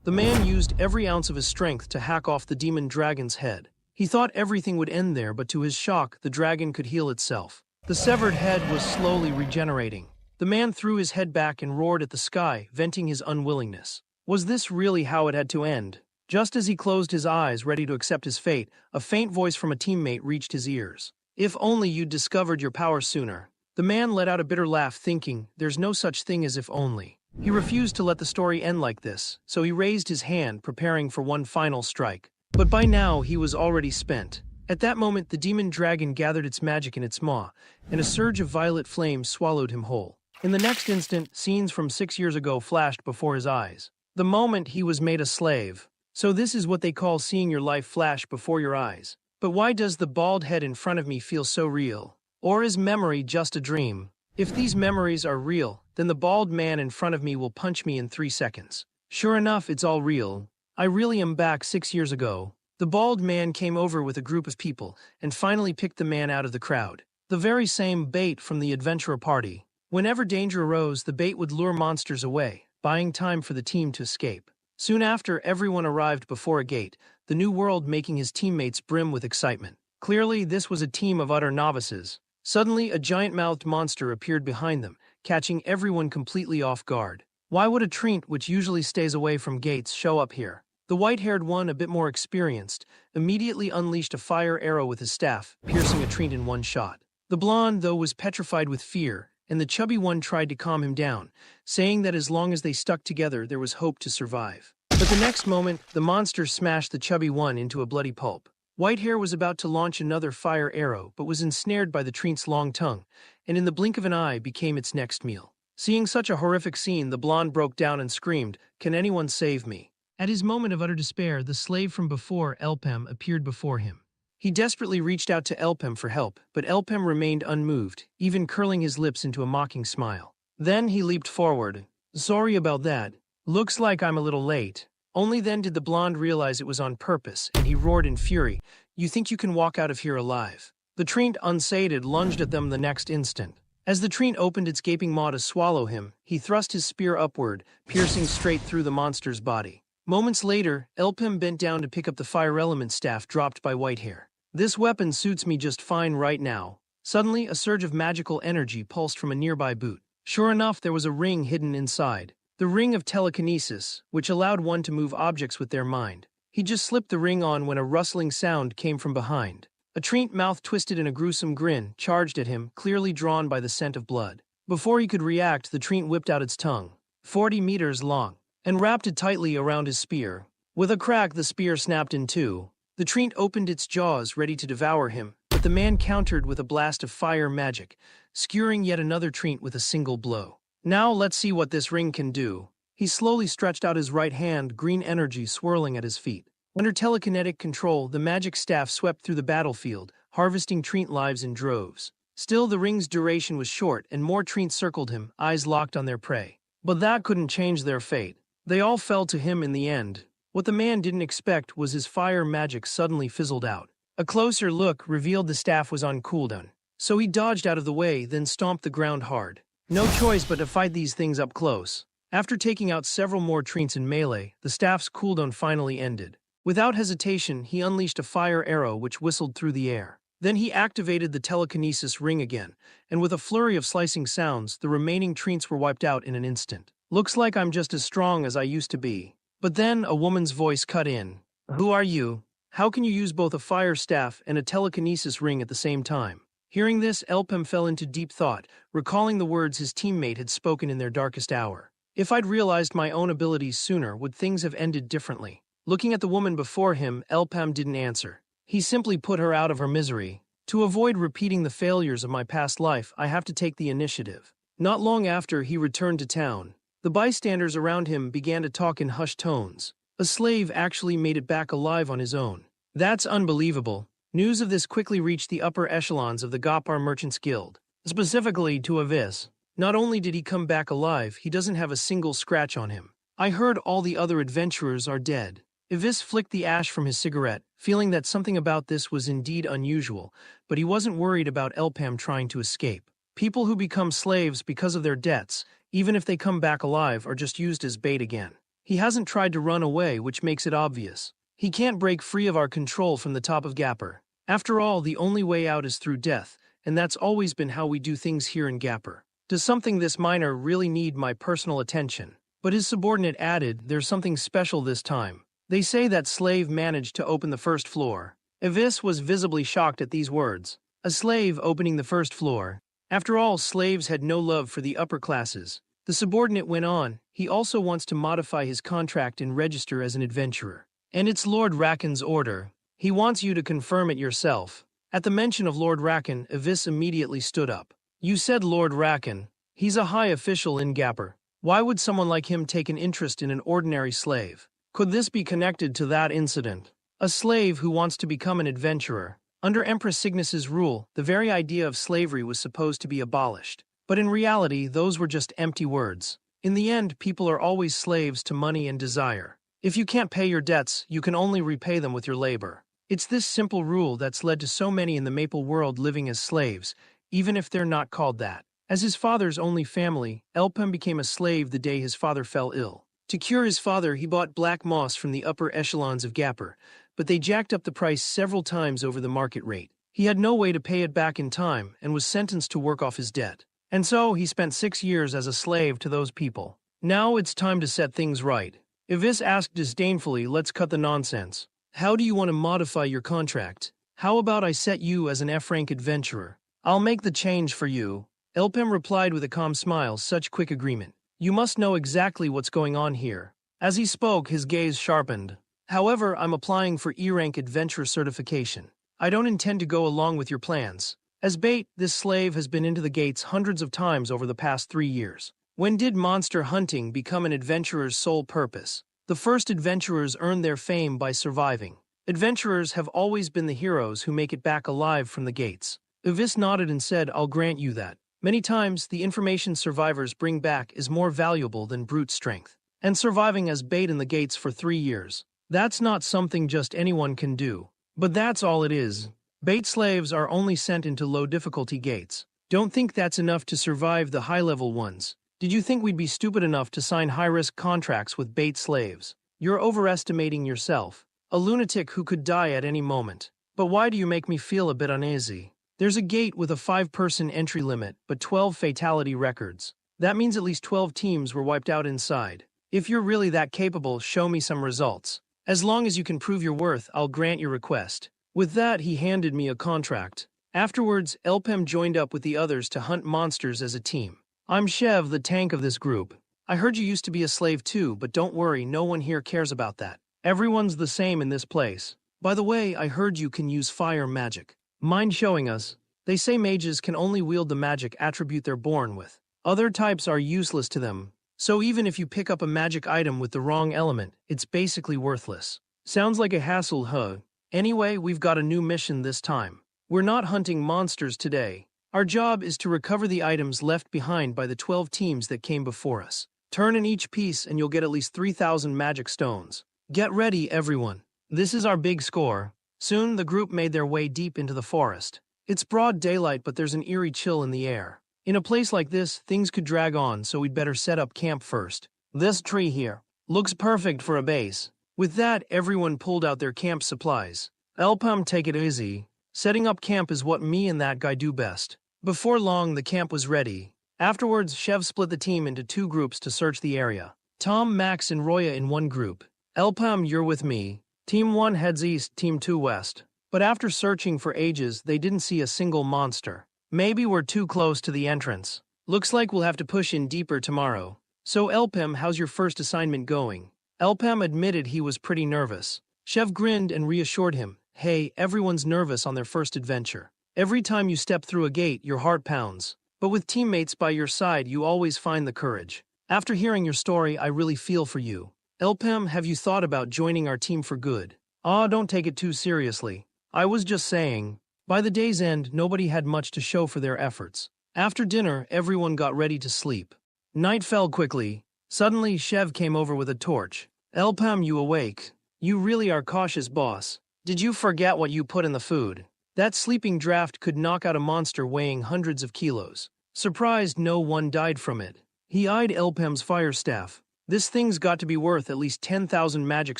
The man used every ounce of his strength to hack off the demon dragon's head. He thought everything would end there, but to his shock, the dragon could heal itself. The severed head was slowly regenerating. The man threw his head back and roared at the sky, venting his unwillingness. Was this really how it had to end? Just as he closed his eyes, ready to accept his fate, a faint voice from a teammate reached his ears. "If only you'd discovered your power sooner." The man let out a bitter laugh, thinking, there's no such thing as if only. He refused to let the story end like this, so he raised his hand, preparing for one final strike. But by now, he was already spent. At that moment, the demon dragon gathered its magic in its maw, and a surge of violet flames swallowed him whole. In the next instant, scenes from 6 years ago flashed before his eyes. The moment he was made a slave. So this is what they call seeing your life flash before your eyes. But why does the bald head in front of me feel so real? Or is memory just a dream? If these memories are real, then the bald man in front of me will punch me in 3 seconds. Sure enough, it's all real. I really am back 6 years ago. The bald man came over with a group of people and finally picked the man out of the crowd. The very same bait from the adventurer party. Whenever danger arose, the bait would lure monsters away, buying time for the team to escape. Soon after, everyone arrived before a gate, the new world making his teammates brim with excitement. Clearly, this was a team of utter novices. Suddenly, a giant-mouthed monster appeared behind them, catching everyone completely off guard. Why would a treant, which usually stays away from gates, show up here? The white-haired one, a bit more experienced, immediately unleashed a fire arrow with his staff, piercing a treant in one shot. The blonde, though, was petrified with fear, and the chubby one tried to calm him down, saying that as long as they stuck together, there was hope to survive. But the next moment, the monster smashed the chubby one into a bloody pulp. Whitehair was about to launch another fire arrow, but was ensnared by the treant's long tongue, and in the blink of an eye became its next meal. Seeing such a horrific scene, the blonde broke down and screamed, "Can anyone save me?" At his moment of utter despair, the slave from before, Elpem, appeared before him. He desperately reached out to Elpem for help, but Elpem remained unmoved, even curling his lips into a mocking smile. Then he leaped forward. "Sorry about that. Looks like I'm a little late." Only then did the blonde realize it was on purpose, and he roared in fury, "You think you can walk out of here alive?" The treant, unsated, lunged at them the next instant. As the treant opened its gaping maw to swallow him, he thrust his spear upward, piercing straight through the monster's body. Moments later, Elpem bent down to pick up the fire element staff dropped by Whitehair. "This weapon suits me just fine right now." Suddenly, a surge of magical energy pulsed from a nearby boot. Sure enough, there was a ring hidden inside. The ring of telekinesis, which allowed one to move objects with their mind. He just slipped the ring on when a rustling sound came from behind. A treant, mouth twisted in a gruesome grin, charged at him, clearly drawn by the scent of blood. Before he could react, the treant whipped out its tongue, 40 meters long, and wrapped it tightly around his spear. With a crack, the spear snapped in two. The treant opened its jaws, ready to devour him, but the man countered with a blast of fire magic, skewering yet another treant with a single blow. "Now let's see what this ring can do." He slowly stretched out his right hand, green energy swirling at his feet. Under telekinetic control, the magic staff swept through the battlefield, harvesting treant lives in droves. Still, the ring's duration was short, and more treants circled him, eyes locked on their prey. But that couldn't change their fate. They all fell to him in the end. What the man didn't expect was his fire magic suddenly fizzled out. A closer look revealed the staff was on cooldown. So he dodged out of the way, then stomped the ground hard. No choice but to fight these things up close. After taking out several more treants in melee, the staff's cooldown finally ended. Without hesitation, he unleashed a fire arrow which whistled through the air. Then he activated the telekinesis ring again, and with a flurry of slicing sounds, the remaining treants were wiped out in an instant. "Looks like I'm just as strong as I used to be." But then a woman's voice cut in. "Who are you? How can you use both a fire staff and a telekinesis ring at the same time?" Hearing this, Elpem fell into deep thought, recalling the words his teammate had spoken in their darkest hour. "If I'd realized my own abilities sooner, would things have ended differently?" Looking at the woman before him, Elpem didn't answer. He simply put her out of her misery. "To avoid repeating the failures of my past life, I have to take the initiative." Not long after, he returned to town. The bystanders around him began to talk in hushed tones. A slave actually made it back alive on his own. That's unbelievable. News of this quickly reached the upper echelons of the Gopar Merchants Guild, specifically to Avis. Not only did he come back alive, he doesn't have a single scratch on him. "I heard all the other adventurers are dead." Avis flicked the ash from his cigarette, feeling that something about this was indeed unusual, but he wasn't worried about Elpem trying to escape. People who become slaves because of their debts, even if they come back alive, are just used as bait again. He hasn't tried to run away, which makes it obvious. He can't break free of our control from the top of Gapper. After all, the only way out is through death, and that's always been how we do things here in Gapper. Does something this minor really need my personal attention? But his subordinate added, there's something special this time. They say that slave managed to open the first floor. Evis was visibly shocked at these words. A slave opening the first floor. After all, slaves had no love for the upper classes. The subordinate went on, he also wants to modify his contract and register as an adventurer. And it's Lord Racken's order. He wants you to confirm it yourself. At the mention of Lord Racken, Evis immediately stood up. You said Lord Racken. He's a high official in Gapper. Why would someone like him take an interest in an ordinary slave? Could this be connected to that incident? A slave who wants to become an adventurer. Under Empress Cygnus's rule, the very idea of slavery was supposed to be abolished. But in reality, those were just empty words. In the end, people are always slaves to money and desire. If you can't pay your debts, you can only repay them with your labor. It's this simple rule that's led to so many in the Maple world living as slaves, even if they're not called that. As his father's only family, Elpem became a slave the day his father fell ill. To cure his father, he bought black moss from the upper echelons of Gapper, but they jacked up the price several times over the market rate. He had no way to pay it back in time and was sentenced to work off his debt. And so he spent 6 years as a slave to those people. Now it's time to set things right. Evis asked disdainfully, let's cut the nonsense. How do you want to modify your contract? How about I set you as an F-rank adventurer? I'll make the change for you. Elpem replied with a calm smile, such quick agreement. You must know exactly what's going on here. As he spoke, his gaze sharpened. However, I'm applying for E-rank adventurer certification. I don't intend to go along with your plans. As bait, this slave has been into the gates hundreds of times over the past 3 years. When did monster hunting become an adventurer's sole purpose? The first adventurers earned their fame by surviving. Adventurers have always been the heroes who make it back alive from the gates. Evis nodded and said, I'll grant you that. Many times, the information survivors bring back is more valuable than brute strength. And surviving as bait in the gates for 3 years. That's not something just anyone can do. But that's all it is. Bait slaves are only sent into low-difficulty gates. Don't think that's enough to survive the high-level ones. Did you think we'd be stupid enough to sign high-risk contracts with bait slaves? You're overestimating yourself. A lunatic who could die at any moment. But why do you make me feel a bit uneasy? There's a gate with a 5-person entry limit, but 12 fatality records. That means at least 12 teams were wiped out inside. If you're really that capable, show me some results. As long as you can prove your worth, I'll grant your request. With that, he handed me a contract. Afterwards, Elpem joined up with the others to hunt monsters as a team. I'm Chev, the tank of this group. I heard you used to be a slave too, but don't worry, no one here cares about that. Everyone's the same in this place. By the way, I heard you can use fire magic. Mind showing us? They say mages can only wield the magic attribute they're born with. Other types are useless to them. So even if you pick up a magic item with the wrong element, it's basically worthless. Sounds like a hassle, huh? Anyway, we've got a new mission this time. We're not hunting monsters today. Our job is to recover the items left behind by the 12 teams that came before us. Turn in each piece and you'll get at least 3,000 magic stones. Get ready, everyone. This is our big score. Soon, the group made their way deep into the forest. It's broad daylight, but there's an eerie chill in the air. In a place like this, things could drag on, so we'd better set up camp first. This tree here looks perfect for a base. With that, everyone pulled out their camp supplies. Elpem, take it easy. Setting up camp is what me and that guy do best. Before long, the camp was ready. Afterwards, Chev split the team into 2 groups to search the area. Tom, Max, and Roya in one group. Elpem, you're with me. Team 1 heads east, Team 2 west. But after searching for ages, they didn't see a single monster. Maybe we're too close to the entrance. Looks like we'll have to push in deeper tomorrow. So Elpem, how's your first assignment going? Elpem admitted he was pretty nervous. Chev grinned and reassured him. Hey, everyone's nervous on their first adventure. Every time you step through a gate, your heart pounds. But with teammates by your side, you always find the courage. After hearing your story, I really feel for you. Elpem, have you thought about joining our team for good? Don't take it too seriously. I was just saying. By the day's end, nobody had much to show for their efforts. After dinner, everyone got ready to sleep. Night fell quickly. Suddenly, Chev came over with a torch. Elpem, you awake? You really are cautious, boss. Did you forget what you put in the food? That sleeping draft could knock out a monster weighing hundreds of kilos. Surprised no one died from it. He eyed Elpem's fire staff. This thing's got to be worth at least 10,000 magic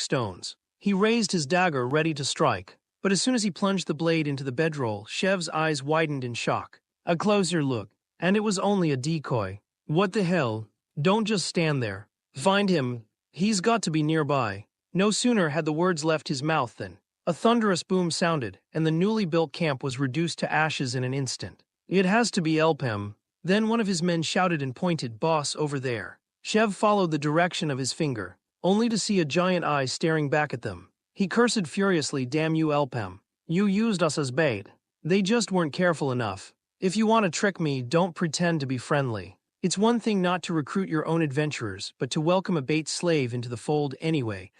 stones. He raised his dagger, ready to strike. But as soon as he plunged the blade into the bedroll, Shev's eyes widened in shock. A closer look, and it was only a decoy. What the hell? Don't just stand there. Find him. He's got to be nearby. No sooner had the words left his mouth than a thunderous boom sounded, and the newly built camp was reduced to ashes in an instant. It has to be Elpem. Then one of his men shouted and pointed, "Boss, over there." Shev followed the direction of his finger, only to see a giant eye staring back at them. He cursed furiously, "Damn you, Elpem. You used us as bait. They just weren't careful enough. If you want to trick me, don't pretend to be friendly. It's one thing not to recruit your own adventurers, but to welcome a bait slave into the fold anyway.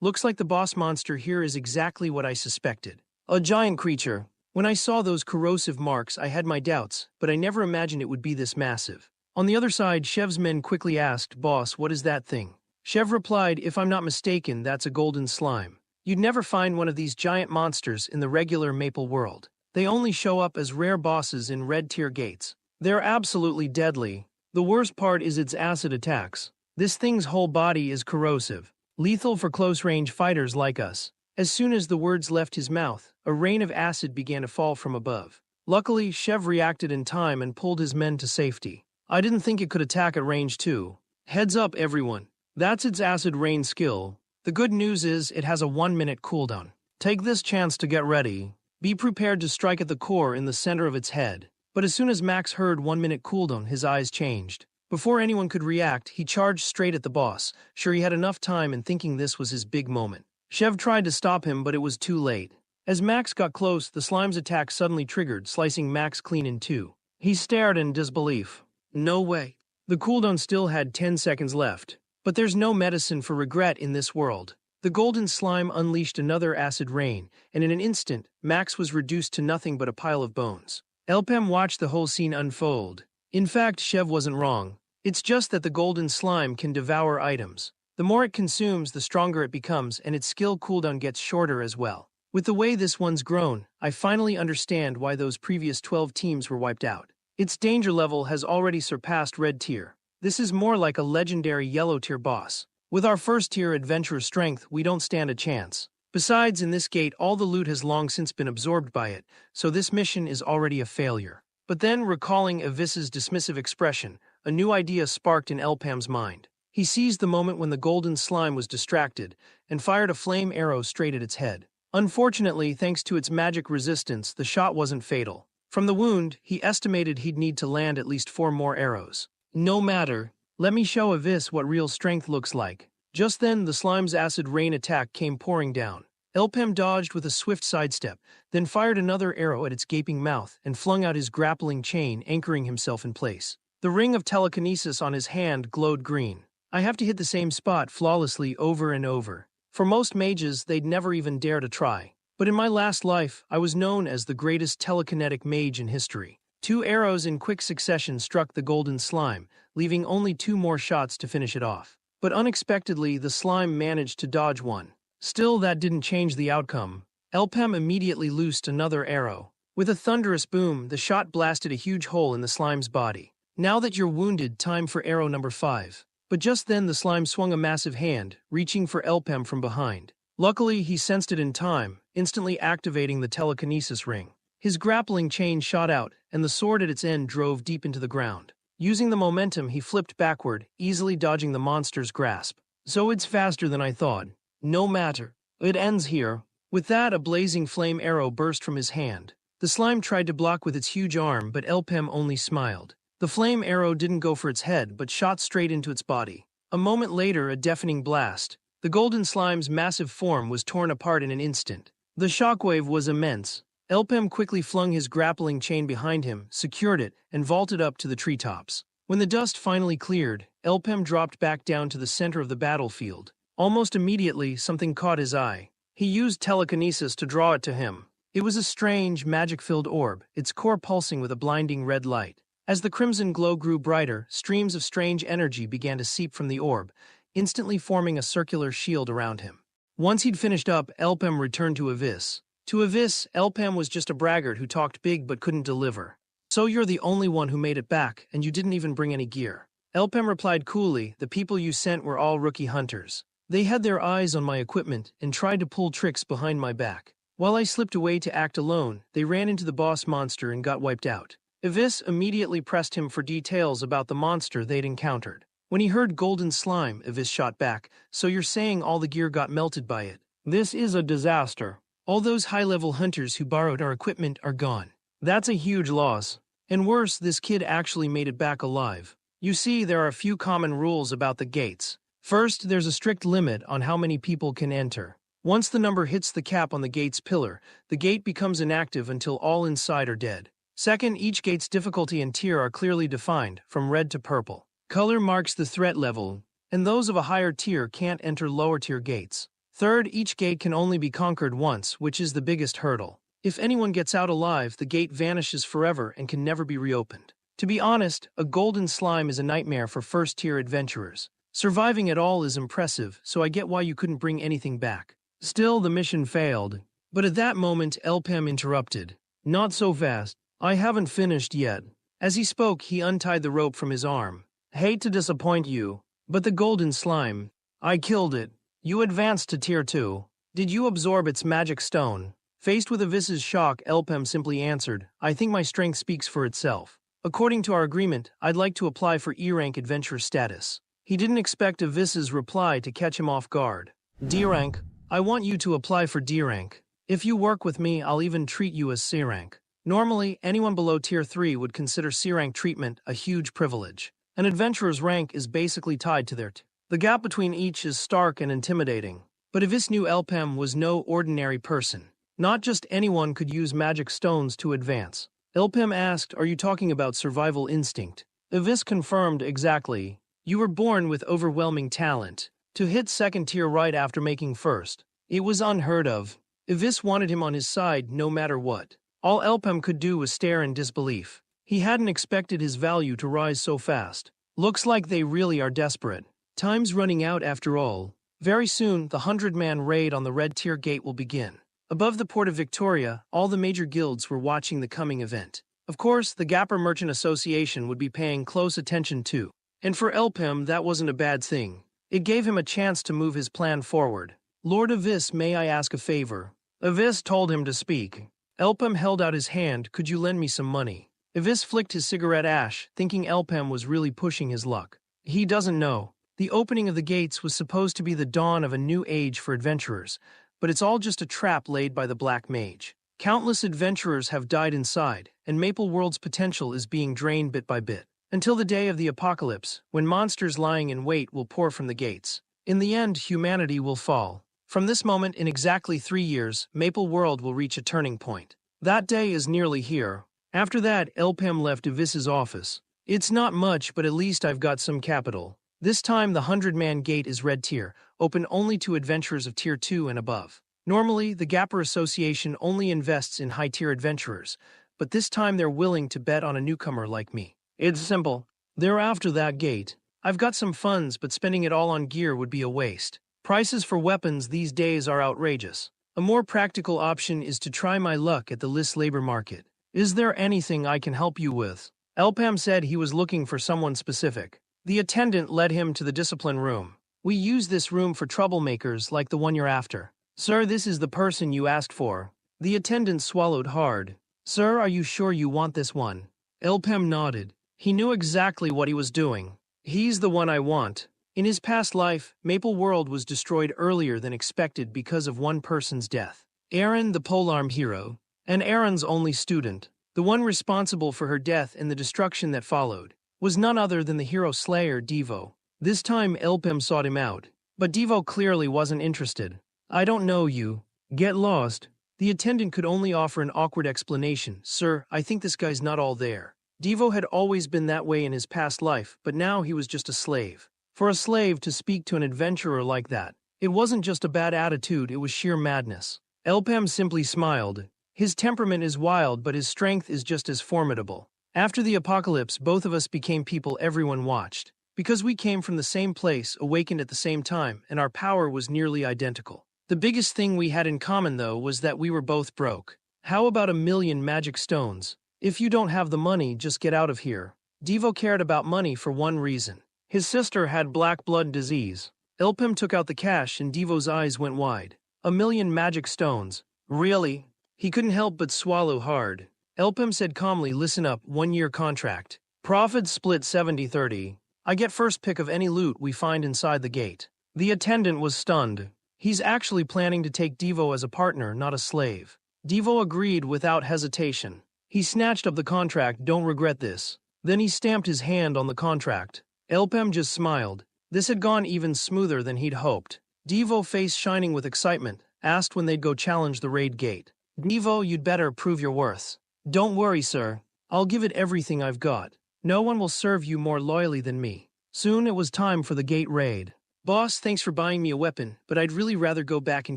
Looks like the boss monster here is exactly what I suspected. A giant creature. When I saw those corrosive marks, I had my doubts, but I never imagined it would be this massive." On the other side, Shev's men quickly asked, "Boss, what is that thing?" Shev replied, "If I'm not mistaken, that's a golden slime. You'd never find one of these giant monsters in the regular maple world. They only show up as rare bosses in red tier gates. They're absolutely deadly. The worst part is its acid attacks. This thing's whole body is corrosive, lethal for close-range fighters like us." As soon as the words left his mouth, a rain of acid began to fall from above. Luckily, Shev reacted in time and pulled his men to safety. "I didn't think it could attack at range too. Heads up, everyone. That's its acid rain skill. The good news is it has a 1-minute cooldown. Take this chance to get ready. Be prepared to strike at the core in the center of its head." But as soon as Max heard 1-minute cooldown, his eyes changed. Before anyone could react, he charged straight at the boss, sure he had enough time and thinking this was his big moment. Shev tried to stop him, but it was too late. As Max got close, the slime's attack suddenly triggered, slicing Max clean in two. He stared in disbelief. No way. The cooldown still had 10 seconds left. But there's no medicine for regret in this world. The golden slime unleashed another acid rain, and in an instant, Max was reduced to nothing but a pile of bones. Elpem watched the whole scene unfold. In fact, Shev wasn't wrong. It's just that the golden slime can devour items. The more it consumes, the stronger it becomes, and its skill cooldown gets shorter as well. With the way this one's grown, I finally understand why those previous 12 teams were wiped out. Its danger level has already surpassed red tier. This is more like a legendary yellow tier boss. With our first tier adventurer strength, we don't stand a chance. Besides, in this gate, all the loot has long since been absorbed by it, so this mission is already a failure. But then, recalling Avis's dismissive expression, a new idea sparked in Elpam's mind. He seized the moment when the golden slime was distracted and fired a flame arrow straight at its head. Unfortunately, thanks to its magic resistance, the shot wasn't fatal. From the wound, he estimated he'd need to land at least 4 more arrows. No matter. Let me show Avis what real strength looks like. Just then, the slime's acid rain attack came pouring down. Elpem dodged with a swift sidestep, then fired another arrow at its gaping mouth and flung out his grappling chain, anchoring himself in place. The ring of telekinesis on his hand glowed green. I have to hit the same spot flawlessly over and over. For most mages, they'd never even dare to try. But in my last life, I was known as the greatest telekinetic mage in history. 2 arrows in quick succession struck the golden slime, leaving only 2 more shots to finish it off. But unexpectedly, the slime managed to dodge one. Still, that didn't change the outcome. Elpem immediately loosed another arrow. With a thunderous boom, the shot blasted a huge hole in the slime's body. Now that you're wounded, time for arrow number 5. But just then the slime swung a massive hand, reaching for Elpem from behind. Luckily, he sensed it in time, instantly activating the telekinesis ring. His grappling chain shot out, and the sword at its end drove deep into the ground. Using the momentum, he flipped backward, easily dodging the monster's grasp. So it's faster than I thought. No matter. It ends here. With that, a blazing flame arrow burst from his hand. The slime tried to block with its huge arm, but Elpem only smiled. The flame arrow didn't go for its head, but shot straight into its body. A moment later, a deafening blast. The golden slime's massive form was torn apart in an instant. The shockwave was immense. Elpem quickly flung his grappling chain behind him, secured it, and vaulted up to the treetops. When the dust finally cleared, Elpem dropped back down to the center of the battlefield. Almost immediately, something caught his eye. He used telekinesis to draw it to him. It was a strange, magic-filled orb, its core pulsing with a blinding red light. As the crimson glow grew brighter, streams of strange energy began to seep from the orb, instantly forming a circular shield around him. Once he'd finished up, Elpem returned to Avis. To Avis, Elpem was just a braggart who talked big but couldn't deliver. So you're the only one who made it back, and you didn't even bring any gear. Elpem replied coolly, the people you sent were all rookie hunters. They had their eyes on my equipment and tried to pull tricks behind my back. While I slipped away to act alone, they ran into the boss monster and got wiped out. Ivis immediately pressed him for details about the monster they'd encountered. When he heard golden slime, Ivis shot back, so you're saying all the gear got melted by it? This is a disaster. All those high-level hunters who borrowed our equipment are gone. That's a huge loss. And worse, this kid actually made it back alive. You see, there are a few common rules about the gates. First, there's a strict limit on how many people can enter. Once the number hits the cap on the gate's pillar, the gate becomes inactive until all inside are dead. Second, each gate's difficulty and tier are clearly defined, from red to purple. Color marks the threat level, and those of a higher tier can't enter lower-tier gates. Third, each gate can only be conquered once, which is the biggest hurdle. If anyone gets out alive, the gate vanishes forever and can never be reopened. To be honest, a golden slime is a nightmare for first-tier adventurers. Surviving at all is impressive, so I get why you couldn't bring anything back. Still, the mission failed. But at that moment, Elpem interrupted. Not so fast. I haven't finished yet. As he spoke, he untied the rope from his arm. Hate to disappoint you, but the golden slime, I killed it. You advanced to Tier 2. Did you absorb its magic stone? Faced with Ivis's shock, Elpem simply answered, I think my strength speaks for itself. According to our agreement, I'd like to apply for E-rank adventurer status. He didn't expect Ivis's reply to catch him off guard. D-rank, I want you to apply for D-rank. If you work with me, I'll even treat you as C-rank. Normally, anyone below Tier 3 would consider C-rank treatment a huge privilege. An adventurer's rank is basically tied to their The gap between each is stark and intimidating. But Ivis knew Elpem was no ordinary person. Not just anyone could use magic stones to advance. Elpem asked, are you talking about survival instinct? Ivis confirmed exactly. You were born with overwhelming talent. To hit second tier right after making first. It was unheard of. Ivis wanted him on his side no matter what. All Elpem could do was stare in disbelief. He hadn't expected his value to rise so fast. Looks like they really are desperate. Time's running out after all. Very soon, the 100-man raid on the red tier gate will begin. Above the port of Victoria, all the major guilds were watching the coming event. Of course, the Gapper Merchant Association would be paying close attention too. And for Elpem, that wasn't a bad thing. It gave him a chance to move his plan forward. Lord Ivis, may I ask a favor? Ivis told him to speak. Elpem held out his hand, could you lend me some money? Ivis flicked his cigarette ash, thinking Elpem was really pushing his luck. He doesn't know. The opening of the gates was supposed to be the dawn of a new age for adventurers, but it's all just a trap laid by the Black Mage. Countless adventurers have died inside, and Maple World's potential is being drained bit by bit. Until the day of the apocalypse, when monsters lying in wait will pour from the gates. In the end, humanity will fall. From this moment, in exactly 3 years, Maple World will reach a turning point. That day is nearly here. After that, Elpem left Ivis's office. It's not much, but at least I've got some capital. This time, the 100-man gate is red tier, open only to adventurers of Tier 2 and above. Normally, the Gapper Association only invests in high-tier adventurers, but this time they're willing to bet on a newcomer like me. It's simple. They're after that gate. I've got some funds, but spending it all on gear would be a waste. Prices for weapons these days are outrageous. A more practical option is to try my luck at the List labor market. Is there anything I can help you with? Elpem said he was looking for someone specific. The attendant led him to the discipline room. We use this room for troublemakers like the one you're after. Sir, this is the person you asked for. The attendant swallowed hard. Sir, are you sure you want this one? Elpem nodded. He knew exactly what he was doing. He's the one I want. In his past life, Maple World was destroyed earlier than expected because of one person's death. Aaron, the polearm hero, and Aaron's only student, the one responsible for her death and the destruction that followed, was none other than the hero slayer Devo. This time Elpem sought him out, but Devo clearly wasn't interested. I don't know you. Get lost. The attendant could only offer an awkward explanation. Sir, I think this guy's not all there. Devo had always been that way in his past life, but now he was just a slave. For a slave to speak to an adventurer like that, it wasn't just a bad attitude, it was sheer madness. Elpem simply smiled. His temperament is wild, but his strength is just as formidable. After the apocalypse, both of us became people everyone watched. Because we came from the same place, awakened at the same time, and our power was nearly identical. The biggest thing we had in common, though, was that we were both broke. How about 1,000,000 magic stones? If you don't have the money, just get out of here. Devo cared about money for one reason. His sister had black blood disease. Elpem took out the cash and Devo's eyes went wide. 1,000,000 magic stones. Really? He couldn't help but swallow hard. Elpem said calmly, listen up, 1-year contract. Profits split 70-30. I get first pick of any loot we find inside the gate. The attendant was stunned. He's actually planning to take Devo as a partner, not a slave. Devo agreed without hesitation. He snatched up the contract, don't regret this. Then he stamped his hand on the contract. Elpem just smiled. This had gone even smoother than he'd hoped. Devo, face shining with excitement, asked when they'd go challenge the raid gate. Devo, you'd better prove your worth. Don't worry, sir. I'll give it everything I've got. No one will serve you more loyally than me. Soon it was time for the gate raid. Boss, thanks for buying me a weapon, but I'd really rather go back and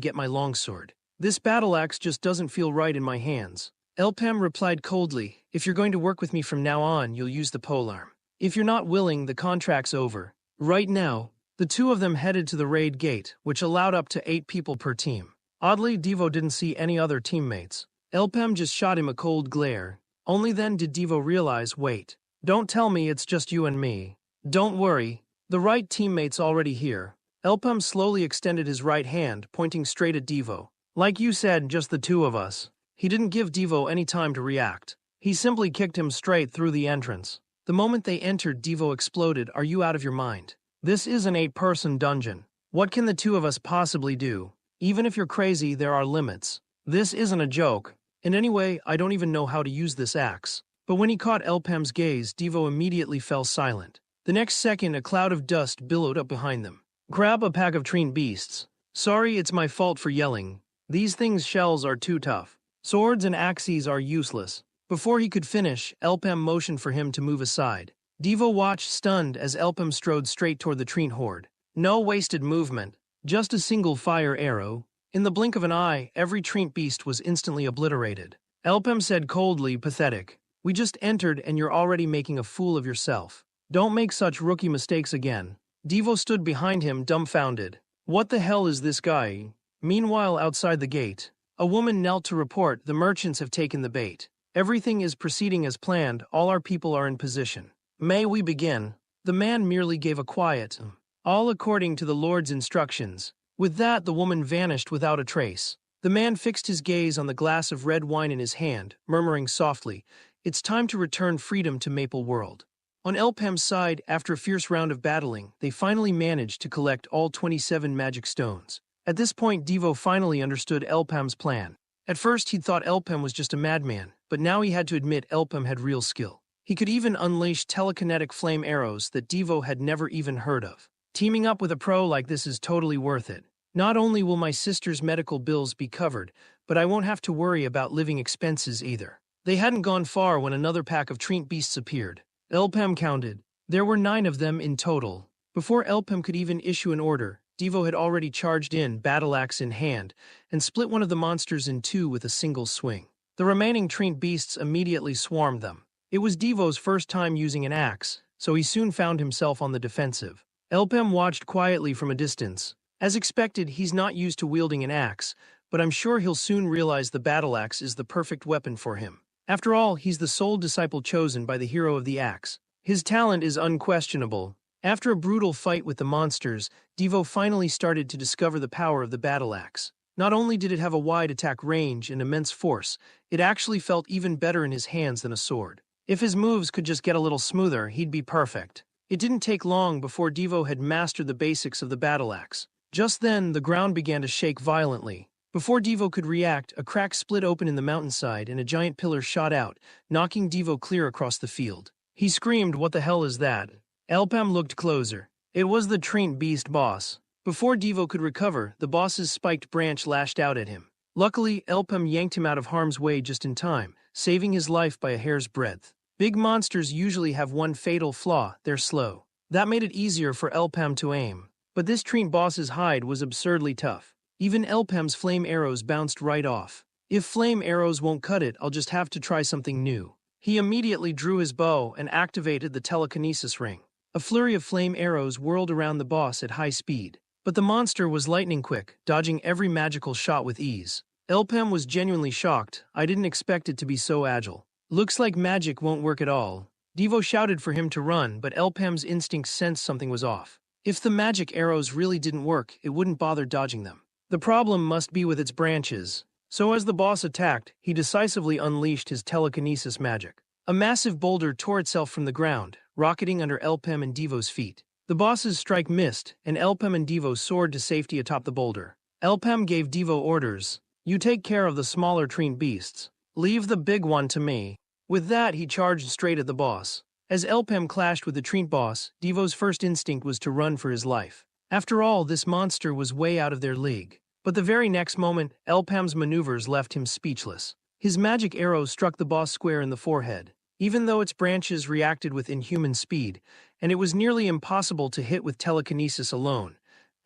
get my longsword. This battle axe just doesn't feel right in my hands. Elpem replied coldly, if you're going to work with me from now on, you'll use the polearm. If you're not willing, the contract's over. Right now, the two of them headed to the raid gate, which allowed up to 8 people per team. Oddly, Devo didn't see any other teammates. Elpem just shot him a cold glare. Only then did Devo realize, wait, don't tell me it's just you and me. Don't worry, the right teammate's already here. Elpem slowly extended his right hand, pointing straight at Devo. Like you said, just the two of us. He didn't give Devo any time to react. He simply kicked him straight through the entrance. The moment they entered, Devo exploded, are you out of your mind? This is an 8-person dungeon. What can the two of us possibly do? Even if you're crazy, there are limits. This isn't a joke. And anyway, I don't even know how to use this axe. But when he caught Elpem's gaze, Devo immediately fell silent. The next second, a cloud of dust billowed up behind them. Grab a pack of trained beasts. Sorry, it's my fault for yelling. These things' shells are too tough. Swords and axes are useless. Before he could finish, Elpem motioned for him to move aside. Devo watched stunned as Elpem strode straight toward the Treant horde. No wasted movement, just a single fire arrow. In the blink of an eye, every Treant beast was instantly obliterated. Elpem said coldly, pathetic. We just entered and you're already making a fool of yourself. Don't make such rookie mistakes again. Devo stood behind him, dumbfounded. What the hell is this guy? Meanwhile, outside the gate, a woman knelt to report the merchants have taken the bait. Everything is proceeding as planned, all our people are in position. May we begin? The man merely gave a quiet, all according to the Lord's instructions. With that, the woman vanished without a trace. The man fixed his gaze on the glass of red wine in his hand, murmuring softly, it's time to return freedom to Maple World. On Elpem's side, after a fierce round of battling, they finally managed to collect all 27 magic stones. At this point, Devo finally understood Elpem's plan. At first, he'd thought Elpem was just a madman, but now he had to admit Elpem had real skill. He could even unleash telekinetic flame arrows that Devo had never even heard of. Teaming up with a pro like this is totally worth it. Not only will my sister's medical bills be covered, but I won't have to worry about living expenses either. They hadn't gone far when another pack of Treant beasts appeared. Elpem counted. There were 9 of them in total. Before Elpem could even issue an order, Devo had already charged in, battle axe in hand, and split one of the monsters in 2 with a single swing. The remaining Treant beasts immediately swarmed them. It was Devo's first time using an axe, so he soon found himself on the defensive. Elpem watched quietly from a distance. As expected, he's not used to wielding an axe, but I'm sure he'll soon realize the battle axe is the perfect weapon for him. After all, he's the sole disciple chosen by the hero of the axe. His talent is unquestionable. After a brutal fight with the monsters, Devo finally started to discover the power of the battle axe. Not only did it have a wide attack range and immense force, it actually felt even better in his hands than a sword. If his moves could just get a little smoother, he'd be perfect. It didn't take long before Devo had mastered the basics of the battle axe. Just then, the ground began to shake violently. Before Devo could react, a crack split open in the mountainside and a giant pillar shot out, knocking Devo clear across the field. He screamed, "What the hell is that?" Elpem looked closer. It was the Treant beast boss. Before Devo could recover, the boss's spiked branch lashed out at him. Luckily, Elpem yanked him out of harm's way just in time, saving his life by a hair's breadth. Big monsters usually have one fatal flaw: they're slow. That made it easier for Elpem to aim. But this Treant boss's hide was absurdly tough. Even Elpem's flame arrows bounced right off. If flame arrows won't cut it, I'll just have to try something new. He immediately drew his bow and activated the telekinesis ring. A flurry of flame arrows whirled around the boss at high speed. But the monster was lightning quick, dodging every magical shot with ease. Elpem was genuinely shocked. I didn't expect it to be so agile. Looks like magic won't work at all. Devo shouted for him to run, but Elpam's instincts sensed something was off. If the magic arrows really didn't work, it wouldn't bother dodging them. The problem must be with its branches. So as the boss attacked, he decisively unleashed his telekinesis magic. A massive boulder tore itself from the ground, rocketing under Elpam and Devo's feet. The boss's strike missed, and Elpam and Devo soared to safety atop the boulder. Elpam gave Devo orders. "You take care of the smaller tree beasts. Leave the big one to me." With that, he charged straight at the boss. As Elpam clashed with the Treant boss, Devo's first instinct was to run for his life. After all, this monster was way out of their league. But the very next moment, Elpam's maneuvers left him speechless. His magic arrow struck the boss square in the forehead. Even though its branches reacted with inhuman speed, and it was nearly impossible to hit with telekinesis alone,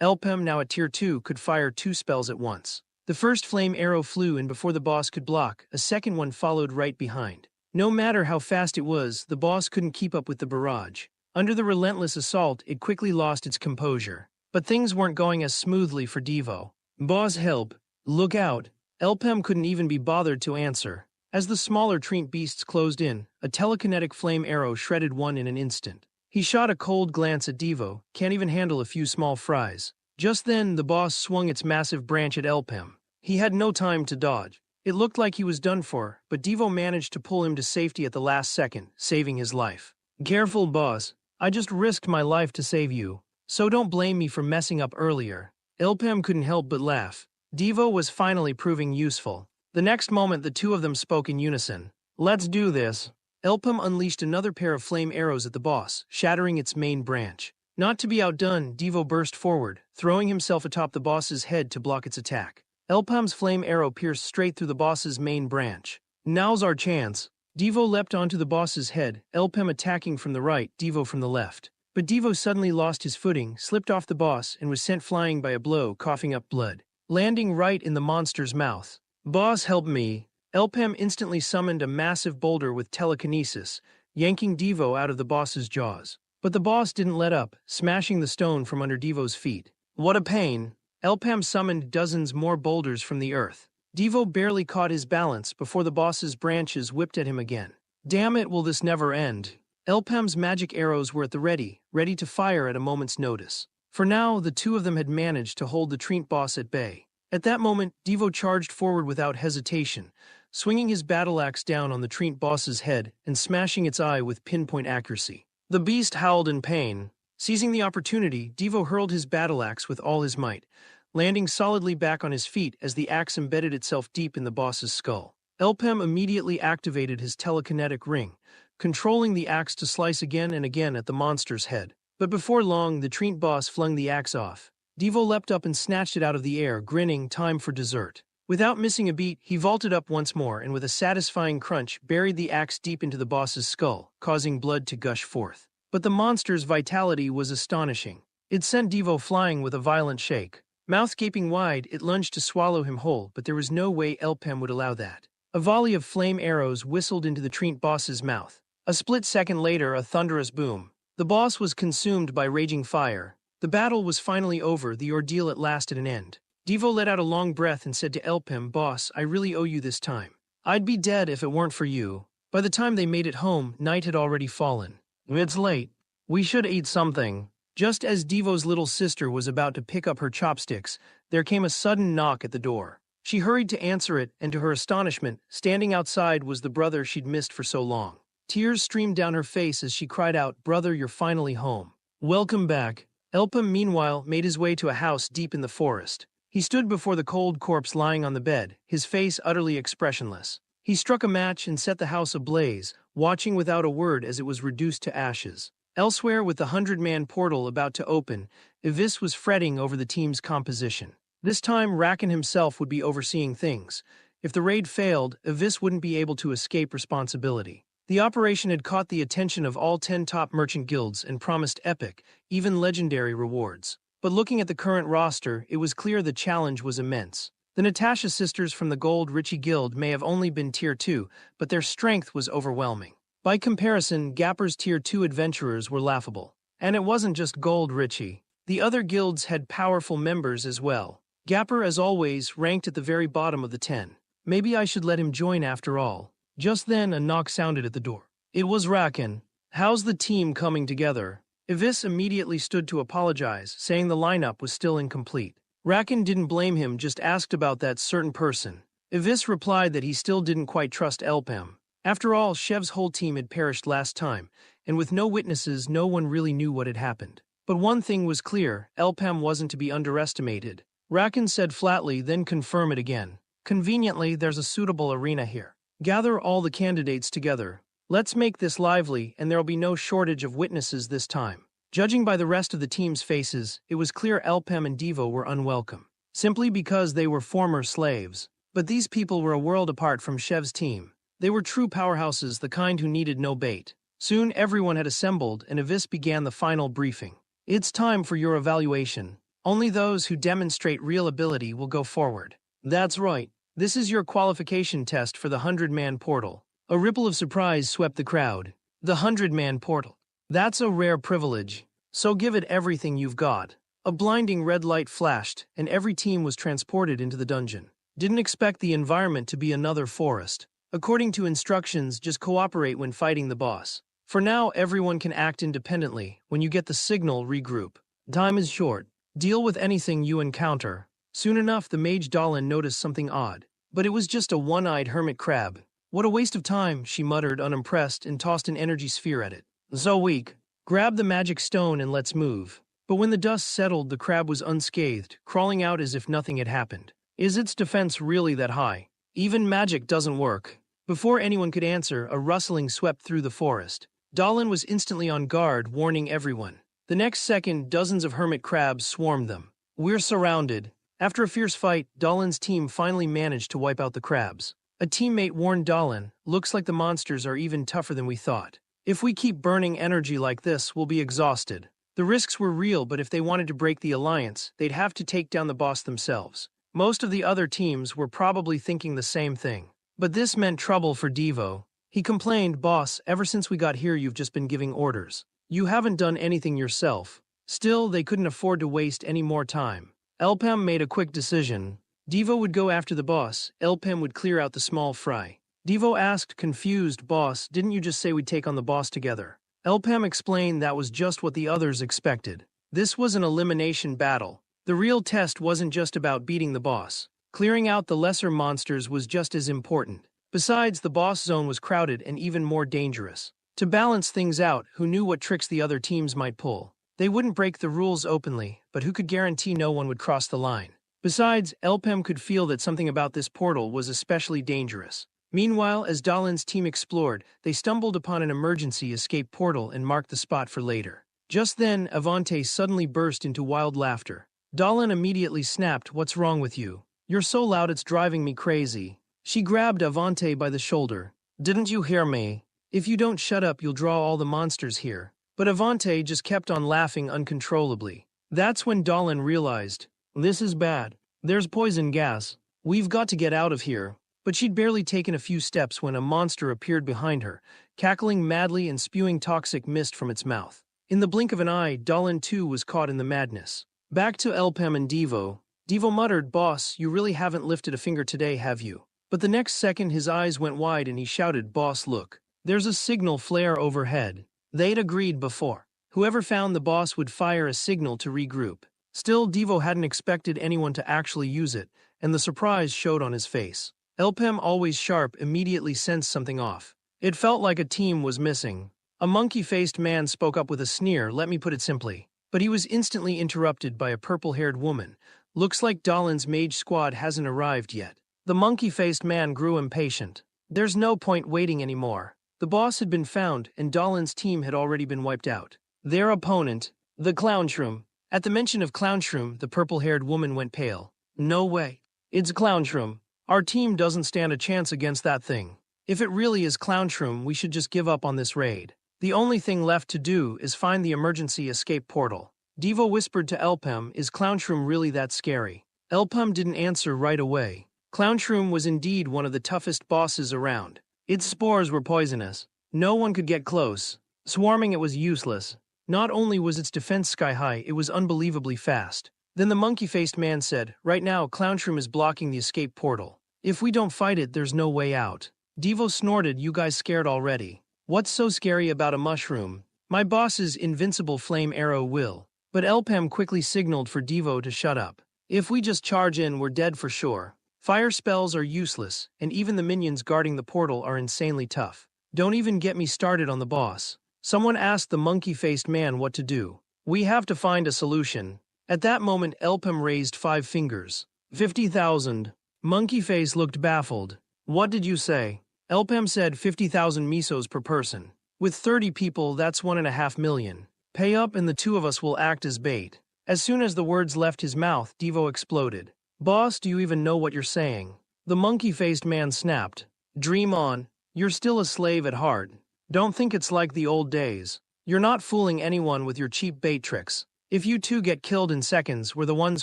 Elpam, now at Tier 2, could fire 2 spells at once. The first flame arrow flew and before the boss could block, a second one followed right behind. No matter how fast it was, the boss couldn't keep up with the barrage. Under the relentless assault, it quickly lost its composure. But things weren't going as smoothly for Devo. "Boss, help! Look out!" Elpam couldn't even be bothered to answer. As the smaller Treant beasts closed in, a telekinetic flame arrow shredded one in an instant. He shot a cold glance at Devo, can't even handle a few small fries. Just then, the boss swung its massive branch at Elpam. He had no time to dodge. It looked like he was done for, but Devo managed to pull him to safety at the last second, saving his life. "Careful, boss. I just risked my life to save you. So don't blame me for messing up earlier." Elpam couldn't help but laugh. Devo was finally proving useful. The next moment, the two of them spoke in unison. "Let's do this." Elpam unleashed another pair of flame arrows at the boss, shattering its main branch. Not to be outdone, Devo burst forward, throwing himself atop the boss's head to block its attack. Elpam's flame arrow pierced straight through the boss's main branch. "Now's our chance." Devo leapt onto the boss's head, Elpam attacking from the right, Devo from the left. But Devo suddenly lost his footing, slipped off the boss, and was sent flying by a blow, coughing up blood, landing right in the monster's mouth. "Boss, help me." Elpam instantly summoned a massive boulder with telekinesis, yanking Devo out of the boss's jaws. But the boss didn't let up, smashing the stone from under Devo's feet. What a pain! Elpam summoned dozens more boulders from the earth. Devo barely caught his balance before the boss's branches whipped at him again. Damn it, will this never end? Elpam's magic arrows were at the ready to fire at a moment's notice. For now, the two of them had managed to hold the Treant boss at bay. At that moment, Devo charged forward without hesitation, swinging his battle axe down on the Treant boss's head and smashing its eye with pinpoint accuracy. The beast howled in pain. Seizing the opportunity, Devo hurled his battle axe with all his might, landing solidly back on his feet as the axe embedded itself deep in the boss's skull. Elpam immediately activated his telekinetic ring, controlling the axe to slice again and again at the monster's head. But before long, the Treant boss flung the axe off. Devo leapt up and snatched it out of the air, grinning, time for dessert. Without missing a beat, he vaulted up once more and with a satisfying crunch buried the axe deep into the boss's skull, causing blood to gush forth. But the monster's vitality was astonishing. It sent Devo flying with a violent shake. Mouth gaping wide, it lunged to swallow him whole, but there was no way Elpam would allow that. A volley of flame arrows whistled into the Treant boss's mouth. A split second later, a thunderous boom. The boss was consumed by raging fire. The battle was finally over, the ordeal at last at an end. Devo let out a long breath and said to Elpam, "Boss, I really owe you this time. I'd be dead if it weren't for you." By the time they made it home, night had already fallen. "It's late. We should eat something." Just as Devo's little sister was about to pick up her chopsticks, there came a sudden knock at the door. She hurried to answer it, and to her astonishment, standing outside was the brother she'd missed for so long. Tears streamed down her face as she cried out, "Brother, you're finally home." "Welcome back." Elpam, meanwhile, made his way to a house deep in the forest. He stood before the cold corpse lying on the bed, his face utterly expressionless. He struck a match and set the house ablaze, watching without a word as it was reduced to ashes. Elsewhere, with the 100-man portal about to open, Ivis was fretting over the team's composition. This time, Rakan himself would be overseeing things. If the raid failed, Ivis wouldn't be able to escape responsibility. The operation had caught the attention of all 10 top merchant guilds and promised epic, even legendary rewards. But looking at the current roster, it was clear the challenge was immense. The Natasha sisters from the Gold Richie Guild may have only been Tier 2, but their strength was overwhelming. By comparison, Gapper's Tier 2 adventurers were laughable. And it wasn't just Gold Richie. The other guilds had powerful members as well. Gapper, as always, ranked at the very bottom of the 10. Maybe I should let him join after all. Just then, a knock sounded at the door. It was Rakan. How's the team coming together? Ivis immediately stood to apologize, saying the lineup was still incomplete. Rakan didn't blame him, just asked about that certain person. Ivis replied that he still didn't quite trust Elpam. After all, Shev's whole team had perished last time, and with no witnesses, no one really knew what had happened. But one thing was clear, Elpam wasn't to be underestimated. Rakan said flatly, then confirm it again. Conveniently, there's a suitable arena here. Gather all the candidates together. Let's make this lively, and there'll be no shortage of witnesses this time. Judging by the rest of the team's faces, it was clear Elpam and Devo were unwelcome, simply because they were former slaves. But these people were a world apart from Shev's team. They were true powerhouses, the kind who needed no bait. Soon everyone had assembled, and Ivis began the final briefing. It's time for your evaluation. Only those who demonstrate real ability will go forward. That's right. This is your qualification test for the 100-man portal. A ripple of surprise swept the crowd. The 100-man portal. That's a rare privilege, so give it everything you've got. A blinding red light flashed, and every team was transported into the dungeon. Didn't expect the environment to be another forest. According to instructions, just cooperate when fighting the boss. For now, everyone can act independently. When you get the signal, regroup. Time is short. Deal with anything you encounter. Soon enough, the mage Dahlan noticed something odd. But it was just a one-eyed hermit crab. What a waste of time, she muttered, unimpressed, and tossed an energy sphere at it. So weak. Grab the magic stone and let's move. But when the dust settled, the crab was unscathed, crawling out as if nothing had happened. Is its defense really that high? Even magic doesn't work. Before anyone could answer, a rustling swept through the forest. Dahlan was instantly on guard, warning everyone. The next second, dozens of hermit crabs swarmed them. We're surrounded. After a fierce fight, Dahlan's team finally managed to wipe out the crabs. A teammate warned Dahlan, looks like the monsters are even tougher than we thought. If we keep burning energy like this, we'll be exhausted. The risks were real, but if they wanted to break the alliance, they'd have to take down the boss themselves. Most of the other teams were probably thinking the same thing. But this meant trouble for Devo. He complained, "Boss, ever since we got here you've just been giving orders. You haven't done anything yourself." Still, they couldn't afford to waste any more time. Elpam made a quick decision. Devo would go after the boss, Elpam would clear out the small fry. Devo asked, confused, "Boss, didn't you just say we'd take on the boss together?" Elpam explained that was just what the others expected. This was an elimination battle. The real test wasn't just about beating the boss. Clearing out the lesser monsters was just as important. Besides, the boss zone was crowded and even more dangerous. To balance things out, who knew what tricks the other teams might pull? They wouldn't break the rules openly, but who could guarantee no one would cross the line? Besides, Elpam could feel that something about this portal was especially dangerous. Meanwhile, as Dahlan's team explored, they stumbled upon an emergency escape portal and marked the spot for later. Just then, Avante suddenly burst into wild laughter. Dahlan immediately snapped, "What's wrong with you? You're so loud it's driving me crazy." She grabbed Avante by the shoulder. "Didn't you hear me? If you don't shut up, you'll draw all the monsters here." But Avante just kept on laughing uncontrollably. That's when Dahlan realized, this is bad. There's poison gas. We've got to get out of here. But she'd barely taken a few steps when a monster appeared behind her, cackling madly and spewing toxic mist from its mouth. In the blink of an eye, Dahlan too was caught in the madness. Back to Elpam and Devo. Devo muttered, "Boss, you really haven't lifted a finger today, have you?" But the next second his eyes went wide and he shouted, "Boss, look. There's a signal flare overhead." They'd agreed before. Whoever found the boss would fire a signal to regroup. Still, Devo hadn't expected anyone to actually use it, and the surprise showed on his face. Elpam, always sharp, immediately sensed something off. It felt like a team was missing. A monkey-faced man spoke up with a sneer, let me put it simply. But he was instantly interrupted by a purple-haired woman. Looks like Dahlan's mage squad hasn't arrived yet. The monkey-faced man grew impatient. There's no point waiting anymore. The boss had been found, and Dahlan's team had already been wiped out. Their opponent, the Clownshroom. At the mention of Clownshroom, the purple-haired woman went pale. No way. It's Clownshroom. Our team doesn't stand a chance against that thing. If it really is Clownshroom, we should just give up on this raid. The only thing left to do is find the emergency escape portal. Devo whispered to Elpam, is Clownshroom really that scary? Elpam didn't answer right away. Clownshroom was indeed one of the toughest bosses around. Its spores were poisonous. No one could get close. Swarming it was useless. Not only was its defense sky-high, it was unbelievably fast. Then the monkey-faced man said, right now, Clownshroom is blocking the escape portal. If we don't fight it, there's no way out. Devo snorted, you guys scared already? What's so scary about a mushroom? My boss's invincible flame arrow will. But Elpem quickly signaled for Devo to shut up. If we just charge in, we're dead for sure. Fire spells are useless, and even the minions guarding the portal are insanely tough. Don't even get me started on the boss. Someone asked the monkey-faced man what to do. We have to find a solution. At that moment, Elpem raised 5 fingers. 50,000. Monkey-face looked baffled. What did you say? Elpem said 50,000 misos per person. With 30 people, that's 1.5 million. Pay up and the two of us will act as bait. As soon as the words left his mouth, Devo exploded. Boss, do you even know what you're saying? The monkey-faced man snapped. Dream on. You're still a slave at heart. Don't think it's like the old days. You're not fooling anyone with your cheap bait tricks. If you two get killed in seconds, we're the ones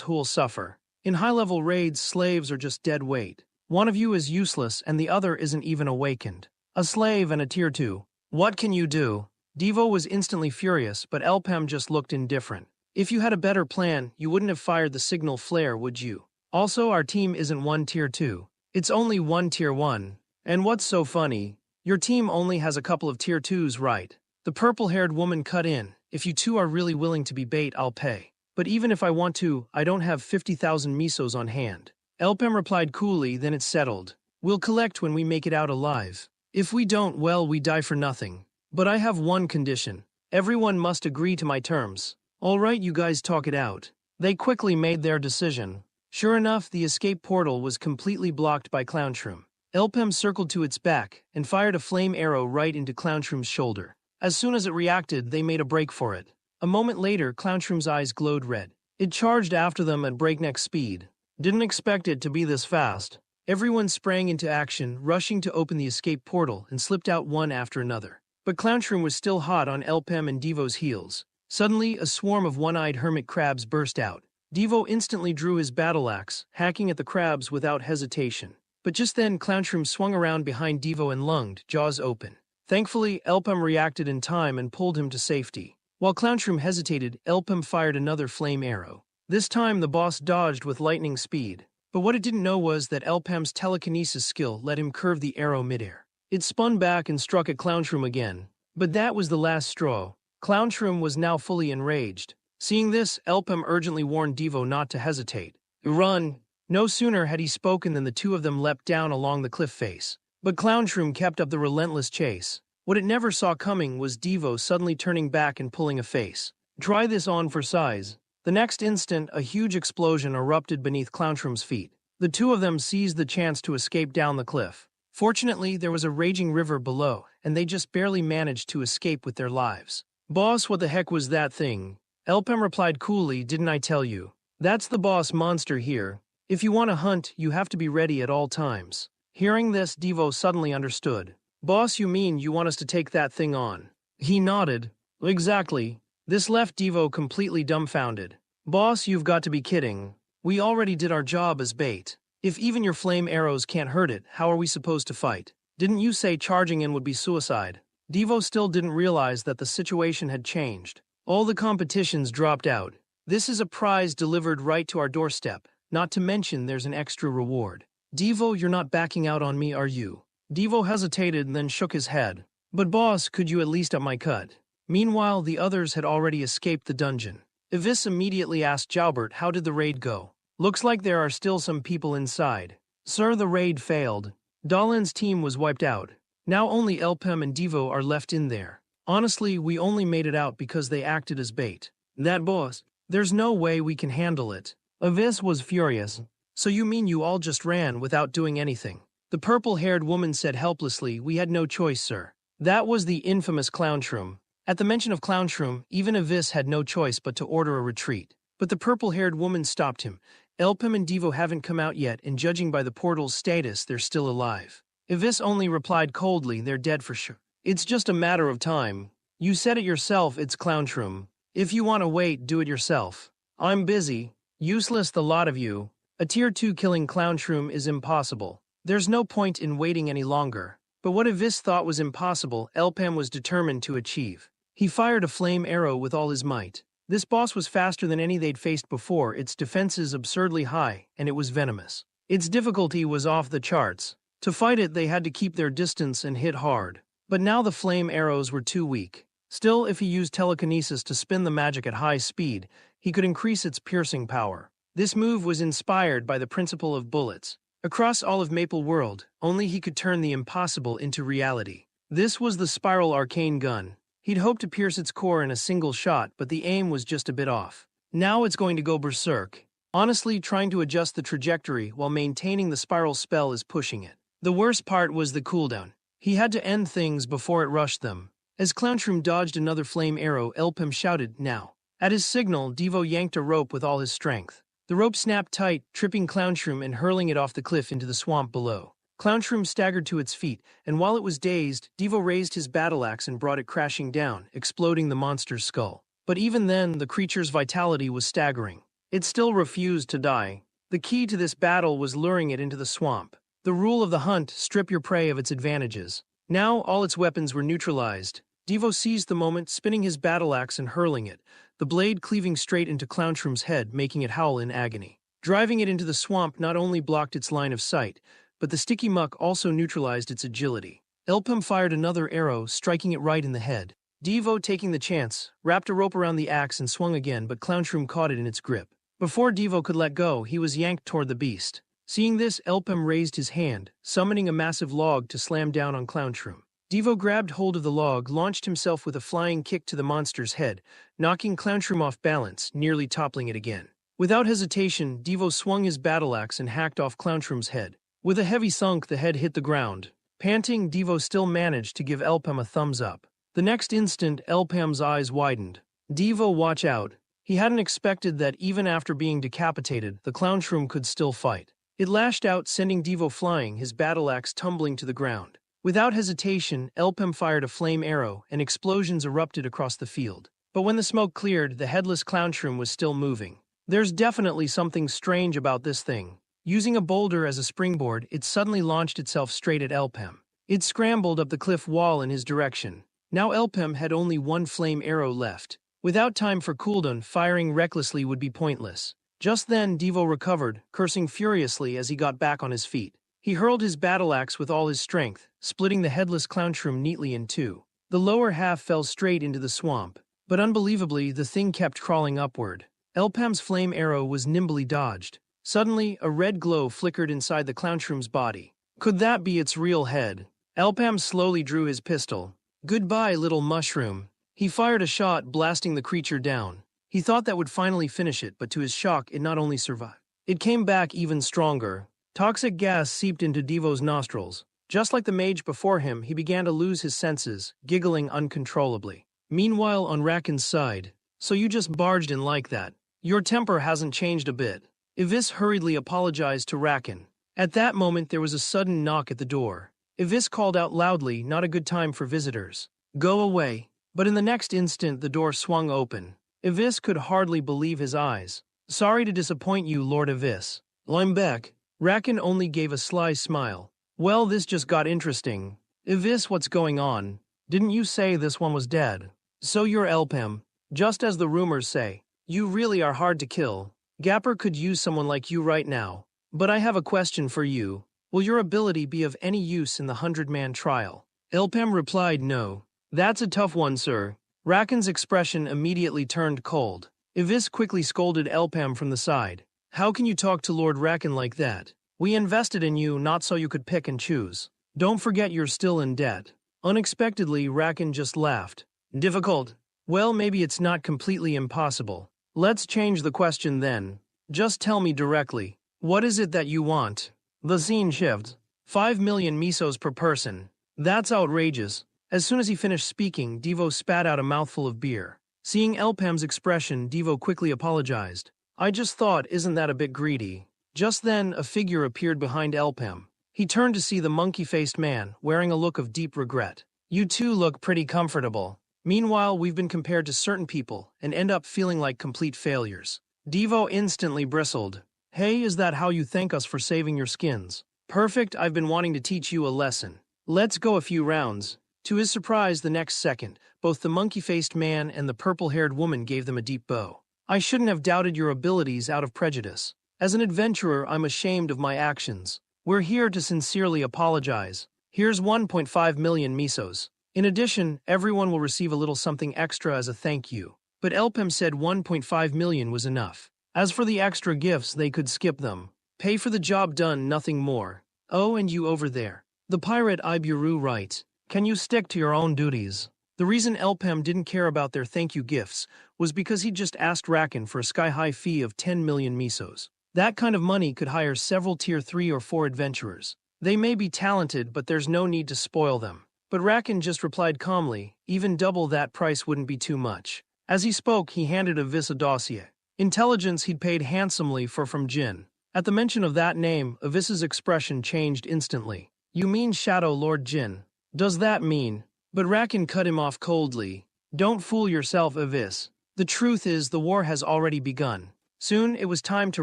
who'll suffer. In high-level raids, slaves are just dead weight. One of you is useless and the other isn't even awakened. A slave and a tier 2. What can you do? Devo was instantly furious, but Elpem just looked indifferent. If you had a better plan, you wouldn't have fired the signal flare, would you? Also, our team isn't one tier 2. It's only one tier 1. And what's so funny? Your team only has a couple of tier 2s, right? The purple-haired woman cut in. If you two are really willing to be bait, I'll pay. But even if I want to, I don't have 50,000 misos on hand. Elpem replied coolly, then it's settled. We'll collect when we make it out alive. If we don't, well, we die for nothing. But I have one condition. Everyone must agree to my terms. All right, you guys talk it out. They quickly made their decision. Sure enough, the escape portal was completely blocked by Clownshroom. Elpem circled to its back and fired a flame arrow right into Clownshroom's shoulder. As soon as it reacted, they made a break for it. A moment later, Clownshroom's eyes glowed red. It charged after them at breakneck speed. Didn't expect it to be this fast. Everyone sprang into action, rushing to open the escape portal and slipped out one after another. But Clownshroom was still hot on Elpem and Devo's heels. Suddenly, a swarm of one-eyed hermit crabs burst out. Devo instantly drew his battle axe, hacking at the crabs without hesitation. But just then, Clownshroom swung around behind Devo and lunged, jaws open. Thankfully, Elpem reacted in time and pulled him to safety. While Clownshroom hesitated, Elpem fired another flame arrow. This time, the boss dodged with lightning speed. But what it didn't know was that Elpem's telekinesis skill let him curve the arrow midair. It spun back and struck at Clownshroom again. But that was the last straw. Clownshroom was now fully enraged. Seeing this, Elpem urgently warned Devo not to hesitate. Run! No sooner had he spoken than the two of them leapt down along the cliff face. But Clownshroom kept up the relentless chase. What it never saw coming was Devo suddenly turning back and pulling a face. Try this on for size. The next instant, a huge explosion erupted beneath Clownshroom's feet. The two of them seized the chance to escape down the cliff. Fortunately, there was a raging river below, and they just barely managed to escape with their lives. Boss, what the heck was that thing? Elpem replied coolly, didn't I tell you? That's the boss monster here. If you want to hunt, you have to be ready at all times. Hearing this, Devo suddenly understood. Boss, you mean you want us to take that thing on? He nodded. Exactly. This left Devo completely dumbfounded. Boss, you've got to be kidding. We already did our job as bait. If even your flame arrows can't hurt it, how are we supposed to fight? Didn't you say charging in would be suicide? Devo still didn't realize that the situation had changed. All the competitions dropped out. This is a prize delivered right to our doorstep, not to mention there's an extra reward. Devo, you're not backing out on me, are you? Devo hesitated and then shook his head. But boss, could you at least up my cut? Meanwhile, the others had already escaped the dungeon. Ivis immediately asked Joubert how did the raid go. Looks like there are still some people inside. Sir, the raid failed. Dalin's team was wiped out. Now only Elpem and Devo are left in there. Honestly, we only made it out because they acted as bait. That boss, there's no way we can handle it. Ivis was furious. So you mean you all just ran without doing anything? The purple-haired woman said helplessly, we had no choice, sir. That was the infamous Clownshroom. At the mention of Clownshroom, even Ivis had no choice but to order a retreat. But the purple-haired woman stopped him. Elpem and Devo haven't come out yet, and judging by the portal's status, they're still alive. Ivis only replied coldly, they're dead for sure. It's just a matter of time. You said it yourself, it's Clownshroom. If you want to wait, do it yourself. I'm busy. Useless the lot of you. A tier 2 killing Clownshroom is impossible. There's no point in waiting any longer. But what Ivis thought was impossible, Elpem was determined to achieve. He fired a flame arrow with all his might. This boss was faster than any they'd faced before, its defenses absurdly high, and it was venomous. Its difficulty was off the charts. To fight it, they had to keep their distance and hit hard. But now the flame arrows were too weak. Still, if he used telekinesis to spin the magic at high speed, he could increase its piercing power. This move was inspired by the principle of bullets. Across all of Maple World, only he could turn the impossible into reality. This was the spiral arcane gun. He'd hoped to pierce its core in a single shot, but the aim was just a bit off. Now it's going to go berserk. Honestly, trying to adjust the trajectory while maintaining the spiral spell is pushing it. The worst part was the cooldown. He had to end things before it rushed them. As Clownshroom dodged another flame arrow, Elpem shouted, "Now!" At his signal, Devo yanked a rope with all his strength. The rope snapped tight, tripping Clownshroom and hurling it off the cliff into the swamp below. Clownshroom staggered to its feet, and while it was dazed, Devo raised his battle axe and brought it crashing down, exploding the monster's skull. But even then, the creature's vitality was staggering. It still refused to die. The key to this battle was luring it into the swamp. The rule of the hunt: strip your prey of its advantages. Now, all its weapons were neutralized. Devo seized the moment, spinning his battle axe and hurling it, the blade cleaving straight into Clownshroom's head, making it howl in agony. Driving it into the swamp not only blocked its line of sight, but the sticky muck also neutralized its agility. Elpem fired another arrow, striking it right in the head. Devo, taking the chance, wrapped a rope around the axe and swung again, but Clownshroom caught it in its grip. Before Devo could let go, he was yanked toward the beast. Seeing this, Elpem raised his hand, summoning a massive log to slam down on Clownshroom. Devo grabbed hold of the log, launched himself with a flying kick to the monster's head, knocking Clownshroom off balance, nearly toppling it again. Without hesitation, Devo swung his battle axe and hacked off Clownshroom's head. With a heavy thunk, the head hit the ground. Panting, Devo still managed to give Elpem a thumbs up. The next instant, Elpem's eyes widened. "Devo, watch out." He hadn't expected that even after being decapitated, the Clownshroom could still fight. It lashed out, sending Devo flying, his battle axe tumbling to the ground. Without hesitation, Elpem fired a flame arrow, and explosions erupted across the field. But when the smoke cleared, the headless Clownshroom was still moving. There's definitely something strange about this thing. Using a boulder as a springboard, it suddenly launched itself straight at Elpem. It scrambled up the cliff wall in his direction. Now Elpem had only one flame arrow left. Without time for cooldown, firing recklessly would be pointless. Just then, Devo recovered, cursing furiously as he got back on his feet. He hurled his battle axe with all his strength, splitting the headless Clownshroom neatly in two. The lower half fell straight into the swamp, but unbelievably, the thing kept crawling upward. Elpem's flame arrow was nimbly dodged. Suddenly, a red glow flickered inside the Clownshroom's body. Could that be its real head? Elpem slowly drew his pistol. "Goodbye, little mushroom." He fired a shot, blasting the creature down. He thought that would finally finish it, but to his shock, it not only survived. It came back even stronger. Toxic gas seeped into Devo's nostrils. Just like the mage before him, he began to lose his senses, giggling uncontrollably. Meanwhile, on Raken's side, "So you just barged in like that. Your temper hasn't changed a bit." Ivis hurriedly apologized to Raken. At that moment, there was a sudden knock at the door. Ivis called out loudly, "Not a good time for visitors. Go away." But in the next instant, the door swung open. Ivis could hardly believe his eyes. "Sorry to disappoint you, Lord Ivis." "I'm back." Raken only gave a sly smile. "Well, this just got interesting. Ivis, what's going on? Didn't you say this one was dead?" "So you're Elpem. Just as the rumors say. You really are hard to kill. Gapper could use someone like you right now. But I have a question for you. Will your ability be of any use in the 100-man trial?" Elpem replied, "No." "That's a tough one, sir." Raken's expression immediately turned cold. Ivis quickly scolded Elpem from the side. "How can you talk to Lord Raken like that? We invested in you not so you could pick and choose. Don't forget you're still in debt." Unexpectedly, Raken just laughed. "Difficult? Well, maybe it's not completely impossible. Let's change the question then. Just tell me directly. What is it that you want?" The scene shifted. 5 million misos per person. That's outrageous. As soon as he finished speaking, Devo spat out a mouthful of beer. Seeing Elpem's expression, Devo quickly apologized. "I just thought, isn't that a bit greedy?" Just then, a figure appeared behind Elpem. He turned to see the monkey-faced man, wearing a look of deep regret. "You two look pretty comfortable. Meanwhile, we've been compared to certain people and end up feeling like complete failures." Devo instantly bristled. "Hey, is that how you thank us for saving your skins? Perfect, I've been wanting to teach you a lesson. Let's go a few rounds." To his surprise, the next second, both the monkey-faced man and the purple-haired woman gave them a deep bow. "I shouldn't have doubted your abilities out of prejudice. As an adventurer, I'm ashamed of my actions. We're here to sincerely apologize. Here's 1.5 million misos." In addition, everyone will receive a little something extra as a thank you. But Elpem said 1.5 million was enough. As for the extra gifts, they could skip them. Pay for the job done, nothing more. Oh, and you over there. The pirate Iburu writes, can you stick to your own duties? The reason Elpem didn't care about their thank you gifts was because he just asked Rakan for a sky-high fee of 10 million misos. That kind of money could hire several tier 3 or 4 adventurers. They may be talented, but there's no need to spoil them. But Rakan just replied calmly, even double that price wouldn't be too much. As he spoke, he handed Avis a dossier. Intelligence he'd paid handsomely for from Jin. At the mention of that name, Avis's expression changed instantly. You mean Shadow Lord Jin? Does that mean? But Rakan cut him off coldly. Don't fool yourself, Avis. The truth is the war has already begun. Soon it was time to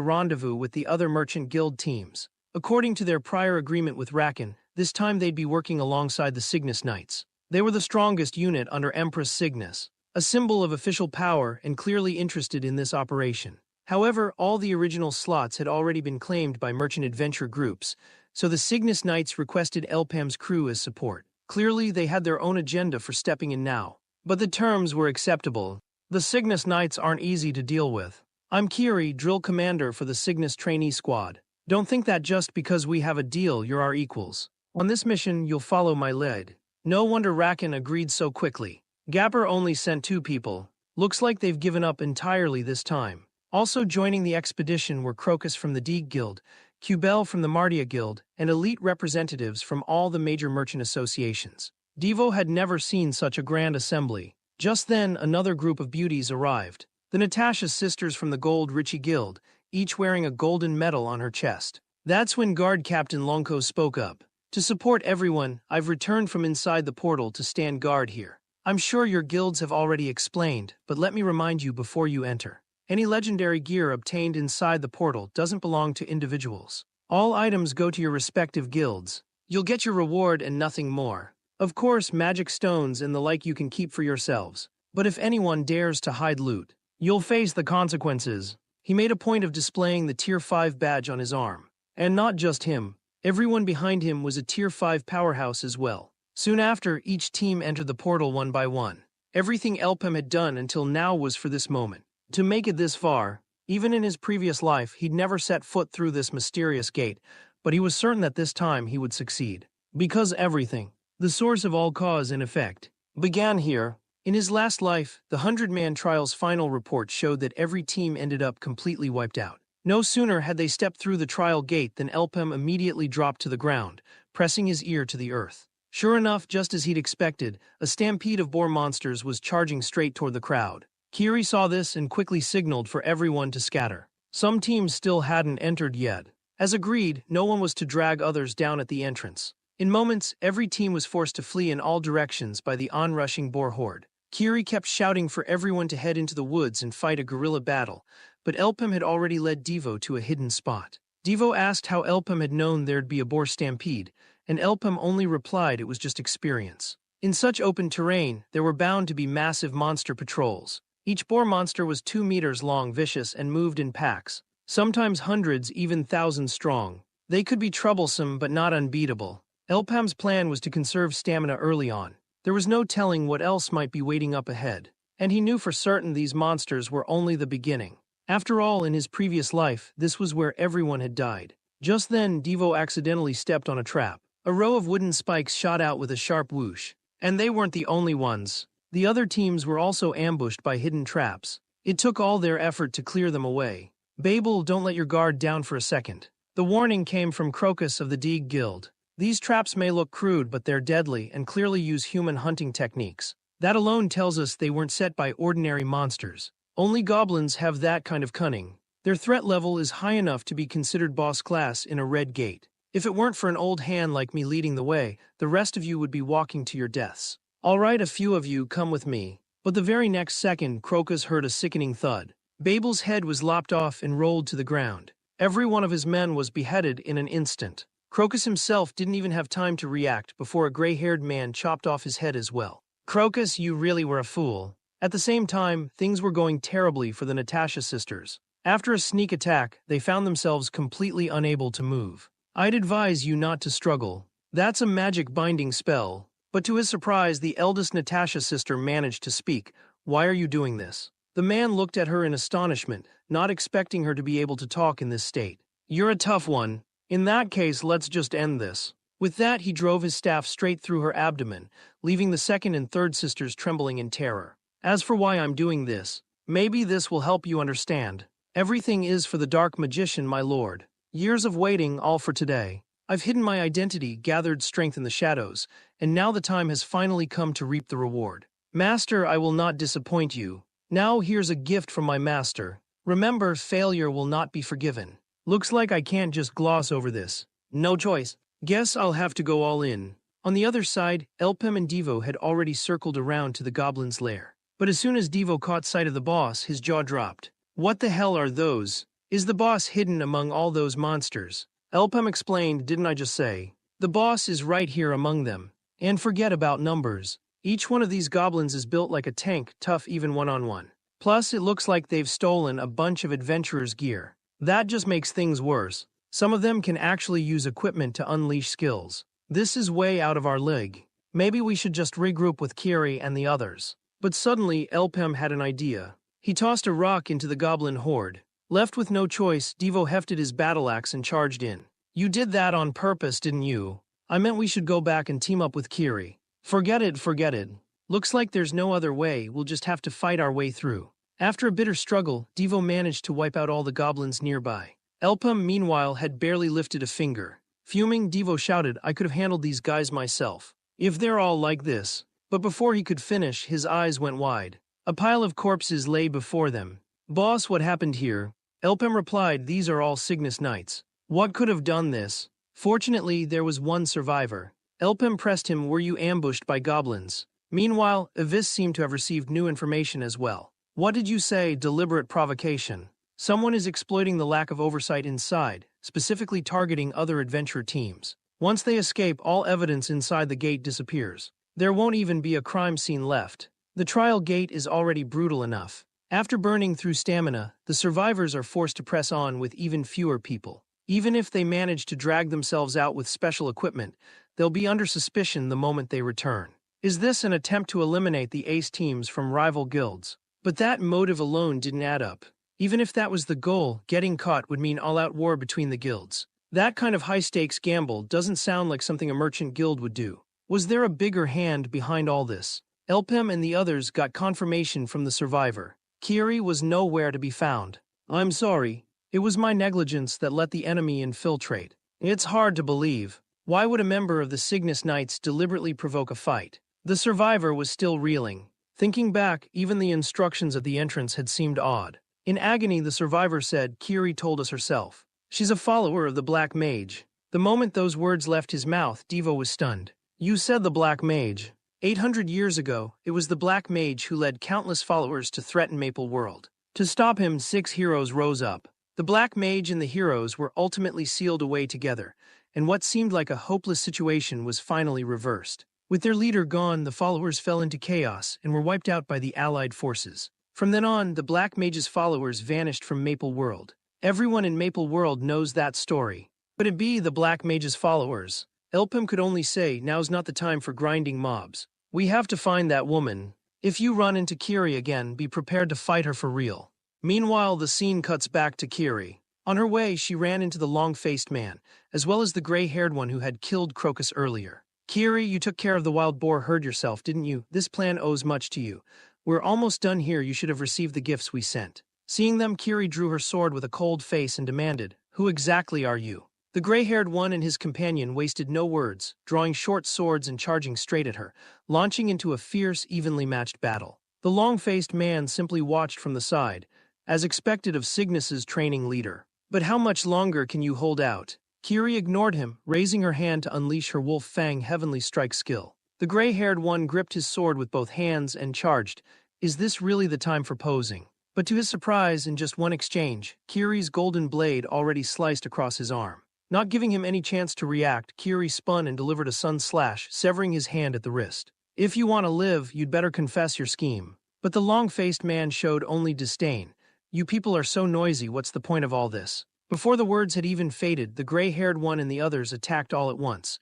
rendezvous with the other merchant guild teams. According to their prior agreement with Rakan, this time they'd be working alongside the Cygnus Knights. They were the strongest unit under Empress Cygnus, a symbol of official power and clearly interested in this operation. However, all the original slots had already been claimed by merchant adventure groups, so the Cygnus Knights requested Elpem's crew as support. Clearly, they had their own agenda for stepping in now. But the terms were acceptable. The Cygnus Knights aren't easy to deal with. I'm Kiri, drill commander for the Cygnus trainee squad. Don't think that just because we have a deal you're our equals. On this mission, you'll follow my lead. No wonder Rakan agreed so quickly. Gapper only sent 2 people. Looks like they've given up entirely this time. Also joining the expedition were Crocus from the Deeg Guild, Cubel from the Mardia Guild, and elite representatives from all the major merchant associations. Devo had never seen such a grand assembly. Just then, another group of beauties arrived. The Natasha sisters from the Gold Richie Guild, each wearing a golden medal on her chest. That's when Guard Captain Lonko spoke up. To support everyone, I've returned from inside the portal to stand guard here. I'm sure your guilds have already explained, but let me remind you before you enter. Any legendary gear obtained inside the portal doesn't belong to individuals. All items go to your respective guilds. You'll get your reward and nothing more. Of course, magic stones and the like you can keep for yourselves. But if anyone dares to hide loot, you'll face the consequences. He made a point of displaying the Tier 5 badge on his arm. And not just him. Everyone behind him was a Tier 5 powerhouse as well. Soon after, each team entered the portal one by one. Everything Elpem had done until now was for this moment. To make it this far, even in his previous life, he'd never set foot through this mysterious gate, but he was certain that this time he would succeed. Because everything, the source of all cause and effect, began here. In his last life, the 100-man trial's final report showed that every team ended up completely wiped out. No sooner had they stepped through the trial gate than Elpem immediately dropped to the ground, pressing his ear to the earth. Sure enough, just as he'd expected, a stampede of boar monsters was charging straight toward the crowd. Kiri saw this and quickly signaled for everyone to scatter. Some teams still hadn't entered yet. As agreed, no one was to drag others down at the entrance. In moments, every team was forced to flee in all directions by the onrushing boar horde. Kiri kept shouting for everyone to head into the woods and fight a guerrilla battle, but Elpem had already led Devo to a hidden spot. Devo asked how Elpem had known there'd be a boar stampede, and Elpem only replied it was just experience. In such open terrain, there were bound to be massive monster patrols. Each boar monster was 2 meters long, vicious, and moved in packs, sometimes hundreds, even thousands strong. They could be troublesome but not unbeatable. Elpem's plan was to conserve stamina early on. There was no telling what else might be waiting up ahead, and he knew for certain these monsters were only the beginning. After all, in his previous life, this was where everyone had died. Just then, Devo accidentally stepped on a trap. A row of wooden spikes shot out with a sharp whoosh. And they weren't the only ones. The other teams were also ambushed by hidden traps. It took all their effort to clear them away. Babel, don't let your guard down for a second. The warning came from Crocus of the Deeg Guild. These traps may look crude, but they're deadly and clearly use human hunting techniques. That alone tells us they weren't set by ordinary monsters. Only goblins have that kind of cunning. Their threat level is high enough to be considered boss class in a red gate. If it weren't for an old hand like me leading the way, the rest of you would be walking to your deaths. All right, a few of you come with me. But the very next second, Crocus heard a sickening thud. Babel's head was lopped off and rolled to the ground. Every one of his men was beheaded in an instant. Crocus himself didn't even have time to react before a gray-haired man chopped off his head as well. Crocus, you really were a fool. At the same time, things were going terribly for the Natasha sisters. After a sneak attack, they found themselves completely unable to move. I'd advise you not to struggle. That's a magic binding spell. But to his surprise, the eldest Natasha's sister managed to speak. "Why are you doing this?" The man looked at her in astonishment, not expecting her to be able to talk in this state. "You're a tough one. In that case, let's just end this." With that, he drove his staff straight through her abdomen, leaving the second and third sisters trembling in terror. "As for why I'm doing this, maybe this will help you understand. Everything is for the dark magician, my lord. Years of waiting, all for today. I've hidden my identity, gathered strength in the shadows, and now the time has finally come to reap the reward. Master, I will not disappoint you. Now here's a gift from my master. Remember, failure will not be forgiven. Looks like I can't just gloss over this. No choice. Guess I'll have to go all in." On the other side, Elpem and Devo had already circled around to the goblin's lair. But as soon as Devo caught sight of the boss, his jaw dropped. "What the hell are those? Is the boss hidden among all those monsters?" Elpem explained, "Didn't I just say? The boss is right here among them. And forget about numbers. Each one of these goblins is built like a tank, tough even one-on-one. Plus, it looks like they've stolen a bunch of adventurers' gear. That just makes things worse. Some of them can actually use equipment to unleash skills. This is way out of our league. Maybe we should just regroup with Kiri and the others." But suddenly, Elpem had an idea. He tossed a rock into the goblin horde. Left with no choice, Devo hefted his battle axe and charged in. "You did that on purpose, didn't you? I meant we should go back and team up with Kiri." Forget it, forget it. Looks like there's no other way, we'll just have to fight our way through." After a bitter struggle, Devo managed to wipe out all the goblins nearby. Elpem, meanwhile, had barely lifted a finger. Fuming, Devo shouted, "I could have handled these guys myself. If they're all like this." But before he could finish, his eyes went wide. A pile of corpses lay before them. "Boss, what happened here?" Elpem replied, "These are all Cygnus Knights. What could have done this?" Fortunately, there was one survivor. Elpem pressed him, "Were you ambushed by goblins?" Meanwhile, Avis seemed to have received new information as well. "What did you say? Deliberate provocation. Someone is exploiting the lack of oversight inside, specifically targeting other adventure teams. Once they escape, all evidence inside the gate disappears. There won't even be a crime scene left. The trial gate is already brutal enough. After burning through stamina, the survivors are forced to press on with even fewer people. Even if they manage to drag themselves out with special equipment, they'll be under suspicion the moment they return. Is this an attempt to eliminate the ace teams from rival guilds?" But that motive alone didn't add up. Even if that was the goal, getting caught would mean all-out war between the guilds. That kind of high-stakes gamble doesn't sound like something a merchant guild would do. Was there a bigger hand behind all this? Elpem and the others got confirmation from the survivor. Kiri was nowhere to be found. "I'm sorry. It was my negligence that let the enemy infiltrate. It's hard to believe. Why would a member of the Cygnus Knights deliberately provoke a fight?" The survivor was still reeling. Thinking back, even the instructions at the entrance had seemed odd. In agony, the survivor said, "Kiri told us herself. She's a follower of the Black Mage." The moment those words left his mouth, Devo was stunned. "You said the Black Mage. 800 years ago, it was the Black Mage who led countless followers to threaten Maple World. To stop him, 6 heroes rose up. The Black Mage and the heroes were ultimately sealed away together, and what seemed like a hopeless situation was finally reversed. With their leader gone, the followers fell into chaos and were wiped out by the allied forces. From then on, the Black Mage's followers vanished from Maple World. Everyone in Maple World knows that story. But it be the Black Mage's followers. Elpem could only say, "Now's not the time for grinding mobs. We have to find that woman. If you run into Kiri again, be prepared to fight her for real." Meanwhile, the scene cuts back to Kiri. On her way, she ran into the long-faced man, as well as the gray-haired one who had killed Crocus earlier. "Kiri, you took care of the wild boar herd yourself, didn't you? This plan owes much to you. We're almost done here. You should have received the gifts we sent." Seeing them, Kiri drew her sword with a cold face and demanded, "Who exactly are you?" The gray-haired one and his companion wasted no words, drawing short swords and charging straight at her, launching into a fierce, evenly matched battle. The long-faced man simply watched from the side, as expected of Cygnus's training leader. "But how much longer can you hold out?" Kiri ignored him, raising her hand to unleash her Wolf Fang Heavenly Strike skill. The gray-haired one gripped his sword with both hands and charged. Is this really the time for posing? But to his surprise, in just one exchange, Kiri's golden blade already sliced across his arm. Not giving him any chance to react, Kiri spun and delivered a sun slash, severing his hand at the wrist. "If you want to live, you'd better confess your scheme." But the long-faced man showed only disdain. "You people are so noisy, what's the point of all this?" Before the words had even faded, the gray-haired one and the others attacked all at once.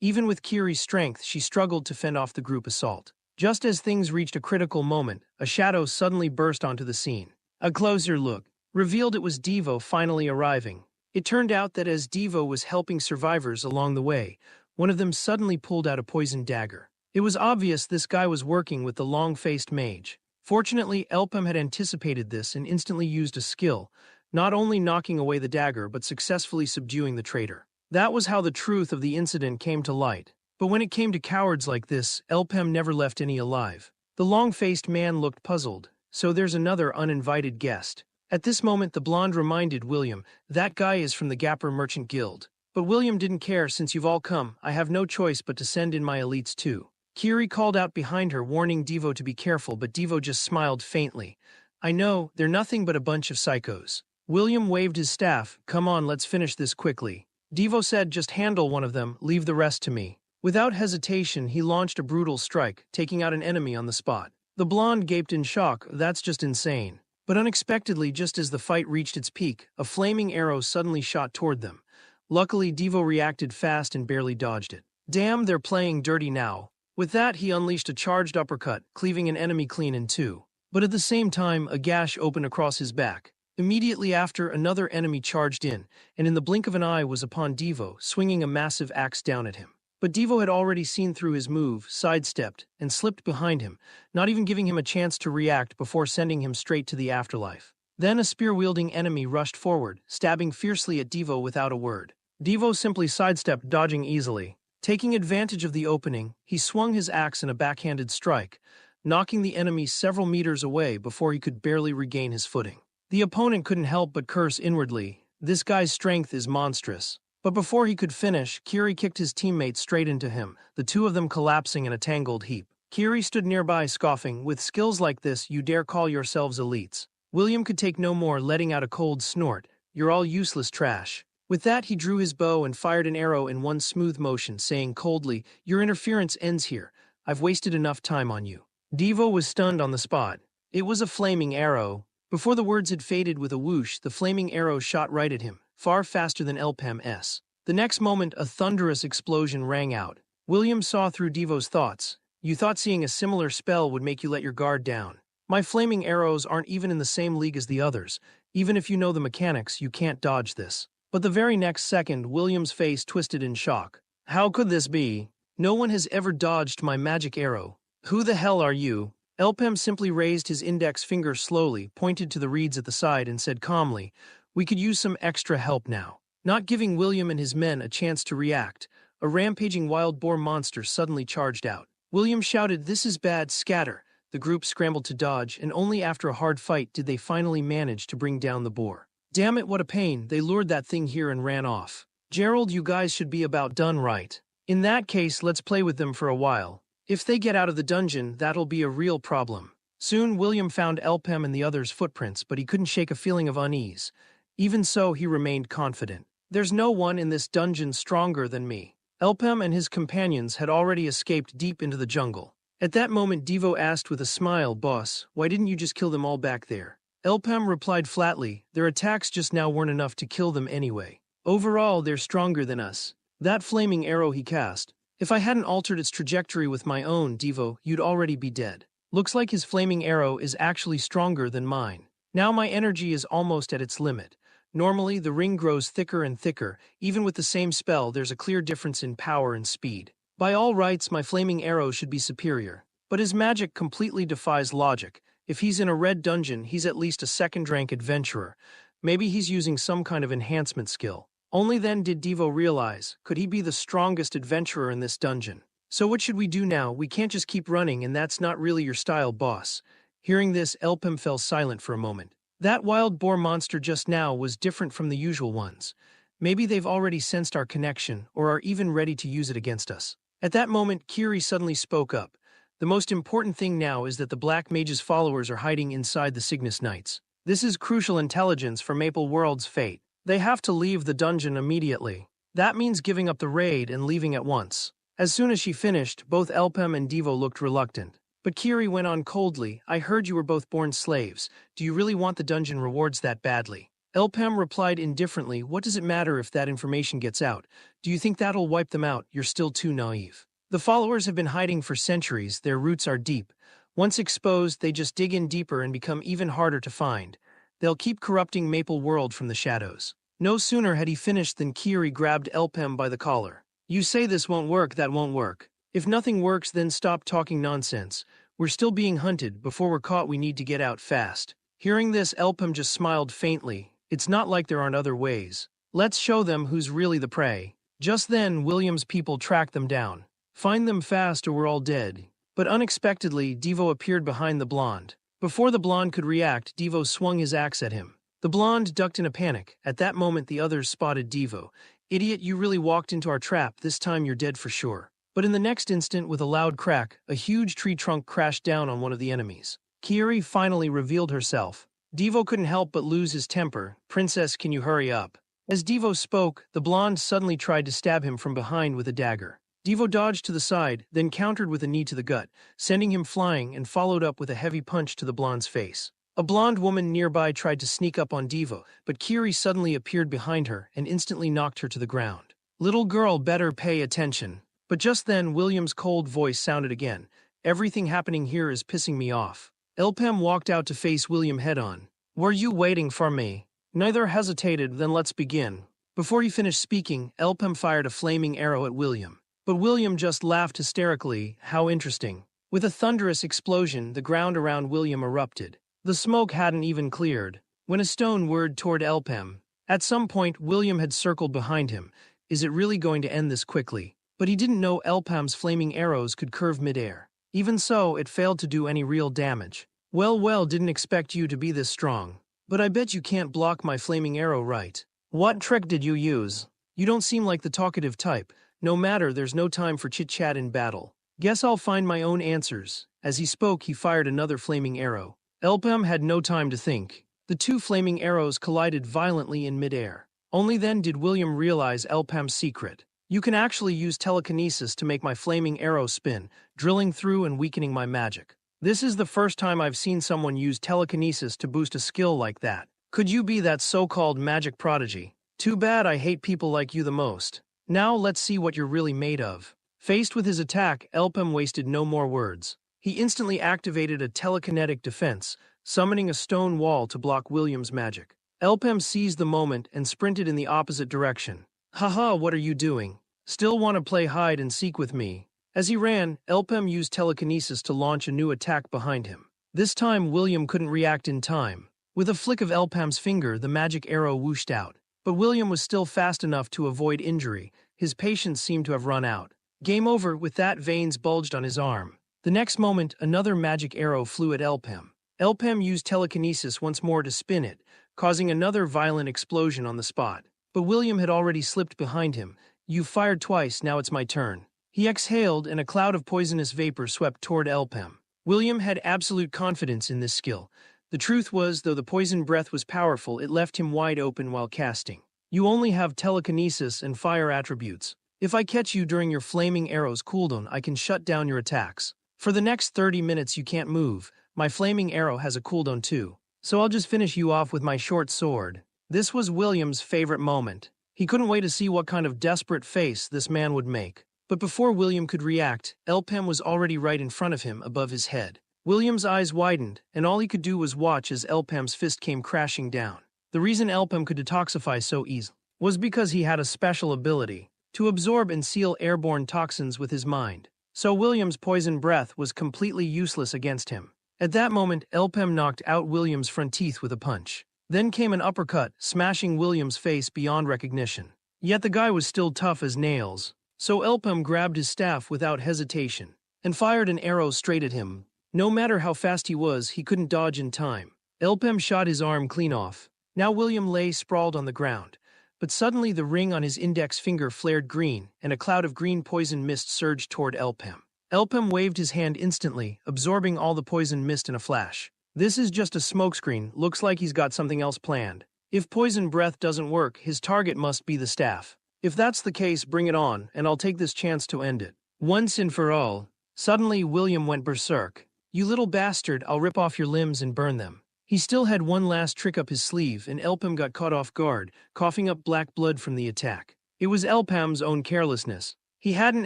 Even with Kiri's strength, she struggled to fend off the group assault. Just as things reached a critical moment, a shadow suddenly burst onto the scene. A closer look revealed it was Devo finally arriving. It turned out that as Devo was helping survivors along the way, one of them suddenly pulled out a poisoned dagger. It was obvious this guy was working with the long-faced mage. Fortunately, Elpem had anticipated this and instantly used a skill, not only knocking away the dagger but successfully subduing the traitor. That was how the truth of the incident came to light. But when it came to cowards like this, Elpem never left any alive. The long-faced man looked puzzled. So there's another uninvited guest. At this moment, the blonde reminded William, that guy is from the Gapper Merchant Guild. But William didn't care. Since you've all come, I have no choice but to send in my elites too. Kiri called out behind her, warning Devo to be careful, but Devo just smiled faintly. I know, they're nothing but a bunch of psychos. William waved his staff. Come on, let's finish this quickly. Devo said, just handle one of them, leave the rest to me. Without hesitation, he launched a brutal strike, taking out an enemy on the spot. The blonde gaped in shock. That's just insane. But unexpectedly, just as the fight reached its peak, a flaming arrow suddenly shot toward them. Luckily, Devo reacted fast and barely dodged it. Damn, they're playing dirty now. With that, he unleashed a charged uppercut, cleaving an enemy clean in two. But at the same time, a gash opened across his back. Immediately after, another enemy charged in, and in the blink of an eye was upon Devo, swinging a massive axe down at him. But Devo had already seen through his move, sidestepped, and slipped behind him, not even giving him a chance to react before sending him straight to the afterlife. Then a spear-wielding enemy rushed forward, stabbing fiercely at Devo without a word. Devo simply sidestepped, dodging easily. Taking advantage of the opening, he swung his axe in a backhanded strike, knocking the enemy several meters away before he could barely regain his footing. The opponent couldn't help but curse inwardly. This guy's strength is monstrous. But before he could finish, Kiri kicked his teammate straight into him, the two of them collapsing in a tangled heap. Kiri stood nearby, scoffing, with skills like this, you dare call yourselves elites. William could take no more, letting out a cold snort. You're all useless trash. With that, he drew his bow and fired an arrow in one smooth motion, saying coldly, your interference ends here. I've wasted enough time on you. Devo was stunned on the spot. It was a flaming arrow. Before the words had faded with a whoosh, the flaming arrow shot right at him, far faster than Elpem's. The next moment, a thunderous explosion rang out. William saw through Devo's thoughts. You thought seeing a similar spell would make you let your guard down. My flaming arrows aren't even in the same league as the others. Even if you know the mechanics, you can't dodge this. But the very next second, William's face twisted in shock. How could this be? No one has ever dodged my magic arrow. Who the hell are you? Elpem simply raised his index finger slowly, pointed to the reeds at the side, and said calmly, we could use some extra help now. Not giving William and his men a chance to react, a rampaging wild boar monster suddenly charged out. William shouted, this is bad, scatter. The group scrambled to dodge, and only after a hard fight did they finally manage to bring down the boar. Damn it, what a pain. They lured that thing here and ran off. Gerald, you guys should be about done right. In that case, let's play with them for a while. If they get out of the dungeon, that'll be a real problem. Soon, William found Elpem and the others' footprints, but he couldn't shake a feeling of unease. Even so, he remained confident. There's no one in this dungeon stronger than me. Elpem and his companions had already escaped deep into the jungle. At that moment, Devo asked with a smile, boss, why didn't you just kill them all back there? Elpem replied flatly, their attacks just now weren't enough to kill them anyway. Overall, they're stronger than us. That flaming arrow he cast, if I hadn't altered its trajectory with my own, Devo, you'd already be dead. Looks like his flaming arrow is actually stronger than mine. Now my energy is almost at its limit. Normally, the ring grows thicker and thicker. Even with the same spell, there's a clear difference in power and speed. By all rights, my flaming arrow should be superior. But his magic completely defies logic. If he's in a red dungeon, he's at least a second-rank adventurer. Maybe he's using some kind of enhancement skill. Only then did Devo realize, could he be the strongest adventurer in this dungeon? So what should we do now? We can't just keep running, and that's not really your style, boss. Hearing this, Elpem fell silent for a moment. That wild boar monster just now was different from the usual ones. Maybe they've already sensed our connection, or are even ready to use it against us. At that moment, Kiri suddenly spoke up. The most important thing now is that the Black Mage's followers are hiding inside the Cygnus Knights. This is crucial intelligence for Maple World's fate. They have to leave the dungeon immediately. That means giving up the raid and leaving at once. As soon as she finished, both Elpem and Devo looked reluctant. But Kiri went on coldly, I heard you were both born slaves. Do you really want the dungeon rewards that badly? Elpem replied indifferently, what does it matter if that information gets out? Do you think that'll wipe them out? You're still too naive. The followers have been hiding for centuries, their roots are deep. Once exposed, they just dig in deeper and become even harder to find. They'll keep corrupting Maple World from the shadows. No sooner had he finished than Kiri grabbed Elpem by the collar. You say this won't work, that won't work. If nothing works, then stop talking nonsense. We're still being hunted. Before we're caught, we need to get out fast. Hearing this, Elpem just smiled faintly. It's not like there aren't other ways. Let's show them who's really the prey. Just then, William's people tracked them down. Find them fast or we're all dead. But unexpectedly, Devo appeared behind the blonde. Before the blonde could react, Devo swung his axe at him. The blonde ducked in a panic. At that moment, the others spotted Devo. Idiot, you really walked into our trap. This time you're dead for sure. But in the next instant, with a loud crack, a huge tree trunk crashed down on one of the enemies. Kiri finally revealed herself. Devo couldn't help but lose his temper. Princess, can you hurry up? As Devo spoke, the blonde suddenly tried to stab him from behind with a dagger. Devo dodged to the side, then countered with a knee to the gut, sending him flying and followed up with a heavy punch to the blonde's face. A blonde woman nearby tried to sneak up on Devo, but Kiri suddenly appeared behind her and instantly knocked her to the ground. Little girl, better pay attention. But just then, William's cold voice sounded again. Everything happening here is pissing me off. Elpem walked out to face William head-on. Were you waiting for me? Neither hesitated, then let's begin. Before he finished speaking, Elpem fired a flaming arrow at William. But William just laughed hysterically. How interesting. With a thunderous explosion, the ground around William erupted. The smoke hadn't even cleared when a stone whirred toward Elpem. At some point, William had circled behind him. Is it really going to end this quickly? But he didn't know Elpem's flaming arrows could curve midair. Even so, it failed to do any real damage. Well, didn't expect you to be this strong. But I bet you can't block my flaming arrow, right? What trick did you use? You don't seem like the talkative type. No matter, there's no time for chit-chat in battle. Guess I'll find my own answers. As he spoke, he fired another flaming arrow. Elpem had no time to think. The two flaming arrows collided violently in midair. Only then did William realize Elpem's secret. You can actually use telekinesis to make my flaming arrow spin, drilling through and weakening my magic. This is the first time I've seen someone use telekinesis to boost a skill like that. Could you be that so-called magic prodigy? Too bad, I hate people like you the most. Now let's see what you're really made of. Faced with his attack, Elpem wasted no more words. He instantly activated a telekinetic defense, summoning a stone wall to block William's magic. Elpem seized the moment and sprinted in the opposite direction. Haha, what are you doing? Still want to play hide and seek with me? As he ran, Elpem used telekinesis to launch a new attack behind him. This time, William couldn't react in time. With a flick of Elpem's finger, the magic arrow whooshed out. But William was still fast enough to avoid injury. His patience seemed to have run out. Game over. With that, veins bulged on his arm. The next moment, another magic arrow flew at Elpem. Elpem used telekinesis once more to spin it, causing another violent explosion on the spot. But William had already slipped behind him. You fired twice, now it's my turn. He exhaled, and a cloud of poisonous vapor swept toward Elpem. William had absolute confidence in this skill. The truth was, though the poison breath was powerful, it left him wide open while casting. You only have telekinesis and fire attributes. If I catch you during your flaming arrow's cooldown, I can shut down your attacks. For the next 30 minutes you can't move. My flaming arrow has a cooldown too. So I'll just finish you off with my short sword. This was William's favorite moment. He couldn't wait to see what kind of desperate face this man would make. But before William could react, Elpem was already right in front of him, above his head. William's eyes widened, and all he could do was watch as Elpem's fist came crashing down. The reason Elpem could detoxify so easily was because he had a special ability to absorb and seal airborne toxins with his mind. So William's poison breath was completely useless against him. At that moment, Elpem knocked out William's front teeth with a punch. Then came an uppercut, smashing William's face beyond recognition. Yet the guy was still tough as nails. So Elpem grabbed his staff without hesitation and fired an arrow straight at him. No matter how fast he was, he couldn't dodge in time. Elpem shot his arm clean off. Now William lay sprawled on the ground. But suddenly the ring on his index finger flared green, and a cloud of green poison mist surged toward Elpem. Elpem waved his hand instantly, absorbing all the poison mist in a flash. This is just a smokescreen. Looks like he's got something else planned. If poison breath doesn't work, his target must be the staff. If that's the case, bring it on, and I'll take this chance to end it. Once and for all. Suddenly, William went berserk. You little bastard, I'll rip off your limbs and burn them. He still had one last trick up his sleeve, and Elpam got caught off guard, coughing up black blood from the attack. It was Elpam's own carelessness. He hadn't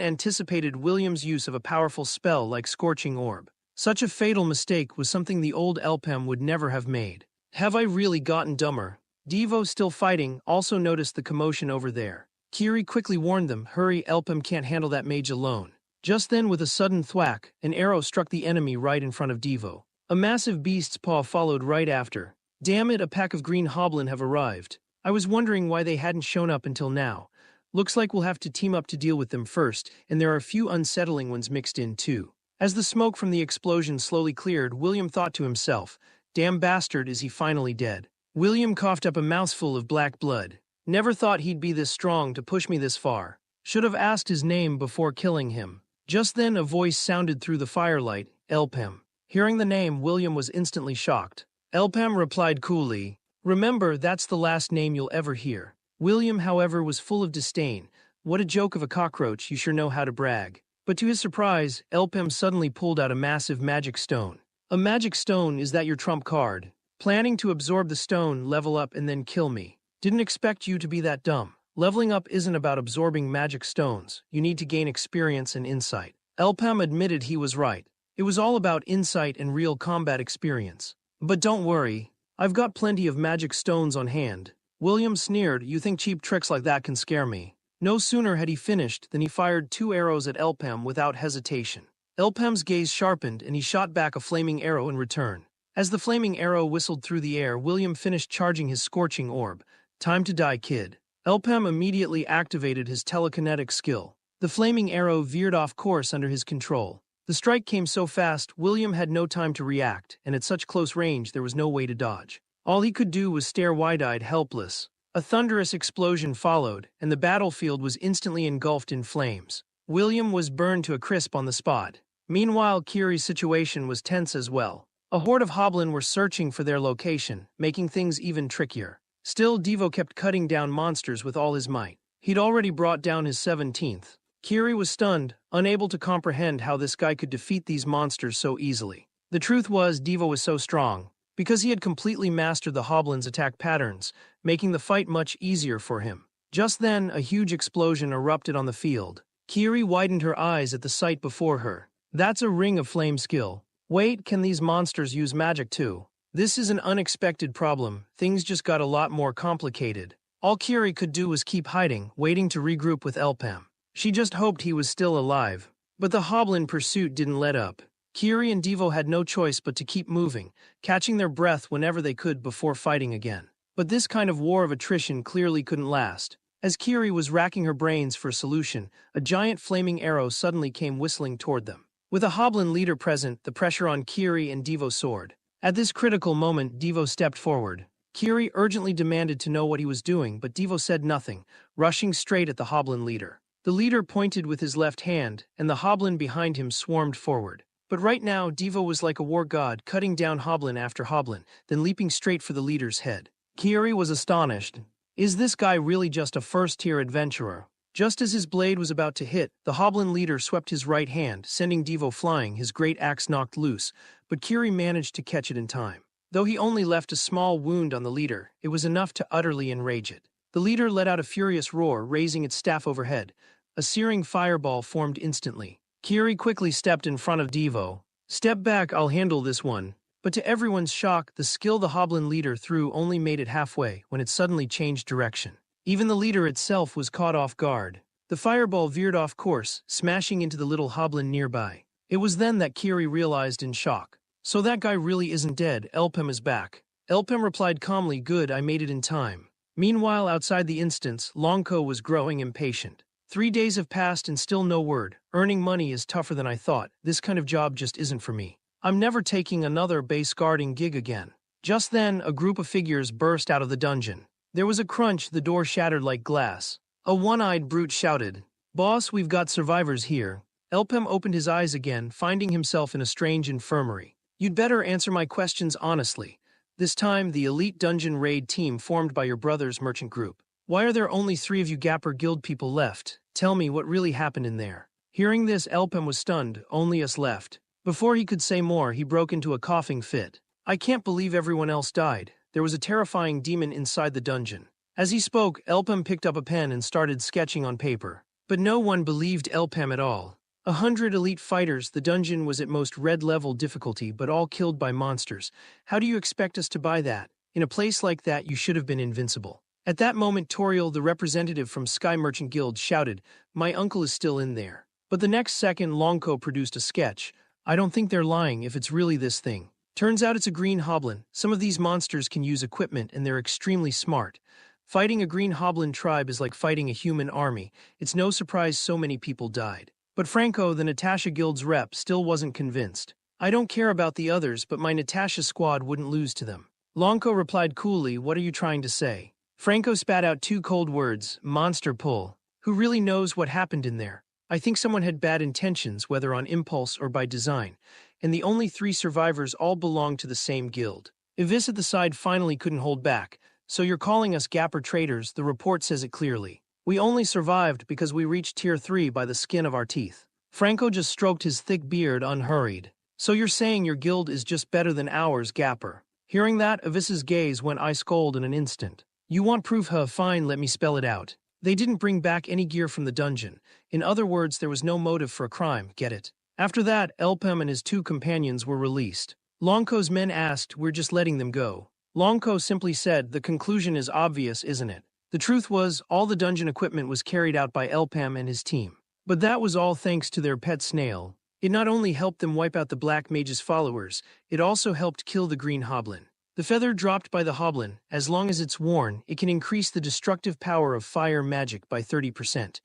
anticipated William's use of a powerful spell like Scorching Orb. Such a fatal mistake was something the old Elpam would never have made. Have I really gotten dumber? Devo, still fighting, also noticed the commotion over there. Kiri quickly warned them, "Hurry, Elpam can't handle that mage alone." Just then, with a sudden thwack, an arrow struck the enemy right in front of Devo. A massive beast's paw followed right after. Damn it, a pack of green hoblin have arrived. I was wondering why they hadn't shown up until now. Looks like we'll have to team up to deal with them first, and there are a few unsettling ones mixed in too. As the smoke from the explosion slowly cleared, William thought to himself, "Damn bastard, is he finally dead?" William coughed up a mouthful of black blood. Never thought he'd be this strong to push me this far. Should have asked his name before killing him. Just then a voice sounded through the firelight, "Elpam." Hearing the name, William was instantly shocked. Elpam replied coolly, "Remember, that's the last name you'll ever hear." William, however, was full of disdain. "What a joke of a cockroach, you sure know how to brag." But to his surprise, Elpam suddenly pulled out a massive magic stone. "A magic stone, is that your trump card? Planning to absorb the stone, level up, and then kill me? Didn't expect you to be that dumb. Leveling up isn't about absorbing magic stones, you need to gain experience and insight." Elpam admitted he was right. It was all about insight and real combat experience. "But don't worry, I've got plenty of magic stones on hand." William sneered, "You think cheap tricks like that can scare me?" No sooner had he finished than he fired 2 arrows at Elpam without hesitation. Elpam's gaze sharpened and he shot back a flaming arrow in return. As the flaming arrow whistled through the air, William finished charging his Scorching Orb. "Time to die, kid." Elpam immediately activated his telekinetic skill. The flaming arrow veered off course under his control. The strike came so fast, William had no time to react, and at such close range there was no way to dodge. All he could do was stare wide-eyed, helpless. A thunderous explosion followed, and the battlefield was instantly engulfed in flames. William was burned to a crisp on the spot. Meanwhile, Kiri's situation was tense as well. A horde of hoblin were searching for their location, making things even trickier. Still, Devo kept cutting down monsters with all his might. He'd already brought down his 17th. Kiri was stunned, unable to comprehend how this guy could defeat these monsters so easily. The truth was, Devo was so strong, because he had completely mastered the hoblin's attack patterns, making the fight much easier for him. Just then, a huge explosion erupted on the field. Kiri widened her eyes at the sight before her. "That's a ring of flame skill. Wait, can these monsters use magic too?" This is an unexpected problem. Things just got a lot more complicated. All Kiri could do was keep hiding, waiting to regroup with Elpam. She just hoped he was still alive. But the hoblin pursuit didn't let up. Kiri and Devo had no choice but to keep moving, catching their breath whenever they could before fighting again. But this kind of war of attrition clearly couldn't last. As Kiri was racking her brains for a solution, a giant flaming arrow suddenly came whistling toward them. With a hoblin leader present, the pressure on Kiri and Devo soared. At this critical moment, Devo stepped forward. Kiri urgently demanded to know what he was doing, but Devo said nothing, rushing straight at the hoblin leader. The leader pointed with his left hand, and the hoblin behind him swarmed forward. But right now, Devo was like a war god, cutting down hoblin after hoblin, then leaping straight for the leader's head. Kiri was astonished. Is this guy really just a first-tier adventurer? Just as his blade was about to hit, the hoblin leader swept his right hand, sending Devo flying, his great axe knocked loose, but Kiri managed to catch it in time. Though he only left a small wound on the leader, it was enough to utterly enrage it. The leader let out a furious roar, raising its staff overhead. A searing fireball formed instantly. Kiri quickly stepped in front of Devo. "Step back, I'll handle this one." But to everyone's shock, the skill the hoblin leader threw only made it halfway when it suddenly changed direction. Even the leader itself was caught off guard. The fireball veered off course, smashing into the little hoblin nearby. It was then that Kiri realized in shock. "So that guy really isn't dead, Elpam is back." Elpam replied calmly, "Good, I made it in time." Meanwhile, outside the instance, Longko was growing impatient. 3 days have passed and still no word. Earning money is tougher than I thought. This kind of job just isn't for me. I'm never taking another base guarding gig again. Just then, a group of figures burst out of the dungeon. There was a crunch, the door shattered like glass. A one-eyed brute shouted, "Boss, we've got survivors here." Elpam opened his eyes again, finding himself in a strange infirmary. "You'd better answer my questions honestly. This time, the elite dungeon raid team formed by your brother's merchant group. Why are there only 3 of you Gapper Guild people left? Tell me what really happened in there." Hearing this, Elpam was stunned. "Only us left." Before he could say more, he broke into a coughing fit. I can't believe everyone else died. There was a terrifying demon inside the dungeon. As he spoke, Elpem picked up a pen and started sketching on paper. But no one believed Elpem at all. 100 elite fighters, the dungeon was at most red-level difficulty, but all killed by monsters. How do you expect us to buy that? In a place like that, you should have been invincible. At that moment, Toriel, the representative from Sky Merchant Guild, shouted, "My uncle is still in there." But the next second, Longko produced a sketch. I don't think they're lying if it's really this thing. Turns out it's a green hoblin. Some of these monsters can use equipment and they're extremely smart. Fighting a green hoblin tribe is like fighting a human army. It's no surprise so many people died. But Franco, the Natasha Guild's rep, still wasn't convinced. I don't care about the others, but my Natasha squad wouldn't lose to them. Longko replied coolly, "What are you trying to say?" Franco spat out 2 cold words, "Monster pull." Who really knows what happened in there? I think someone had bad intentions, whether on impulse or by design. And the only 3 survivors all belonged to the same guild. Ivis at the side finally couldn't hold back. "So you're calling us Gapper traitors?" The report says it clearly. "We only survived because we reached tier 3 by the skin of our teeth." Franco just stroked his thick beard unhurried. "So you're saying your guild is just better than ours, Gapper?" Hearing that, Ivis's gaze went ice cold in an instant. "You want proof, huh? Fine, let me spell it out. They didn't bring back any gear from the dungeon. In other words, there was no motive for a crime, get it?" After that, Elpem and his 2 companions were released. Longko's men asked, "We're just letting them go." Longko simply said, "The conclusion is obvious, isn't it?" The truth was, all the dungeon equipment was carried out by Elpem and his team. But that was all thanks to their pet snail. It not only helped them wipe out the Black Mage's followers, it also helped kill the Green Hoblin. The feather dropped by the Hoblin, as long as it's worn, it can increase the destructive power of fire magic by 30%.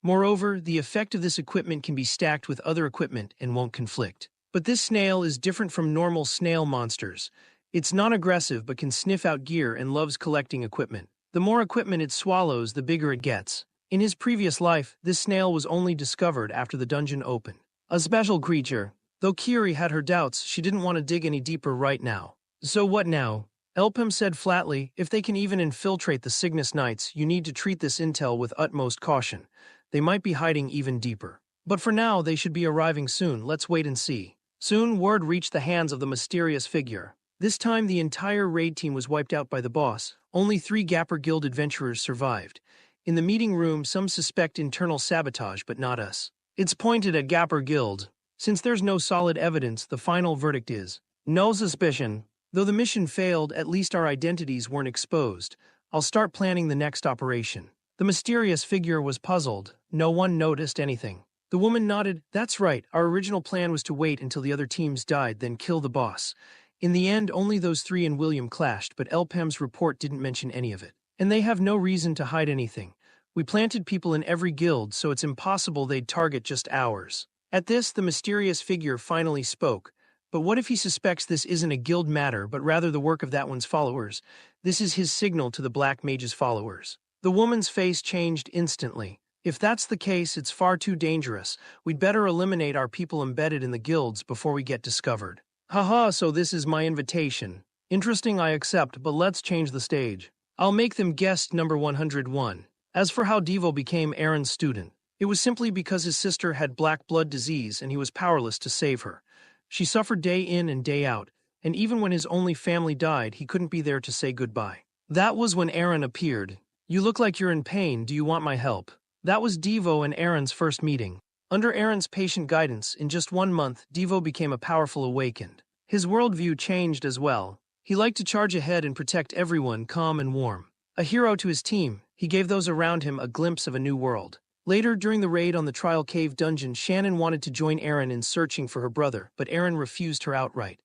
Moreover, the effect of this equipment can be stacked with other equipment and won't conflict. But this snail is different from normal snail monsters. It's non-aggressive but can sniff out gear and loves collecting equipment. The more equipment it swallows, the bigger it gets. In his previous life, this snail was only discovered after the dungeon opened. A special creature. Though Kiri had her doubts, she didn't want to dig any deeper right now. "So what now?" Elpem said flatly, "If they can even infiltrate the Cygnus Knights, you need to treat this intel with utmost caution. They might be hiding even deeper. But for now, they should be arriving soon. Let's wait and see." Soon, word reached the hands of the mysterious figure. This time, the entire raid team was wiped out by the boss. Only 3 Gapper Guild adventurers survived. In the meeting room, some suspect internal sabotage, but not us. It's pointed at Gapper Guild. Since there's no solid evidence, the final verdict is no suspicion. Though the mission failed, at least our identities weren't exposed. I'll start planning the next operation. The mysterious figure was puzzled. No one noticed anything. The woman nodded. "That's right. Our original plan was to wait until the other teams died, then kill the boss." In the end, only those 3 and William clashed, but Elpem's report didn't mention any of it. And they have no reason to hide anything. We planted people in every guild, so it's impossible they'd target just ours. At this, the mysterious figure finally spoke. But what if he suspects this isn't a guild matter, but rather the work of that one's followers? This is his signal to the Black Mage's followers. The woman's face changed instantly. If that's the case, it's far too dangerous. We'd better eliminate our people embedded in the guilds before we get discovered. Haha, so this is my invitation. Interesting, I accept, but let's change the stage. I'll make them guest number 101. As for how Devo became Aaron's student, it was simply because his sister had black blood disease and he was powerless to save her. She suffered day in and day out, and even when his only family died, he couldn't be there to say goodbye. That was when Aaron appeared. "You look like you're in pain, do you want my help?" That was Devo and Aaron's first meeting. Under Aaron's patient guidance, in just 1 month, Devo became a powerful awakened. His worldview changed as well. He liked to charge ahead and protect everyone, calm and warm. A hero to his team, he gave those around him a glimpse of a new world. Later, during the raid on the Trial Cave dungeon, Shannon wanted to join Aaron in searching for her brother, but Aaron refused her outright.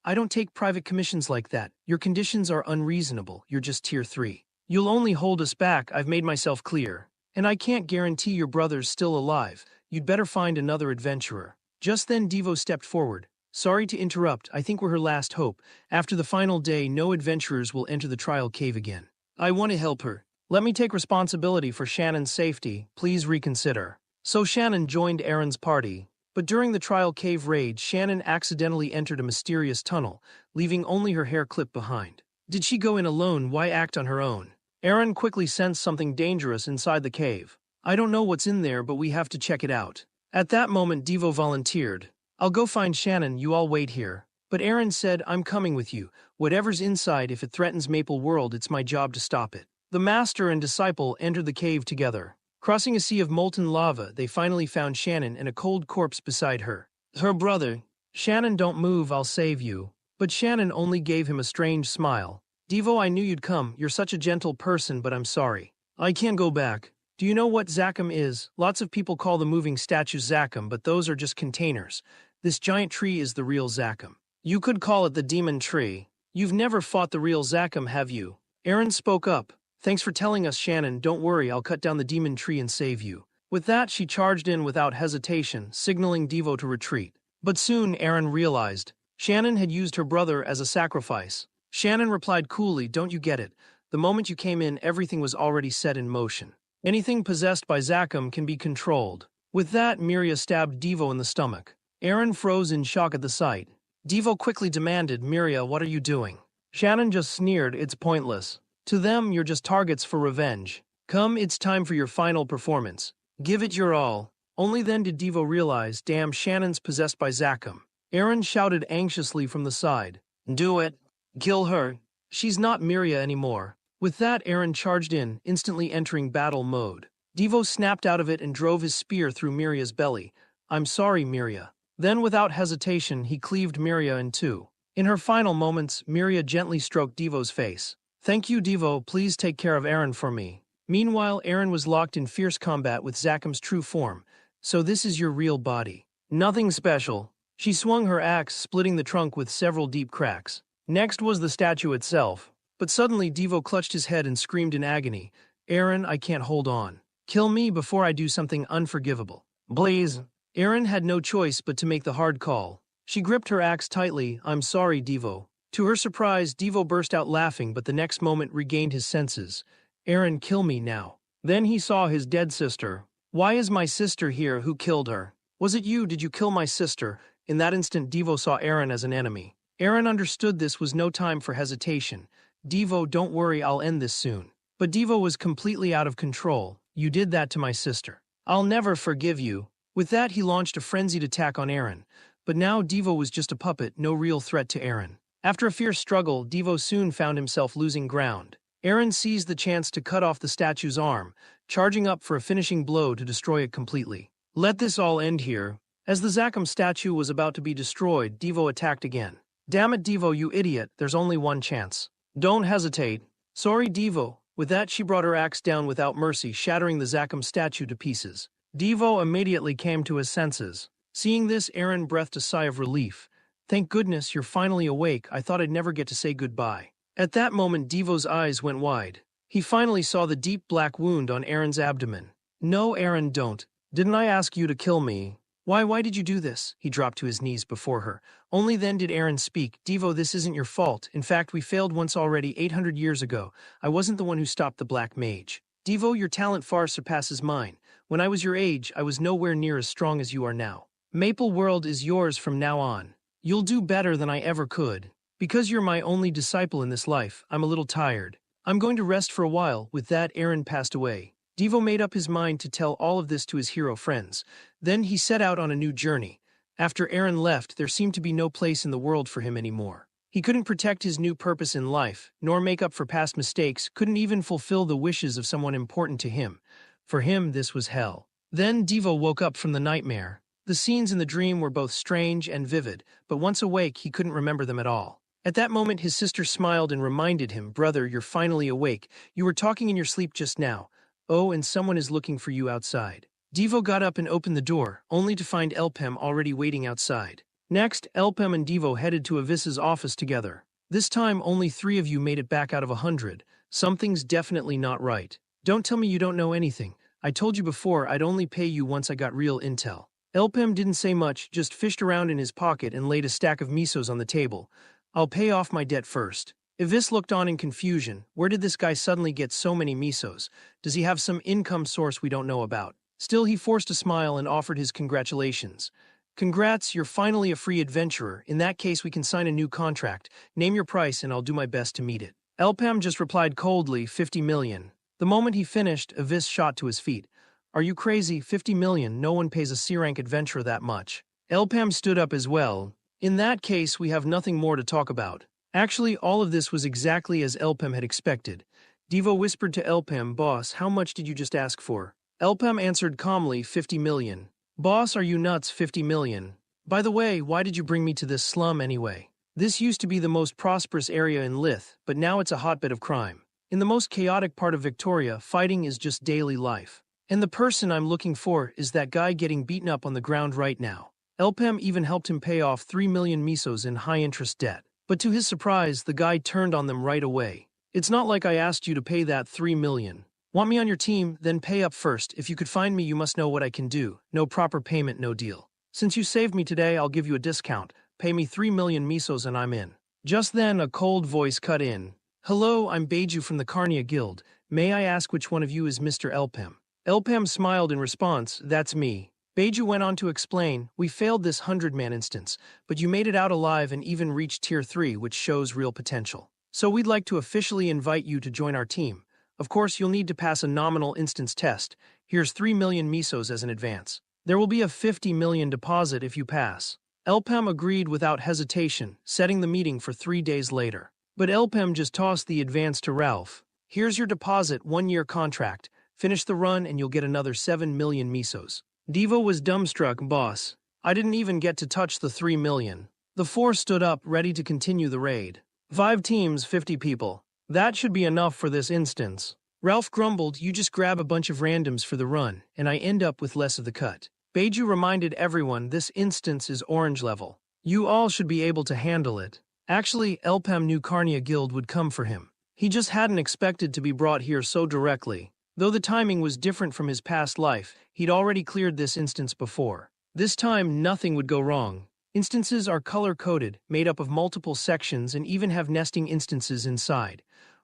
"I don't take private commissions like that. Your conditions are unreasonable. You're just tier 3. You'll only hold us back, I've made myself clear. And I can't guarantee your brother's still alive. You'd better find another adventurer." Just then Devo stepped forward. "Sorry to interrupt, I think we're her last hope. After the final day, no adventurers will enter the Trial Cave again. I want to help her. Let me take responsibility for Shannon's safety. Please reconsider." So Shannon joined Aaron's party. But during the Trial Cave raid, Shannon accidentally entered a mysterious tunnel, leaving only her hair clipped behind. Did she go in alone? Why act on her own? Aaron quickly sensed something dangerous inside the cave. "I don't know what's in there, but we have to check it out." At that moment, Devo volunteered. "I'll go find Shannon, you all wait here." But Aaron said, I'm coming with you. Whatever's inside, if it threatens Maple World, it's my job to stop it. The master and disciple entered the cave together. Crossing a sea of molten lava, they finally found Shannon and a cold corpse beside her. Her brother. Shannon, don't move, I'll save you. But Shannon only gave him a strange smile. Devo, I knew you'd come. You're such a gentle person, but I'm sorry. I can't go back. Do you know what Zakum is? Lots of people call the moving statues Zakum, but those are just containers. This giant tree is the real Zakum. You could call it the demon tree. You've never fought the real Zakum, have you? Aaron spoke up. Thanks for telling us, Shannon. Don't worry, I'll cut down the demon tree and save you. With that, she charged in without hesitation, signaling Devo to retreat. But soon Aaron realized Shannon had used her brother as a sacrifice. Shannon replied coolly, don't you get it? The moment you came in, everything was already set in motion. Anything possessed by Zakum can be controlled. With that, Miria stabbed Devo in the stomach. Aaron froze in shock at the sight. Devo quickly demanded, Miria, what are you doing? Shannon just sneered, it's pointless. To them, you're just targets for revenge. Come, it's time for your final performance. Give it your all. Only then did Devo realize, damn, Shannon's possessed by Zakum. Aaron shouted anxiously from the side. Do it. Kill her. She's not Miria anymore. With that, Aaron charged in, instantly entering battle mode. Devo snapped out of it and drove his spear through Miria's belly. I'm sorry, Miria. Then, without hesitation, he cleaved Miria in two. In her final moments, Miria gently stroked Devo's face. Thank you, Devo. Please take care of Aaron for me. Meanwhile, Aaron was locked in fierce combat with Zakum's true form. So this is your real body. Nothing special. She swung her axe, splitting the trunk with several deep cracks. Next was the statue itself. But suddenly Devo clutched his head and screamed in agony. Aaron, I can't hold on. Kill me before I do something unforgivable. Please. Aaron had no choice but to make the hard call. She gripped her axe tightly. I'm sorry, Devo. To her surprise, Devo burst out laughing, but the next moment regained his senses. Aaron, kill me now. Then he saw his dead sister. Why is my sister here? Who killed her? Was it you? Did you kill my sister? In that instant, Devo saw Aaron as an enemy. Aaron understood this was no time for hesitation. Devo, don't worry, I'll end this soon. But Devo was completely out of control. You did that to my sister. I'll never forgive you. With that, he launched a frenzied attack on Aaron. But now Devo was just a puppet, no real threat to Aaron. After a fierce struggle, Devo soon found himself losing ground. Aaron seized the chance to cut off the statue's arm, charging up for a finishing blow to destroy it completely. Let this all end here. As the Zakum statue was about to be destroyed, Devo attacked again. Damn it, Devo, you idiot, there's only one chance. Don't hesitate. Sorry, Devo. With that, she brought her axe down without mercy, shattering the Zakum statue to pieces. Devo immediately came to his senses. Seeing this, Aaron breathed a sigh of relief. Thank goodness you're finally awake. I thought I'd never get to say goodbye. At that moment, Devo's eyes went wide. He finally saw the deep black wound on Aaron's abdomen. No, Aaron, don't. Didn't I ask you to kill me? Why did you do this? He dropped to his knees before her. Only then did Aaron speak. Devo, this isn't your fault. In fact, we failed once already 800 years ago. I wasn't the one who stopped the Black Mage. Devo, your talent far surpasses mine. When I was your age, I was nowhere near as strong as you are now. Maple World is yours from now on. You'll do better than I ever could. Because you're my only disciple in this life, I'm a little tired. I'm going to rest for a while. With that, Aaron passed away. Devo made up his mind to tell all of this to his hero friends. Then he set out on a new journey. After Aaron left, there seemed to be no place in the world for him anymore. He couldn't protect his new purpose in life, nor make up for past mistakes, couldn't even fulfill the wishes of someone important to him. For him, this was hell. Then Devo woke up from the nightmare. The scenes in the dream were both strange and vivid, but once awake, he couldn't remember them at all. At that moment, his sister smiled and reminded him, Brother, you're finally awake. You were talking in your sleep just now. Oh, and someone is looking for you outside. Devo got up and opened the door, only to find Elpem already waiting outside. Next, Elpem and Devo headed to Avissa's office together. This time, only 3 of you made it back out of 100. Something's definitely not right. Don't tell me you don't know anything. I told you before I'd only pay you once I got real intel. Elpem didn't say much, just fished around in his pocket and laid a stack of misos on the table. I'll pay off my debt first. Avis looked on in confusion. Where did this guy suddenly get so many misos? Does he have some income source we don't know about? Still, he forced a smile and offered his congratulations. Congrats, you're finally a free adventurer. In that case, we can sign a new contract. Name your price and I'll do my best to meet it. Elpem just replied coldly, 50 million. The moment he finished, Avis shot to his feet. Are you crazy? 50 million? No one pays a C-rank adventurer that much. Elpem stood up as well. In that case, we have nothing more to talk about. Actually, all of this was exactly as Elpem had expected. Devo whispered to Elpem, "Boss, how much did you just ask for?" Elpem answered calmly, 50 million. "Boss, are you nuts? 50 million. By the way, why did you bring me to this slum anyway? This used to be the most prosperous area in Lith, but now it's a hotbed of crime. In the most chaotic part of Victoria, fighting is just daily life. And the person I'm looking for is that guy getting beaten up on the ground right now." Elpem even helped him pay off 3 million misos in high-interest debt. But to his surprise, the guy turned on them right away. "It's not like I asked you to pay that 3 million. Want me on your team? Then pay up first. If you could find me, you must know what I can do. No proper payment, no deal. Since you saved me today, I'll give you a discount. Pay me 3 million misos and I'm in." Just then, a cold voice cut in. "Hello, I'm Beiju from the Carnia Guild. May I ask which one of you is Mr. Elpem?" Elpem smiled in response, "That's me." Beiju went on to explain, "We failed this 100-man instance, but you made it out alive and even reached Tier 3, which shows real potential. So we'd like to officially invite you to join our team. Of course, you'll need to pass a nominal instance test. Here's 3 million misos as an advance. There will be a 50 million deposit if you pass." Elpem agreed without hesitation, setting the meeting for 3 days later. But Elpem just tossed the advance to Ralph. "Here's your deposit, 1-year contract. Finish the run and you'll get another 7 million misos." Devo was dumbstruck. "Boss, I didn't even get to touch the 3 million. The 4 stood up, ready to continue the raid. 5 teams, 50 people. That should be enough for this instance." Ralph grumbled, "You just grab a bunch of randoms for the run, and I end up with less of the cut." Beiju reminded everyone this instance is orange level. "You all should be able to handle it." Actually, Elpem knew Carnia Guild would come for him. He just hadn't expected to be brought here so directly. Though the timing was different from his past life, he'd already cleared this instance before. This time, nothing would go wrong. Instances are color-coded, made up of multiple sections, and even have nesting instances inside.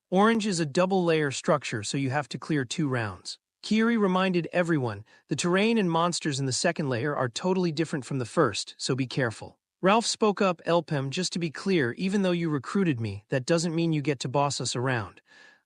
Orange is a double-layer structure, so you have to clear 2 rounds. Kiri reminded everyone, the terrain and monsters in the second layer are totally different from the first, so be careful. Ralph spoke up, "Elpem, just to be clear, even though you recruited me, that doesn't mean you get to boss us around.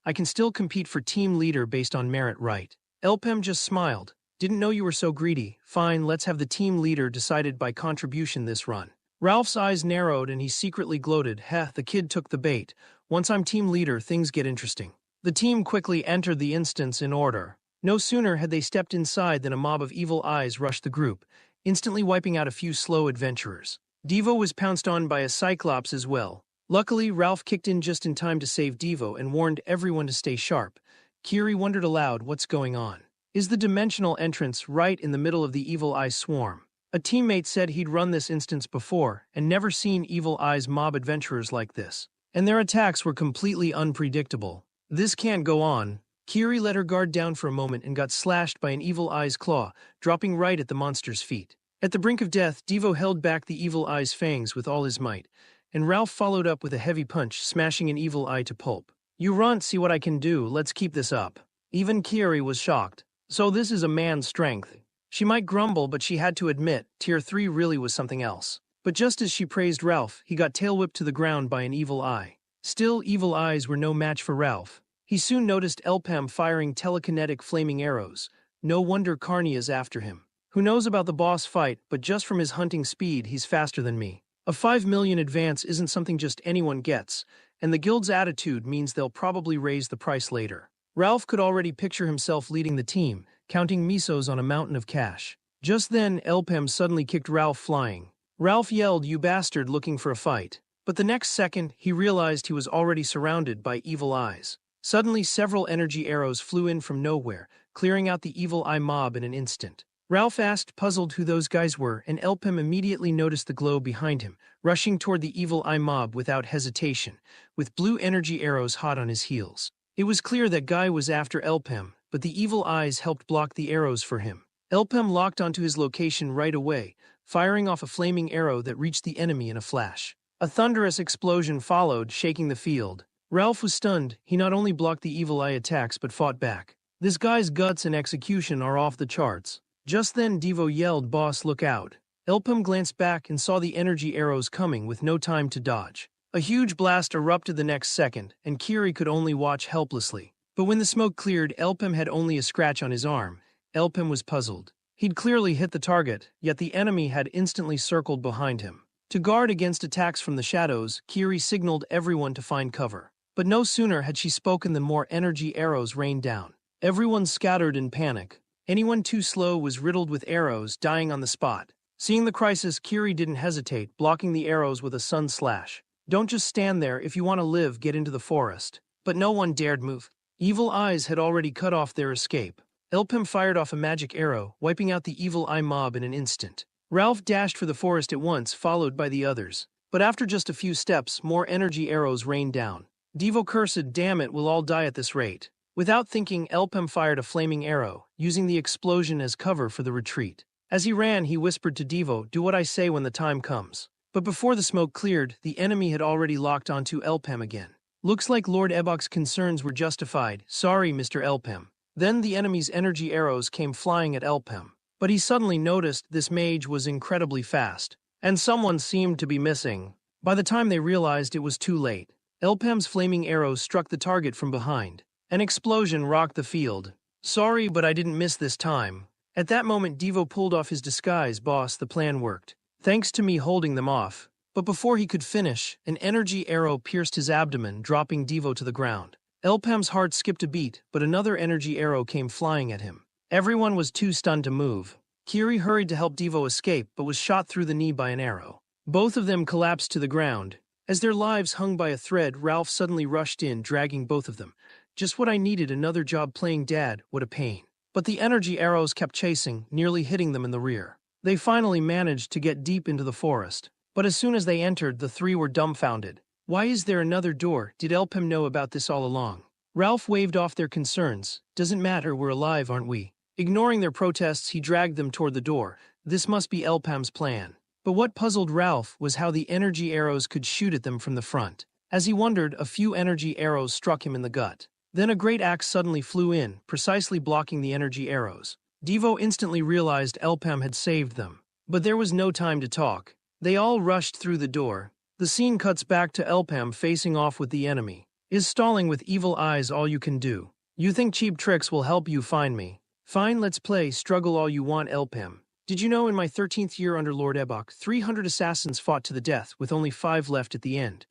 I can still compete for team leader based on merit, right?" Elpem just smiled. "Didn't know you were so greedy. Fine, let's have the team leader decided by contribution this run." Ralph's eyes narrowed and he secretly gloated, "Heh, the kid took the bait. Once I'm team leader, things get interesting." The team quickly entered the instance in order. No sooner had they stepped inside than a mob of evil eyes rushed the group, instantly wiping out a few slow adventurers. Devo was pounced on by a Cyclops as well. Luckily, Ralph kicked in just in time to save Devo and warned everyone to stay sharp. Kiri wondered aloud, what's going on? Is the dimensional entrance right in the middle of the Evil Eye swarm? A teammate said he'd run this instance before and never seen Evil Eye's mob adventurers like this. And their attacks were completely unpredictable. This can't go on. Kiri let her guard down for a moment and got slashed by an Evil Eye's claw, dropping right at the monster's feet. At the brink of death, Devo held back the Evil Eye's fangs with all his might, and Ralph followed up with a heavy punch, smashing an Evil Eye to pulp. "You runt, see what I can do, let's keep this up." Even Kiri was shocked. So this is a man's strength. She might grumble, but she had to admit, Tier 3 really was something else. But just as she praised Ralph, he got tail-whipped to the ground by an Evil Eye. Still, Evil Eyes were no match for Ralph. He soon noticed Elpem firing telekinetic flaming arrows. No wonder Carnia's after him. Who knows about the boss fight, but just from his hunting speed, he's faster than me. A 5 million advance isn't something just anyone gets, and the guild's attitude means they'll probably raise the price later. Ralph could already picture himself leading the team, counting misos on a mountain of cash. Just then, Elpem suddenly kicked Ralph flying. Ralph yelled, "You bastard," looking for a fight. But the next second, he realized he was already surrounded by Evil Eyes. Suddenly, several energy arrows flew in from nowhere, clearing out the Evil Eye mob in an instant. Ralph asked, puzzled, who those guys were, and Elpem immediately noticed the glow behind him, rushing toward the Evil Eye mob without hesitation, with blue energy arrows hot on his heels. It was clear that guy was after Elpem, but the Evil Eyes helped block the arrows for him. Elpem locked onto his location right away, firing off a flaming arrow that reached the enemy in a flash. A thunderous explosion followed, shaking the field. Ralph was stunned. He not only blocked the Evil Eye attacks but fought back. This guy's guts and execution are off the charts. Just then Devo yelled, "Boss, look out." Elpem glanced back and saw the energy arrows coming with no time to dodge. A huge blast erupted the next second, and Kiri could only watch helplessly. But when the smoke cleared, Elpem had only a scratch on his arm. Elpem was puzzled. He'd clearly hit the target, yet the enemy had instantly circled behind him. To guard against attacks from the shadows, Kiri signaled everyone to find cover. But no sooner had she spoken than more energy arrows rained down. Everyone scattered in panic. Anyone too slow was riddled with arrows, dying on the spot. Seeing the crisis, Kiri didn't hesitate, blocking the arrows with a sun slash. Don't just stand there. If you want to live, get into the forest. But no one dared move. Evil Eyes had already cut off their escape. Elpem fired off a magic arrow, wiping out the Evil Eye mob in an instant. Ralph dashed for the forest at once, followed by the others. But after just a few steps, more energy arrows rained down. Devo cursed, damn it, we'll all die at this rate. Without thinking, Elpem fired a flaming arrow, using the explosion as cover for the retreat. As he ran, he whispered to Devo, do what I say when the time comes. But before the smoke cleared, the enemy had already locked onto Elpem again. Looks like Lord Ebok's concerns were justified. Sorry, Mr. Elpem. Then the enemy's energy arrows came flying at Elpem. But he suddenly noticed this mage was incredibly fast, and someone seemed to be missing. By the time they realized, it was too late. Elpem's flaming arrows struck the target from behind. An explosion rocked the field. Sorry, but I didn't miss this time. At that moment, Devo pulled off his disguise. Boss, the plan worked. Thanks to me holding them off. But before he could finish, an energy arrow pierced his abdomen, dropping Devo to the ground. Elpem's heart skipped a beat, but another energy arrow came flying at him. Everyone was too stunned to move. Kiri hurried to help Devo escape, but was shot through the knee by an arrow. Both of them collapsed to the ground. As their lives hung by a thread, Ralph suddenly rushed in, dragging both of them. Just what I needed, another job playing dad, what a pain. But the energy arrows kept chasing, nearly hitting them in the rear. They finally managed to get deep into the forest. But as soon as they entered, the three were dumbfounded. Why is there another door? Did Elpem know about this all along? Ralph waved off their concerns. Doesn't matter, we're alive, aren't we? Ignoring their protests, he dragged them toward the door. This must be Elpem's plan. But what puzzled Ralph was how the energy arrows could shoot at them from the front. As he wondered, a few energy arrows struck him in the gut. Then a great axe suddenly flew in, precisely blocking the energy arrows. Devo instantly realized Elpem had saved them. But there was no time to talk. They all rushed through the door. The scene cuts back to Elpem facing off with the enemy. Is stalling with Evil Eyes all you can do? You think cheap tricks will help you find me? Fine, let's play, struggle all you want, Elpem. Did you know in my 13th year under Lord Ebok, 300 assassins fought to the death, with only 5 left at the end.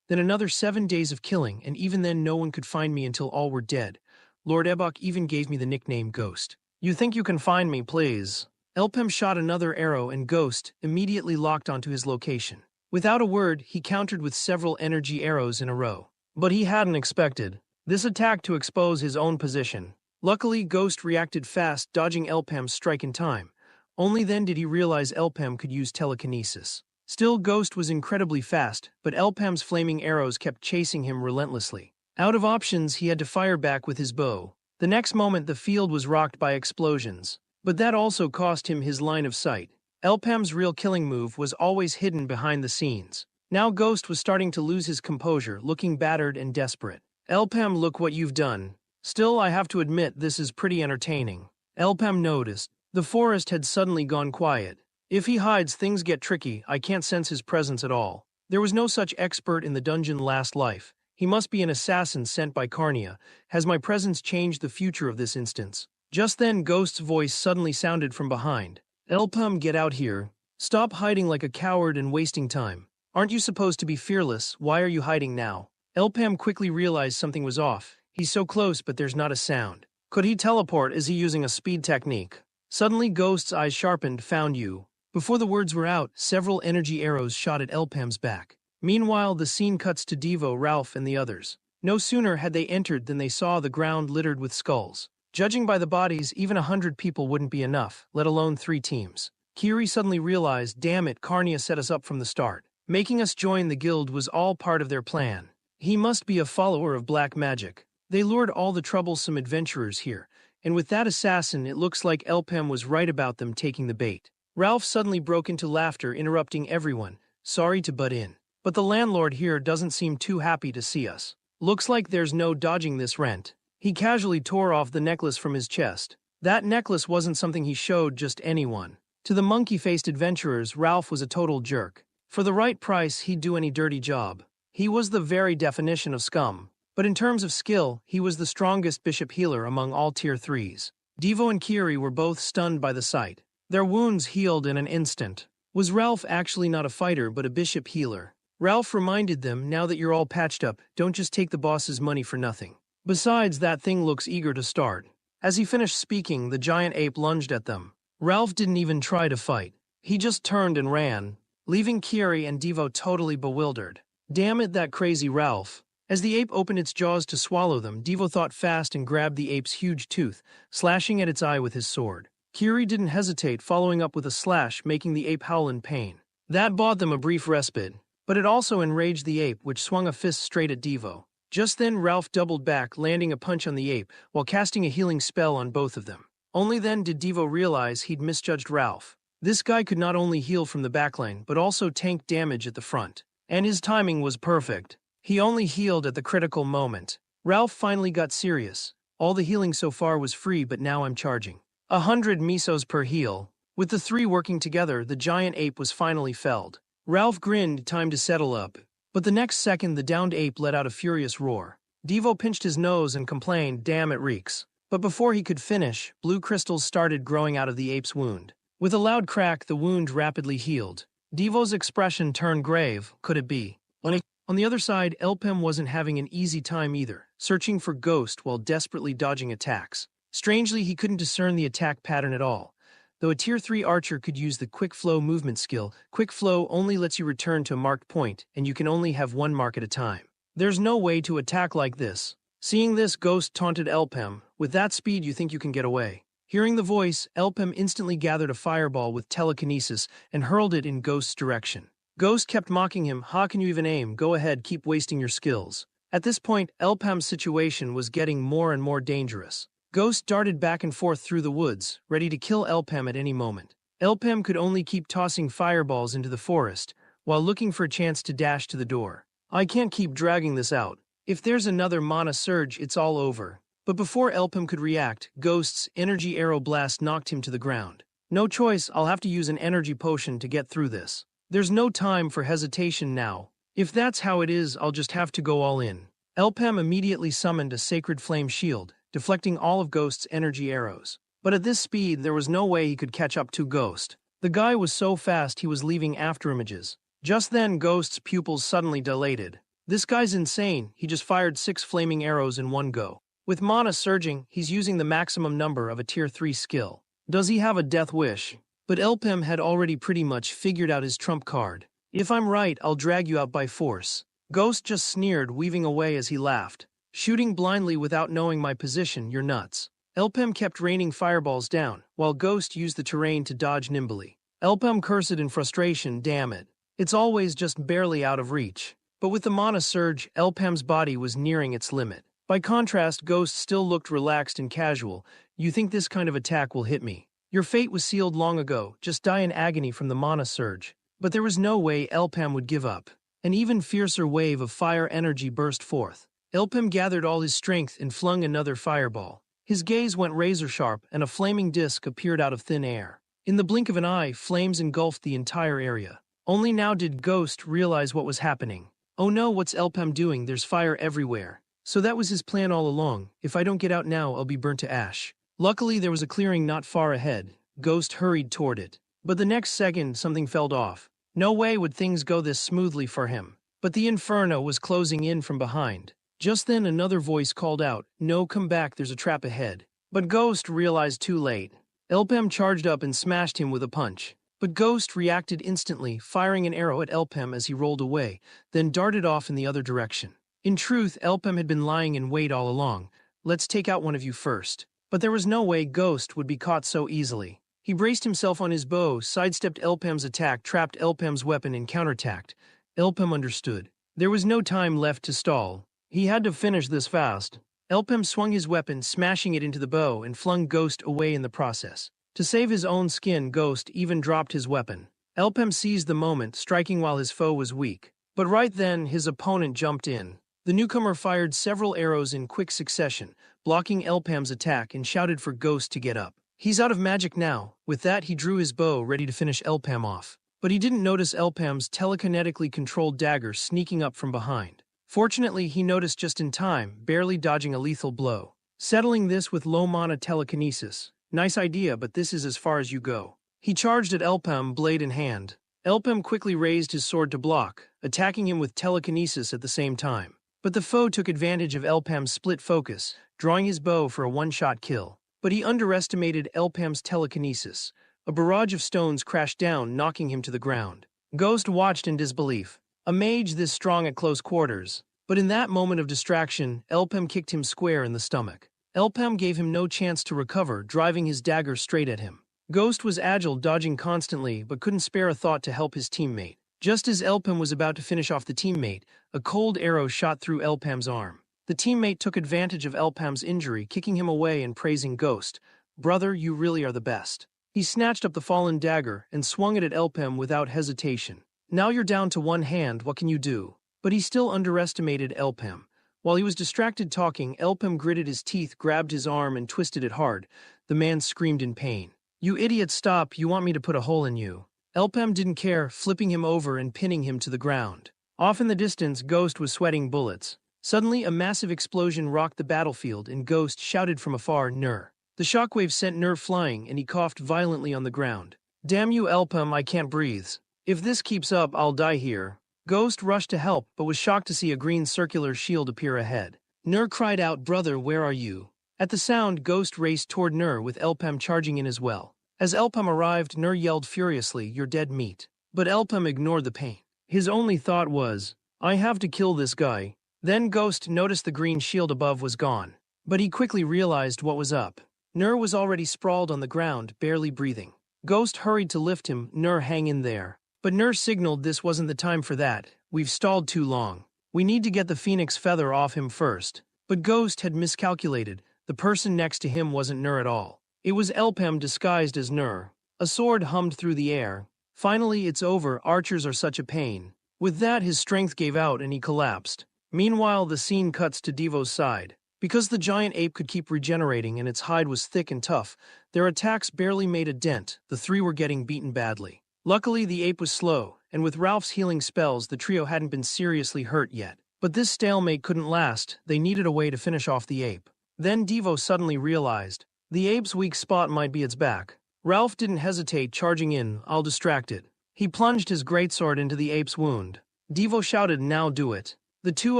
Then another 7 days of killing, and even then no one could find me until all were dead. Lord Ebok even gave me the nickname Ghost. You think you can find me, please? Elpem shot another arrow, and Ghost immediately locked onto his location. Without a word, he countered with several energy arrows in a row. But he hadn't expected this attack to expose his own position. Luckily, Ghost reacted fast, dodging Elpem's strike in time. Only then did he realize Elpem could use telekinesis. Still, Ghost was incredibly fast, but Elpem's flaming arrows kept chasing him relentlessly. Out of options, he had to fire back with his bow. The next moment, the field was rocked by explosions. But that also cost him his line of sight. Elpem's real killing move was always hidden behind the scenes. Now Ghost was starting to lose his composure, looking battered and desperate. Elpem, look what you've done. Still, I have to admit, this is pretty entertaining. Elpem noticed. The forest had suddenly gone quiet. If he hides, things get tricky. I can't sense his presence at all. There was no such expert in the dungeon last life. He must be an assassin sent by Carnia. Has my presence changed the future of this instance? Just then, Ghost's voice suddenly sounded from behind. Elpem, get out here. Stop hiding like a coward and wasting time. Aren't you supposed to be fearless? Why are you hiding now? Elpem quickly realized something was off. He's so close, but there's not a sound. Could he teleport? Is he using a speed technique? Suddenly, Ghost's eyes sharpened. Found you. Before the words were out, several energy arrows shot at Elpem's back. Meanwhile, the scene cuts to Devo, Ralph, and the others. No sooner had they entered than they saw the ground littered with skulls. Judging by the bodies, even 100 people wouldn't be enough, let alone 3 teams. Kiri suddenly realized, damn it, Carnia set us up from the start. Making us join the guild was all part of their plan. He must be a follower of black magic. They lured all the troublesome adventurers here, and with that assassin, it looks like Elpem was right about them taking the bait. Ralph suddenly broke into laughter, interrupting everyone. Sorry to butt in, but the landlord here doesn't seem too happy to see us. Looks like there's no dodging this rent. He casually tore off the necklace from his chest. That necklace wasn't something he showed just anyone. To the monkey-faced adventurers, Ralph was a total jerk. For the right price, he'd do any dirty job. He was the very definition of scum. But in terms of skill, he was the strongest bishop healer among all tier 3s. Devo and Kiri were both stunned by the sight. Their wounds healed in an instant. Was Ralph actually not a fighter but a bishop healer? Ralph reminded them, now that you're all patched up, don't just take the boss's money for nothing. Besides, that thing looks eager to start. As he finished speaking, the giant ape lunged at them. Ralph didn't even try to fight. He just turned and ran, leaving Kiri and Devo totally bewildered. Damn it, that crazy Ralph. As the ape opened its jaws to swallow them, Devo thought fast and grabbed the ape's huge tooth, slashing at its eye with his sword. Kiri didn't hesitate, following up with a slash, making the ape howl in pain. That bought them a brief respite, but it also enraged the ape, which swung a fist straight at Devo. Just then, Ralph doubled back, landing a punch on the ape, while casting a healing spell on both of them. Only then did Devo realize he'd misjudged Ralph. This guy could not only heal from the backline, but also tank damage at the front. And his timing was perfect. He only healed at the critical moment. Ralph finally got serious. All the healing so far was free, but now I'm charging 100 misos per heal. With the three working together, the giant ape was finally felled. Ralph grinned, time to settle up. But the next second, the downed ape let out a furious roar. Devo pinched his nose and complained, damn, it reeks. But before he could finish, blue crystals started growing out of the ape's wound. With a loud crack, the wound rapidly healed. Devo's expression turned grave. Could it be? On the other side, Elpem wasn't having an easy time either, searching for Ghost while desperately dodging attacks. Strangely, he couldn't discern the attack pattern at all. Though a Tier 3 archer could use the Quick Flow movement skill, Quick Flow only lets you return to a marked point, and you can only have one mark at a time. There's no way to attack like this. Seeing this, Ghost taunted Elpem, with that speed you think you can get away. Hearing the voice, Elpem instantly gathered a fireball with telekinesis and hurled it in Ghost's direction. Ghost kept mocking him, how can you even aim, go ahead, keep wasting your skills. At this point, Elpem's situation was getting more and more dangerous. Ghost darted back and forth through the woods, ready to kill Elpem at any moment. Elpem could only keep tossing fireballs into the forest, while looking for a chance to dash to the door. I can't keep dragging this out. If there's another mana surge, it's all over. But before Elpem could react, Ghost's energy arrow blast knocked him to the ground. No choice, I'll have to use an energy potion to get through this. There's no time for hesitation now. If that's how it is, I'll just have to go all in. Elpem immediately summoned a sacred flame shield, deflecting all of Ghost's energy arrows. But at this speed, there was no way he could catch up to Ghost. The guy was so fast he was leaving afterimages. Just then, Ghost's pupils suddenly dilated. This guy's insane, he just fired 6 flaming arrows in one go. With mana surging, he's using the maximum number of a Tier 3 skill. Does he have a death wish? But Elpem had already pretty much figured out his trump card. If I'm right, I'll drag you out by force. Ghost just sneered, weaving away as he laughed. Shooting blindly without knowing my position, you're nuts. Elpem kept raining fireballs down, while Ghost used the terrain to dodge nimbly. Elpem cursed in frustration, damn it. It's always just barely out of reach. But with the mana surge, Elpem's body was nearing its limit. By contrast, Ghost still looked relaxed and casual. You think this kind of attack will hit me? Your fate was sealed long ago, just die in agony from the mana surge. But there was no way Elpem would give up. An even fiercer wave of fire energy burst forth. Elpem gathered all his strength and flung another fireball. His gaze went razor-sharp, and a flaming disc appeared out of thin air. In the blink of an eye, flames engulfed the entire area. Only now did Ghost realize what was happening. Oh no, what's Elpem doing? There's fire everywhere. So that was his plan all along. If I don't get out now, I'll be burnt to ash. Luckily, there was a clearing not far ahead. Ghost hurried toward it. But the next second, something fell off. No way would things go this smoothly for him. But the inferno was closing in from behind. Just then, another voice called out, "No, come back, there's a trap ahead." But Ghost realized too late. Elpem charged up and smashed him with a punch. But Ghost reacted instantly, firing an arrow at Elpem as he rolled away, then darted off in the other direction. In truth, Elpem had been lying in wait all along. Let's take out one of you first. But there was no way Ghost would be caught so easily. He braced himself on his bow, sidestepped Elpem's attack, trapped Elpem's weapon, and counterattacked. Elpem understood. There was no time left to stall. He had to finish this fast. Elpem swung his weapon, smashing it into the bow, and flung Ghost away in the process. To save his own skin, Ghost even dropped his weapon. Elpem seized the moment, striking while his foe was weak. But right then, his opponent jumped in. The newcomer fired several arrows in quick succession, blocking Elpem's attack, and shouted for Ghost to get up. He's out of magic now. With that, he drew his bow, ready to finish Elpem off. But he didn't notice Elpem's telekinetically controlled dagger sneaking up from behind. Fortunately, he noticed just in time, barely dodging a lethal blow. Settling this with low-mana telekinesis. Nice idea, but this is as far as you go. He charged at Elpem, blade in hand. Elpem quickly raised his sword to block, attacking him with telekinesis at the same time. But the foe took advantage of Elpem's split focus, drawing his bow for a one-shot kill. But he underestimated Elpem's telekinesis. A barrage of stones crashed down, knocking him to the ground. Ghost watched in disbelief. A mage this strong at close quarters. But in that moment of distraction, Elpem kicked him square in the stomach. Elpem gave him no chance to recover, driving his dagger straight at him. Ghost was agile, dodging constantly, but couldn't spare a thought to help his teammate. Just as Elpem was about to finish off the teammate, a cold arrow shot through Elpem's arm. The teammate took advantage of Elpem's injury, kicking him away and praising Ghost. "Brother, you really are the best." He snatched up the fallen dagger and swung it at Elpem without hesitation. "Now you're down to one hand, what can you do?" But he still underestimated Elpem. While he was distracted talking, Elpem gritted his teeth, grabbed his arm, and twisted it hard. The man screamed in pain. "You idiot, stop, you want me to put a hole in you." Elpem didn't care, flipping him over and pinning him to the ground. Off in the distance, Ghost was sweating bullets. Suddenly, a massive explosion rocked the battlefield, and Ghost shouted from afar, "Ner." The shockwave sent Ner flying, and he coughed violently on the ground. "Damn you, Elpem, I can't breathe. If this keeps up, I'll die here." Ghost rushed to help, but was shocked to see a green circular shield appear ahead. Ner cried out, "Brother, where are you?" At the sound, Ghost raced toward Ner, with Elpem charging in as well. As Elpem arrived, Ner yelled furiously, "You're dead meat." But Elpem ignored the pain. His only thought was, "I have to kill this guy." Then Ghost noticed the green shield above was gone. But he quickly realized what was up. Ner was already sprawled on the ground, barely breathing. Ghost hurried to lift him. "Ner, hang in there." But Ner signaled this wasn't the time for that. "We've stalled too long. We need to get the phoenix feather off him first." But Ghost had miscalculated. The person next to him wasn't Ner at all. It was Elpem disguised as Ner. A sword hummed through the air. "Finally, it's over. Archers are such a pain." With that, his strength gave out and he collapsed. Meanwhile, the scene cuts to Devo's side. Because the giant ape could keep regenerating and its hide was thick and tough, their attacks barely made a dent. The three were getting beaten badly. Luckily, the ape was slow, and with Ralph's healing spells, the trio hadn't been seriously hurt yet. But this stalemate couldn't last. They needed a way to finish off the ape. Then Devo suddenly realized the ape's weak spot might be its back. Ralph didn't hesitate, charging in. "I'll distract it." He plunged his greatsword into the ape's wound. Devo shouted, "Now do it." The two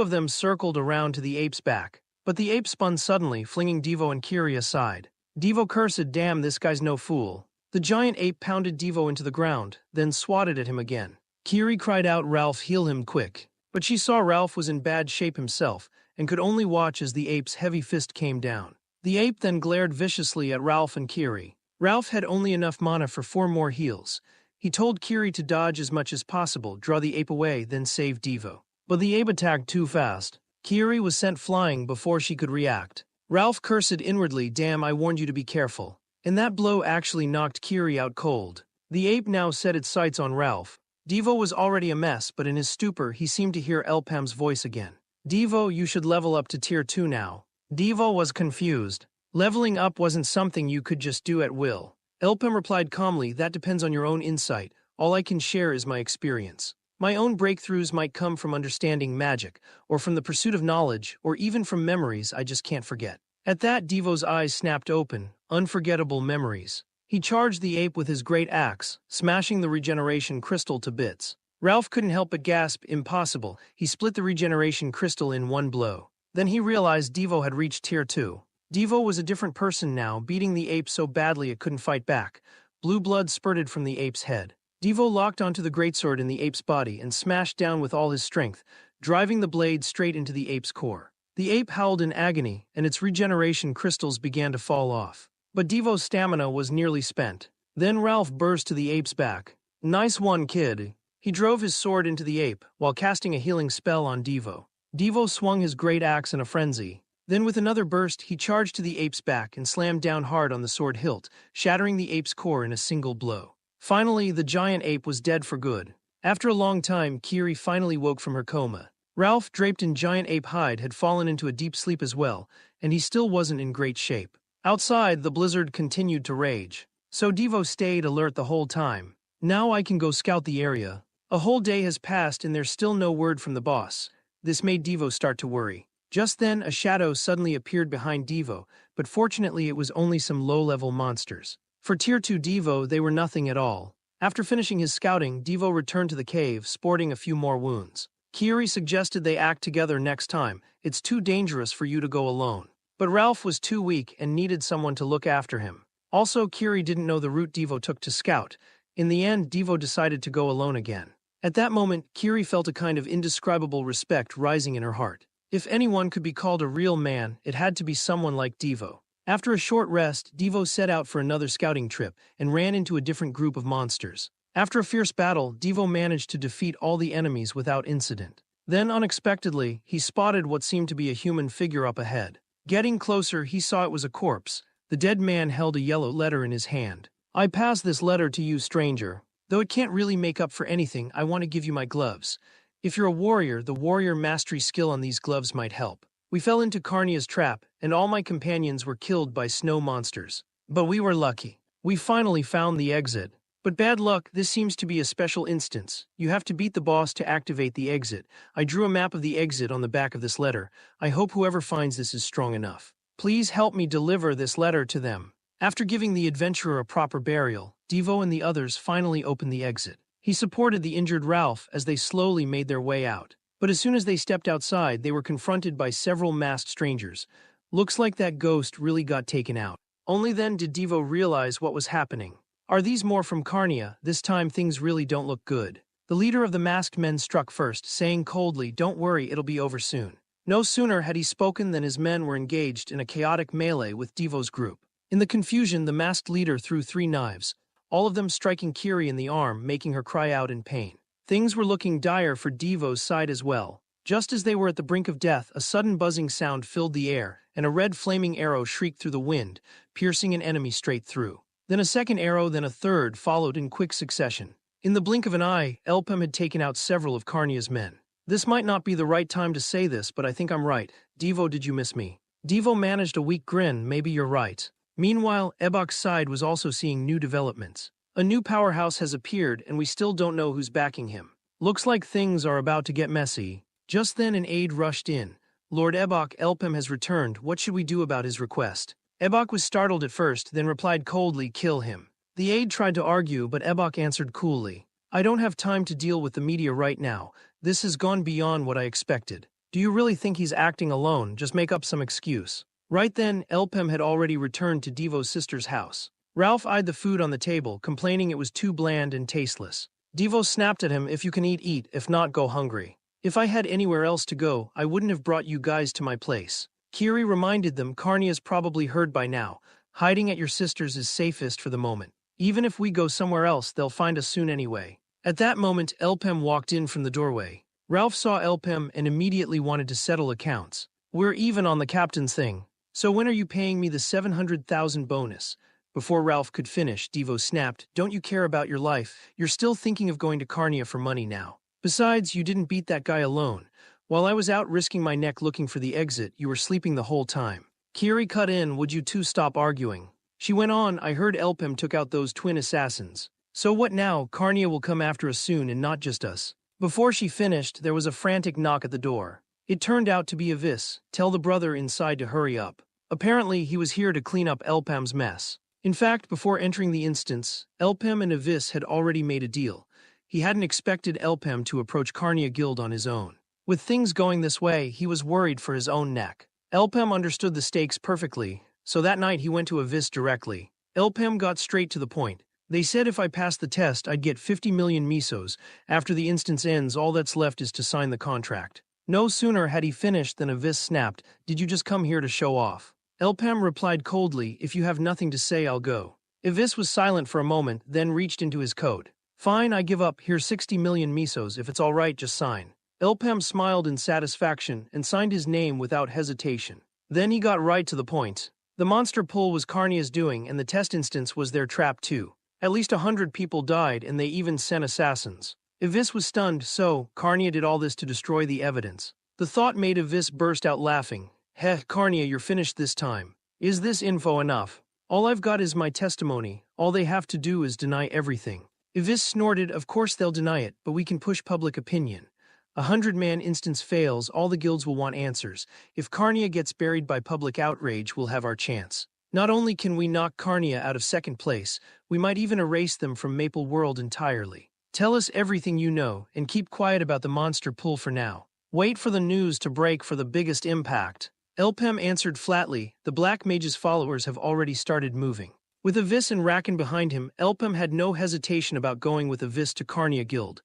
of them circled around to the ape's back. But the ape spun suddenly, flinging Devo and Kiri aside. Devo cursed, "Damn, this guy's no fool." The giant ape pounded Devo into the ground, then swatted at him again. Kiri cried out, "Ralph, heal him quick." But she saw Ralph was in bad shape himself, and could only watch as the ape's heavy fist came down. The ape then glared viciously at Ralph and Kiri. Ralph had only enough mana for 4 more heals. He told Kiri to dodge as much as possible, draw the ape away, then save Devo. But the ape attacked too fast. Kiri was sent flying before she could react. Ralph cursed inwardly, "Damn, I warned you to be careful." And that blow actually knocked Kiri out cold. The ape now set its sights on Ralph. Devo was already a mess, but in his stupor he seemed to hear Elpem's voice again. "Devo, you should level up to tier 2 now." Devo was confused. Leveling up wasn't something you could just do at will. Elpem replied calmly, "That depends on your own insight. All I can share is my experience. My own breakthroughs might come from understanding magic, or from the pursuit of knowledge, or even from memories I just can't forget." At that, Devo's eyes snapped open. Unforgettable memories. He charged the ape with his great axe, smashing the regeneration crystal to bits. Ralph couldn't help but gasp, "Impossible." He split the regeneration crystal in one blow. Then he realized Devo had reached tier 2. Devo was a different person now, beating the ape so badly it couldn't fight back. Blue blood spurted from the ape's head. Devo locked onto the greatsword in the ape's body and smashed down with all his strength, driving the blade straight into the ape's core. The ape howled in agony, and its regeneration crystals began to fall off. But Devo's stamina was nearly spent. Then Ralph burst to the ape's back. "Nice one, kid." He drove his sword into the ape, while casting a healing spell on Devo. Devo swung his great axe in a frenzy. Then with another burst, he charged to the ape's back and slammed down hard on the sword hilt, shattering the ape's core in a single blow. Finally, the giant ape was dead for good. After a long time, Kiri finally woke from her coma. Ralph, draped in giant ape hide, had fallen into a deep sleep as well, and he still wasn't in great shape. Outside, the blizzard continued to rage. So Devo stayed alert the whole time. "Now I can go scout the area." A whole day has passed and there's still no word from the boss. This made Devo start to worry. Just then, a shadow suddenly appeared behind Devo, but fortunately it was only some low-level monsters. For tier 2 Devo, they were nothing at all. After finishing his scouting, Devo returned to the cave, sporting a few more wounds. Kiri suggested they act together next time. It's too dangerous for you to go alone. But Ralph was too weak and needed someone to look after him. Also, Kiri didn't know the route Devo took to scout. In the end, Devo decided to go alone again. At that moment, Kiri felt a kind of indescribable respect rising in her heart. If anyone could be called a real man, it had to be someone like Devo. After a short rest, Devo set out for another scouting trip and ran into a different group of monsters. After a fierce battle, Devo managed to defeat all the enemies without incident. Then, unexpectedly, he spotted what seemed to be a human figure up ahead. Getting closer, he saw it was a corpse. The dead man held a yellow letter in his hand. "I pass this letter to you, stranger. Though it can't really make up for anything, I want to give you my gloves. If you're a warrior, the warrior mastery skill on these gloves might help. We fell into Carnia's trap, and all my companions were killed by snow monsters. But we were lucky. We finally found the exit. But bad luck, this seems to be a special instance. You have to beat the boss to activate the exit. I drew a map of the exit on the back of this letter. I hope whoever finds this is strong enough. Please help me deliver this letter to them." After giving the adventurer a proper burial, Devo and the others finally opened the exit. He supported the injured Ralph as they slowly made their way out. But as soon as they stepped outside, they were confronted by several masked strangers. Looks like that ghost really got taken out. Only then did Devo realize what was happening. Are these more from Carnia? This time things really don't look good. The leader of the masked men struck first, saying coldly, "Don't worry, it'll be over soon." No sooner had he spoken than his men were engaged in a chaotic melee with Devo's group. In the confusion, the masked leader threw 3 knives, all of them striking Kiri in the arm, making her cry out in pain. Things were looking dire for Devo's side as well. Just as they were at the brink of death, a sudden buzzing sound filled the air, and a red flaming arrow shrieked through the wind, piercing an enemy straight through. Then a second arrow, then a third, followed in quick succession. In the blink of an eye, Elpem had taken out several of Carnia's men. This might not be the right time to say this, but I think I'm right. Devo, did you miss me? Devo managed a weak grin. Maybe you're right. Meanwhile, Ebok's side was also seeing new developments. A new powerhouse has appeared, and we still don't know who's backing him. Looks like things are about to get messy. Just then an aide rushed in. "Lord Ebok, Elpem has returned. What should we do about his request?" Ebok was startled at first, then replied coldly, "Kill him." The aide tried to argue, but Ebok answered coolly, "I don't have time to deal with the media right now. This has gone beyond what I expected. Do you really think he's acting alone? Just make up some excuse." Right then, Elpem had already returned to Devo's sister's house. Ralph eyed the food on the table, complaining it was too bland and tasteless. Devo snapped at him, "If you can eat, eat. If not, go hungry. If I had anywhere else to go, I wouldn't have brought you guys to my place." Kiri reminded them, "Carnia's probably heard by now. Hiding at your sister's is safest for the moment. Even if we go somewhere else, they'll find us soon anyway." At that moment, Elpem walked in from the doorway. Ralph saw Elpem and immediately wanted to settle accounts. "We're even on the captain's thing. So when are you paying me the 700,000 bonus?" Before Ralph could finish, Devo snapped, "Don't you care about your life? You're still thinking of going to Carnia for money now. Besides, you didn't beat that guy alone. While I was out risking my neck looking for the exit, you were sleeping the whole time." Kiri cut in, "Would you two stop arguing?" She went on, "I heard Elpem took out those twin assassins. So what now? Carnia will come after us soon, and not just us." Before she finished, there was a frantic knock at the door. It turned out to be Avis. "Tell the brother inside to hurry up." Apparently, he was here to clean up Elpem's mess. In fact, before entering the instance, Elpem and Avis had already made a deal. He hadn't expected Elpem to approach Carnia Guild on his own. With things going this way, he was worried for his own neck. Elpem understood the stakes perfectly, so that night he went to Avis directly. Elpem got straight to the point. "They said if I passed the test, I'd get 50 million misos. After the instance ends, all that's left is to sign the contract." No sooner had he finished than Avis snapped, "Did you just come here to show off?" Elpem replied coldly, "If you have nothing to say, I'll go." Avis was silent for a moment, then reached into his coat. "Fine, I give up. Here's 60 million misos. If it's all right, just sign." Elpem smiled in satisfaction and signed his name without hesitation. Then he got right to the point. The monster pull was Carnia's doing, and the test instance was their trap too. At least 100 people died, and they even sent assassins. Avis was stunned, so Carnia did all this to destroy the evidence. The thought made Avis burst out laughing. "Heh, Carnia, you're finished this time. Is this info enough? All I've got is my testimony. All they have to do is deny everything." Avis snorted, "Of course they'll deny it, but we can push public opinion. 100-man instance fails, all the guilds will want answers. If Carnia gets buried by public outrage, we'll have our chance." Not only can we knock Carnia out of second place, we might even erase them from Maple World entirely. Tell us everything you know, and keep quiet about the monster pool for now. Wait for the news to break for the biggest impact. Elpem answered flatly. The Black Mage's followers have already started moving. With Avis and Rakan behind him, Elpem had no hesitation about going with Avis to Carnia Guild.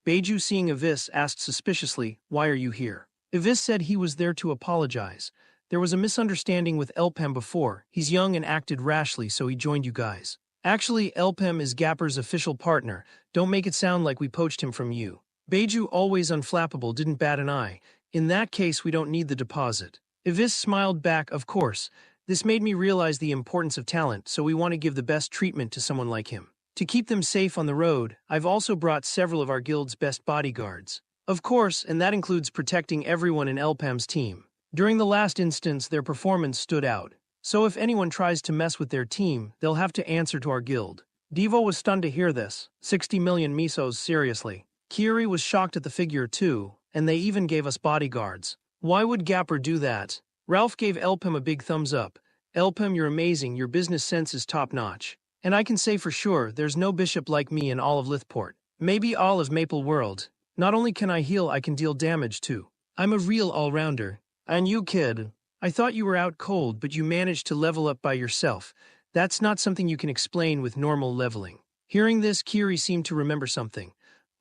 Beiju, seeing Avis, asked suspiciously, "Why are you here?" Avis said he was there to apologize. There was a misunderstanding with Elpem before. He's young and acted rashly, so he joined you guys. Actually, Elpem is Gapper's official partner. Don't make it sound like we poached him from you. Beiju, always unflappable, didn't bat an eye. In that case, we don't need the deposit. Avis smiled back. Of course. This made me realize the importance of talent, so we want to give the best treatment to someone like him. To keep them safe on the road, I've also brought several of our guild's best bodyguards. Of course, and that includes protecting everyone in Elpem's team. During the last instance, their performance stood out. So if anyone tries to mess with their team, they'll have to answer to our guild. Devo was stunned to hear this. 60 million misos, seriously. Kiri was shocked at the figure too, and they even gave us bodyguards. Why would Gapper do that? Ralph gave Elpem a big thumbs up. Elpem, you're amazing, your business sense is top-notch. And I can say for sure, there's no bishop like me in all of Lithport. Maybe all of Maple World. Not only can I heal, I can deal damage too. I'm a real all-rounder. And you, kid. I thought you were out cold, but you managed to level up by yourself. That's not something you can explain with normal leveling. Hearing this, Kiri seemed to remember something.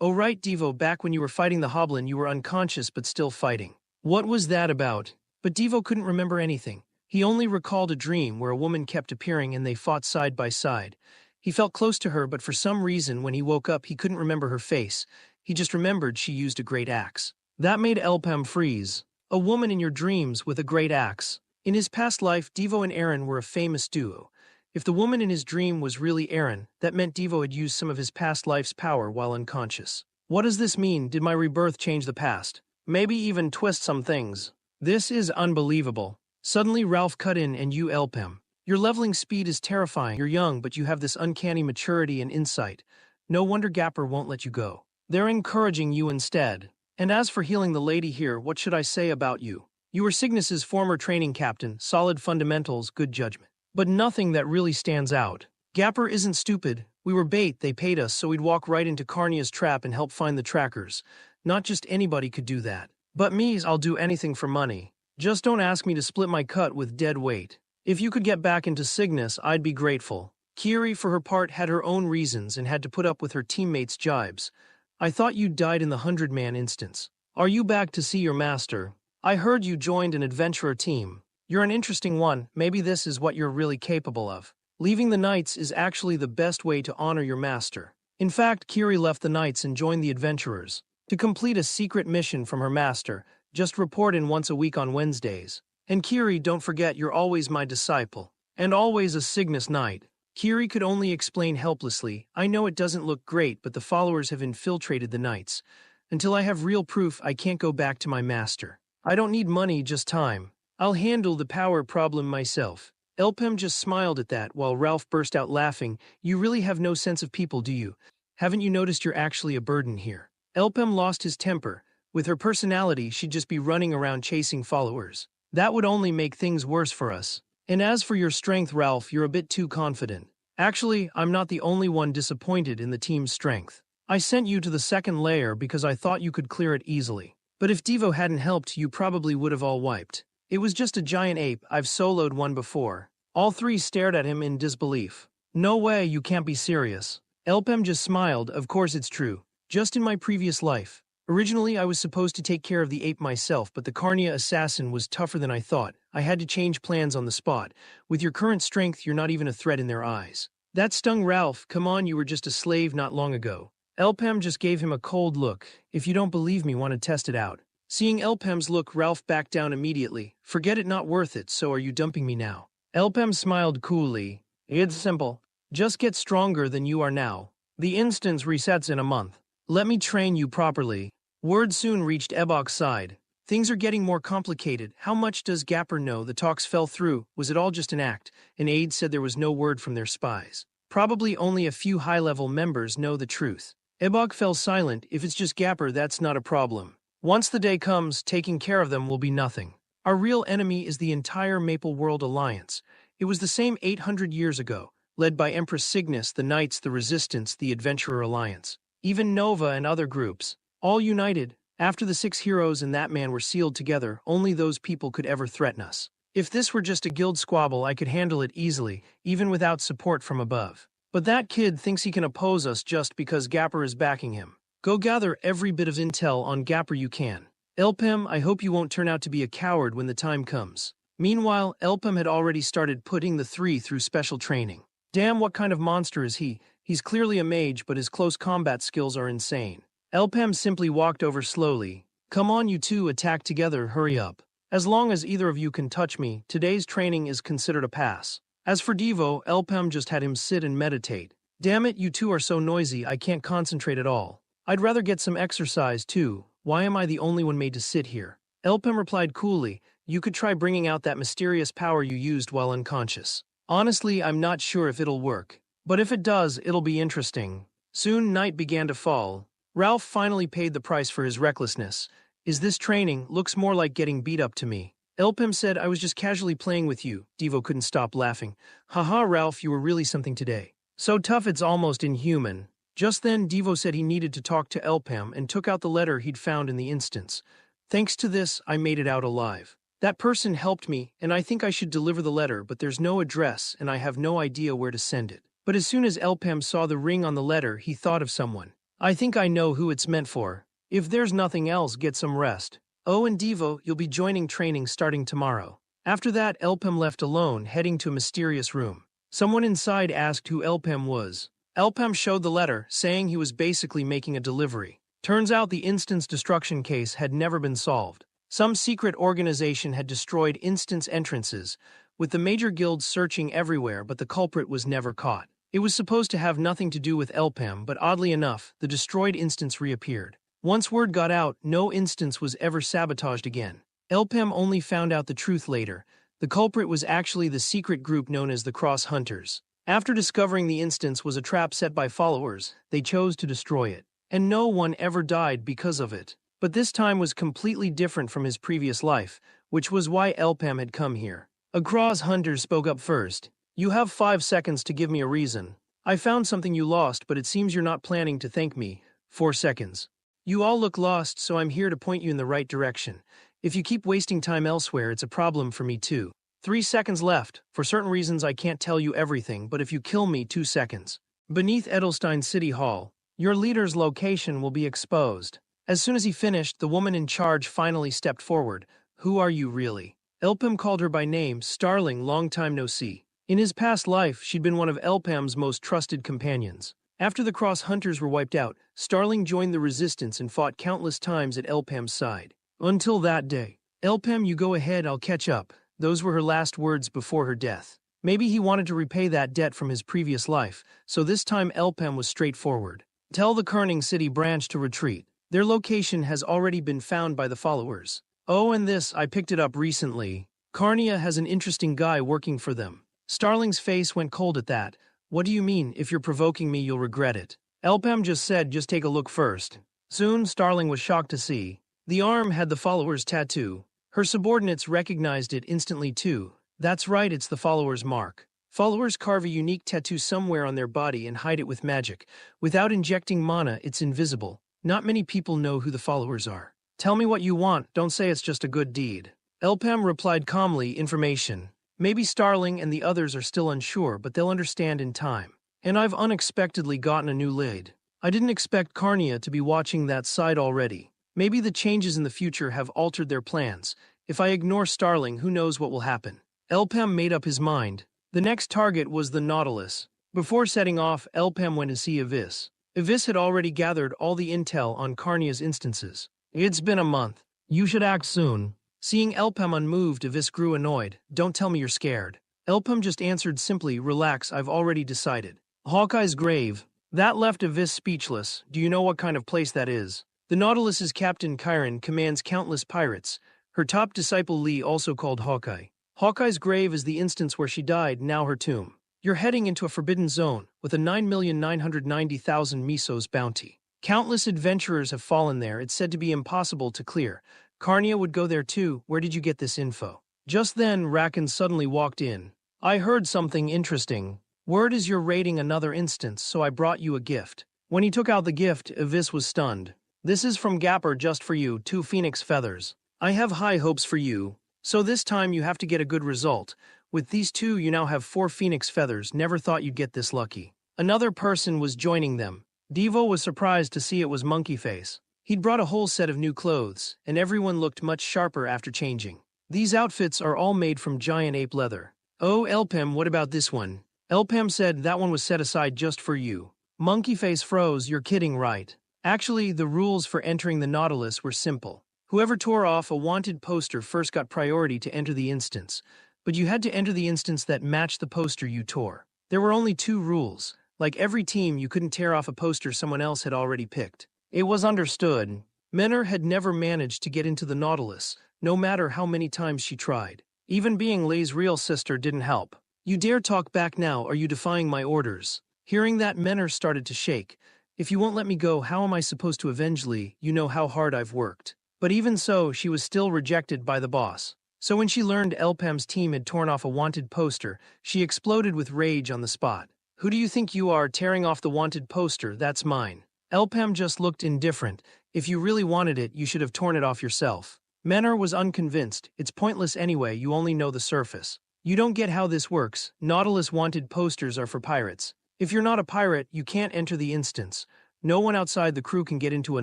Oh right, Devo, back when you were fighting the Hoblin, you were unconscious but still fighting. What was that about? But Devo couldn't remember anything. He only recalled a dream where a woman kept appearing and they fought side by side. He felt close to her, but for some reason when he woke up he couldn't remember her face. He just remembered she used a great axe. That made Elpem freeze. A woman in your dreams with a great axe. In his past life, Devo and Aaron were a famous duo. If the woman in his dream was really Aaron, that meant Devo had used some of his past life's power while unconscious. What does this mean? Did my rebirth change the past? Maybe even twist some things. This is unbelievable. Suddenly Ralph cut in. And you, Elpem. Your leveling speed is terrifying. You're young, but you have this uncanny maturity and insight. No wonder Gapper won't let you go. They're encouraging you instead. And as for healing the lady here, what should I say about you? You were Cygnus's former training captain, solid fundamentals, good judgment. But nothing that really stands out. Gapper isn't stupid. We were bait, they paid us so we'd walk right into Carnia's trap and help find the trackers. Not just anybody could do that. But me, I'll do anything for money. Just don't ask me to split my cut with dead weight. If you could get back into Cygnus, I'd be grateful. Kiri, for her part, had her own reasons and had to put up with her teammates' jibes. I thought you died in the 100-man instance. Are you back to see your master? I heard you joined an adventurer team. You're an interesting one. Maybe this is what you're really capable of. Leaving the Knights is actually the best way to honor your master. In fact, Kiri left the Knights and joined the adventurers. To complete a secret mission from her master, just report in once a week on Wednesdays. And Kiri, don't forget you're always my disciple. And always a Cygnus Knight. Kiri could only explain helplessly, I know it doesn't look great, but the followers have infiltrated the Knights. Until I have real proof, I can't go back to my master. I don't need money, just time. I'll handle the power problem myself. Elpem just smiled at that while Ralph burst out laughing. You really have no sense of people, do you? Haven't you noticed you're actually a burden here? Elpem lost his temper. With her personality, she'd just be running around chasing followers. That would only make things worse for us. And as for your strength, Ralph, you're a bit too confident. Actually, I'm not the only one disappointed in the team's strength. I sent you to the second layer because I thought you could clear it easily. But if Devo hadn't helped, you probably would have all wiped. It was just a giant ape. I've soloed one before. All three stared at him in disbelief. No way, you can't be serious. Elpem just smiled. Of course it's true. Just in my previous life. Originally, I was supposed to take care of the ape myself, but the Carnia assassin was tougher than I thought. I had to change plans on the spot. With your current strength, you're not even a threat in their eyes. That stung Ralph. Come on, you were just a slave not long ago. Elpem just gave him a cold look. If you don't believe me, want to test it out. Seeing Elpem's look, Ralph backed down immediately. Forget it, not worth it, so are you dumping me now? Elpem smiled coolly. It's simple. Just get stronger than you are now. The instance resets in a month. Let me train you properly. Word soon reached Ebok's side. Things are getting more complicated. How much does Gapper know? The talks fell through. Was it all just an act? An aide said there was no word from their spies. Probably only a few high-level members know the truth. Ebok fell silent. If it's just Gapper, that's not a problem. Once the day comes, taking care of them will be nothing. Our real enemy is the entire Maple World Alliance. It was the same 800 years ago, led by Empress Cygnus, the Knights, the Resistance, the Adventurer Alliance. Even Nova and other groups, all united. After the 6 heroes and that man were sealed together, only those people could ever threaten us. If this were just a guild squabble, I could handle it easily, even without support from above. But that kid thinks he can oppose us just because Gapper is backing him. Go gather every bit of intel on Gapper you can. Elpem, I hope you won't turn out to be a coward when the time comes. Meanwhile, Elpem had already started putting the 3 through special training. Damn, what kind of monster is he? He's clearly a mage, but his close combat skills are insane. Elpem simply walked over slowly. Come on, you two, attack together, hurry up. As long as either of you can touch me, today's training is considered a pass. As for Devo, Elpem just had him sit and meditate. Damn it, you two are so noisy, I can't concentrate at all. I'd rather get some exercise too. Why am I the only one made to sit here? Elpem replied coolly, you could try bringing out that mysterious power you used while unconscious. Honestly, I'm not sure if it'll work. But if it does, it'll be interesting. Soon night began to fall. Ralph finally paid the price for his recklessness. Is this training? Looks more like getting beat up to me. Elpem said, I was just casually playing with you. Devo couldn't stop laughing. Haha, Ralph, you were really something today. So tough it's almost inhuman. Just then, Devo said he needed to talk to Elpem and took out the letter he'd found in the instance. Thanks to this, I made it out alive. That person helped me, and I think I should deliver the letter, but there's no address and I have no idea where to send it. But as soon as Elpem saw the ring on the letter, he thought of someone. I think I know who it's meant for. If there's nothing else, get some rest. Oh, and Devo, you'll be joining training starting tomorrow. After that, Elpem left alone, heading to a mysterious room. Someone inside asked who Elpem was. Elpem showed the letter, saying he was basically making a delivery. Turns out the instance destruction case had never been solved. Some secret organization had destroyed instance entrances, with the major guilds searching everywhere, but the culprit was never caught. It was supposed to have nothing to do with Elpem, but oddly enough, the destroyed instance reappeared. Once word got out, no instance was ever sabotaged again. Elpem only found out the truth later. The culprit was actually the secret group known as the Cross Hunters. After discovering the instance was a trap set by followers, they chose to destroy it. And no one ever died because of it. But this time was completely different from his previous life, which was why Elpem had come here. A Cross Hunter spoke up first. You have 5 seconds to give me a reason. I found something you lost, but it seems you're not planning to thank me. 4 seconds. You all look lost, so I'm here to point you in the right direction. If you keep wasting time elsewhere, it's a problem for me too. 3 seconds left. For certain reasons I can't tell you everything, but if you kill me, 2 seconds. Beneath Edelstein City Hall, your leader's location will be exposed. As soon as he finished, the woman in charge finally stepped forward. Who are you really? Elpem called her by name, Starling, long time no see. In his past life, she'd been one of Elpem's most trusted companions. After the Cross Hunters were wiped out, Starling joined the Resistance and fought countless times at Elpem's side. Until that day. Elpem, you go ahead, I'll catch up. Those were her last words before her death. Maybe he wanted to repay that debt from his previous life, so this time Elpem was straightforward. Tell the Kerning City branch to retreat. Their location has already been found by the followers. Oh, and this, I picked it up recently. Carnia has an interesting guy working for them. Starling's face went cold at that. What do you mean? If you're provoking me, you'll regret it. Elpem just said, just take a look first. Soon, Starling was shocked to see. The arm had the follower's tattoo. Her subordinates recognized it instantly too. That's right, it's the follower's mark. Followers carve a unique tattoo somewhere on their body and hide it with magic. Without injecting mana, it's invisible. Not many people know who the followers are. Tell me what you want, don't say it's just a good deed. Elpem replied calmly, information. Maybe Starling and the others are still unsure, but they'll understand in time. And I've unexpectedly gotten a new lead. I didn't expect Carnia to be watching that side already. Maybe the changes in the future have altered their plans. If I ignore Starling, who knows what will happen. Elpem made up his mind. The next target was the Nautilus. Before setting off, Elpem went to see Avis. Avis had already gathered all the intel on Carnia's instances. It's been a month. You should act soon. Seeing Elpem unmoved, Avis grew annoyed. Don't tell me you're scared. Elpem just answered simply, relax, I've already decided. Hawkeye's grave. That left Avis speechless. Do you know what kind of place that is? The Nautilus's captain Chiron commands countless pirates. Her top disciple Lee also called Hawkeye. Hawkeye's grave is the instance where she died, now her tomb. You're heading into a forbidden zone, with a 9,990,000 misos bounty. Countless adventurers have fallen there, it's said to be impossible to clear. Carnia would go there too. Where did you get this info? Just then, Rakan suddenly walked in. I heard something interesting. Word is you're raiding another instance, so I brought you a gift. When he took out the gift, Avis was stunned. This is from Gapper just for you, 2 phoenix feathers. I have high hopes for you, so this time you have to get a good result. With these 2 you now have 4 phoenix feathers, never thought you'd get this lucky. Another person was joining them. Devo was surprised to see it was Monkey Face. He'd brought a whole set of new clothes, and everyone looked much sharper after changing. These outfits are all made from giant ape leather. Oh, Elpem, what about this one? Elpem said that one was set aside just for you. Monkey Face froze, you're kidding, right? Actually, the rules for entering the Nautilus were simple. Whoever tore off a wanted poster first got priority to enter the instance, but you had to enter the instance that matched the poster you tore. There were only 2 rules. Like every team, you couldn't tear off a poster someone else had already picked. It was understood. Menor had never managed to get into the Nautilus, no matter how many times she tried. Even being Lei's real sister didn't help. You dare talk back now, are you defying my orders? Hearing that, Menor started to shake. If you won't let me go, how am I supposed to avenge Lei? You know how hard I've worked. But even so, she was still rejected by the boss. So when she learned Elpem's team had torn off a wanted poster, she exploded with rage on the spot. Who do you think you are, tearing off the wanted poster? That's mine. Elpem just looked indifferent. If you really wanted it, you should have torn it off yourself. Menor was unconvinced. It's pointless anyway, you only know the surface. You don't get how this works. Nautilus wanted posters are for pirates. If you're not a pirate, you can't enter the instance. No one outside the crew can get into a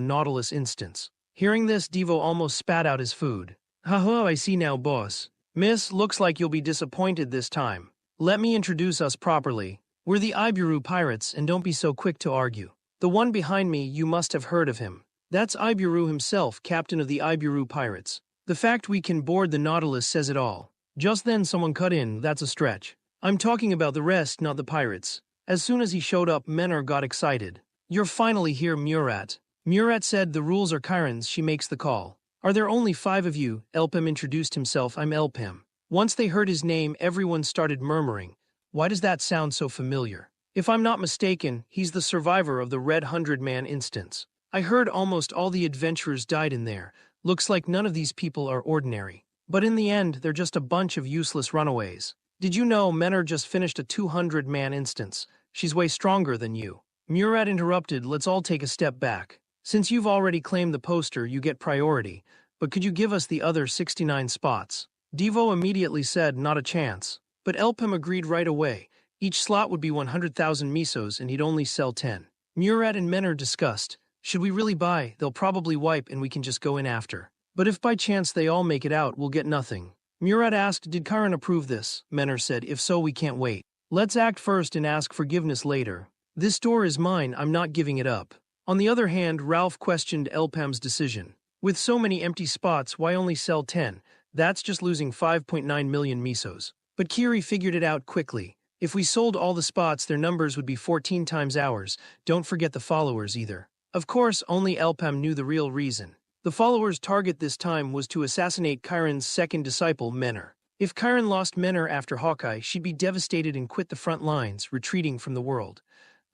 Nautilus instance. Hearing this, Devo almost spat out his food. Haha, I see now, boss. Miss, looks like you'll be disappointed this time. Let me introduce us properly. We're the Iburu Pirates, and don't be so quick to argue. The one behind me, you must have heard of him. That's Iburu himself, captain of the Iburu Pirates. The fact we can board the Nautilus says it all. Just then someone cut in, that's a stretch. I'm talking about the rest, not the pirates. As soon as he showed up, Menor got excited. You're finally here, Murat. Murat said the rules are Chiron's, she makes the call. Are there only 5 of you? Elpem introduced himself, I'm Elpem. Once they heard his name, everyone started murmuring. Why does that sound so familiar? If I'm not mistaken, he's the survivor of the Red 100-man instance. I heard almost all the adventurers died in there. Looks like none of these people are ordinary. But in the end, they're just a bunch of useless runaways. Did you know Menor just finished a 200-man instance? She's way stronger than you. Murat interrupted, let's all take a step back. Since you've already claimed the poster, you get priority. But could you give us the other 69 spots? Devo immediately said, not a chance. But Elpem agreed right away. Each slot would be 100,000 misos and he'd only sell 10. Murat and Menor discussed. Should we really buy? They'll probably wipe and we can just go in after. But if by chance they all make it out, we'll get nothing. Murat asked, did Chiron approve this? Menor said, if so, we can't wait. Let's act first and ask forgiveness later. This door is mine, I'm not giving it up. On the other hand, Ralph questioned Elpem's decision. With so many empty spots, why only sell 10? That's just losing 5.9 million misos. But Kiri figured it out quickly. If we sold all the spots, their numbers would be 14 times ours. Don't forget the followers either. Of course, only Elpem knew the real reason. The followers' target this time was to assassinate Chiron's second disciple, Menor. If Chiron lost Menor after Hawkeye, she'd be devastated and quit the front lines, retreating from the world.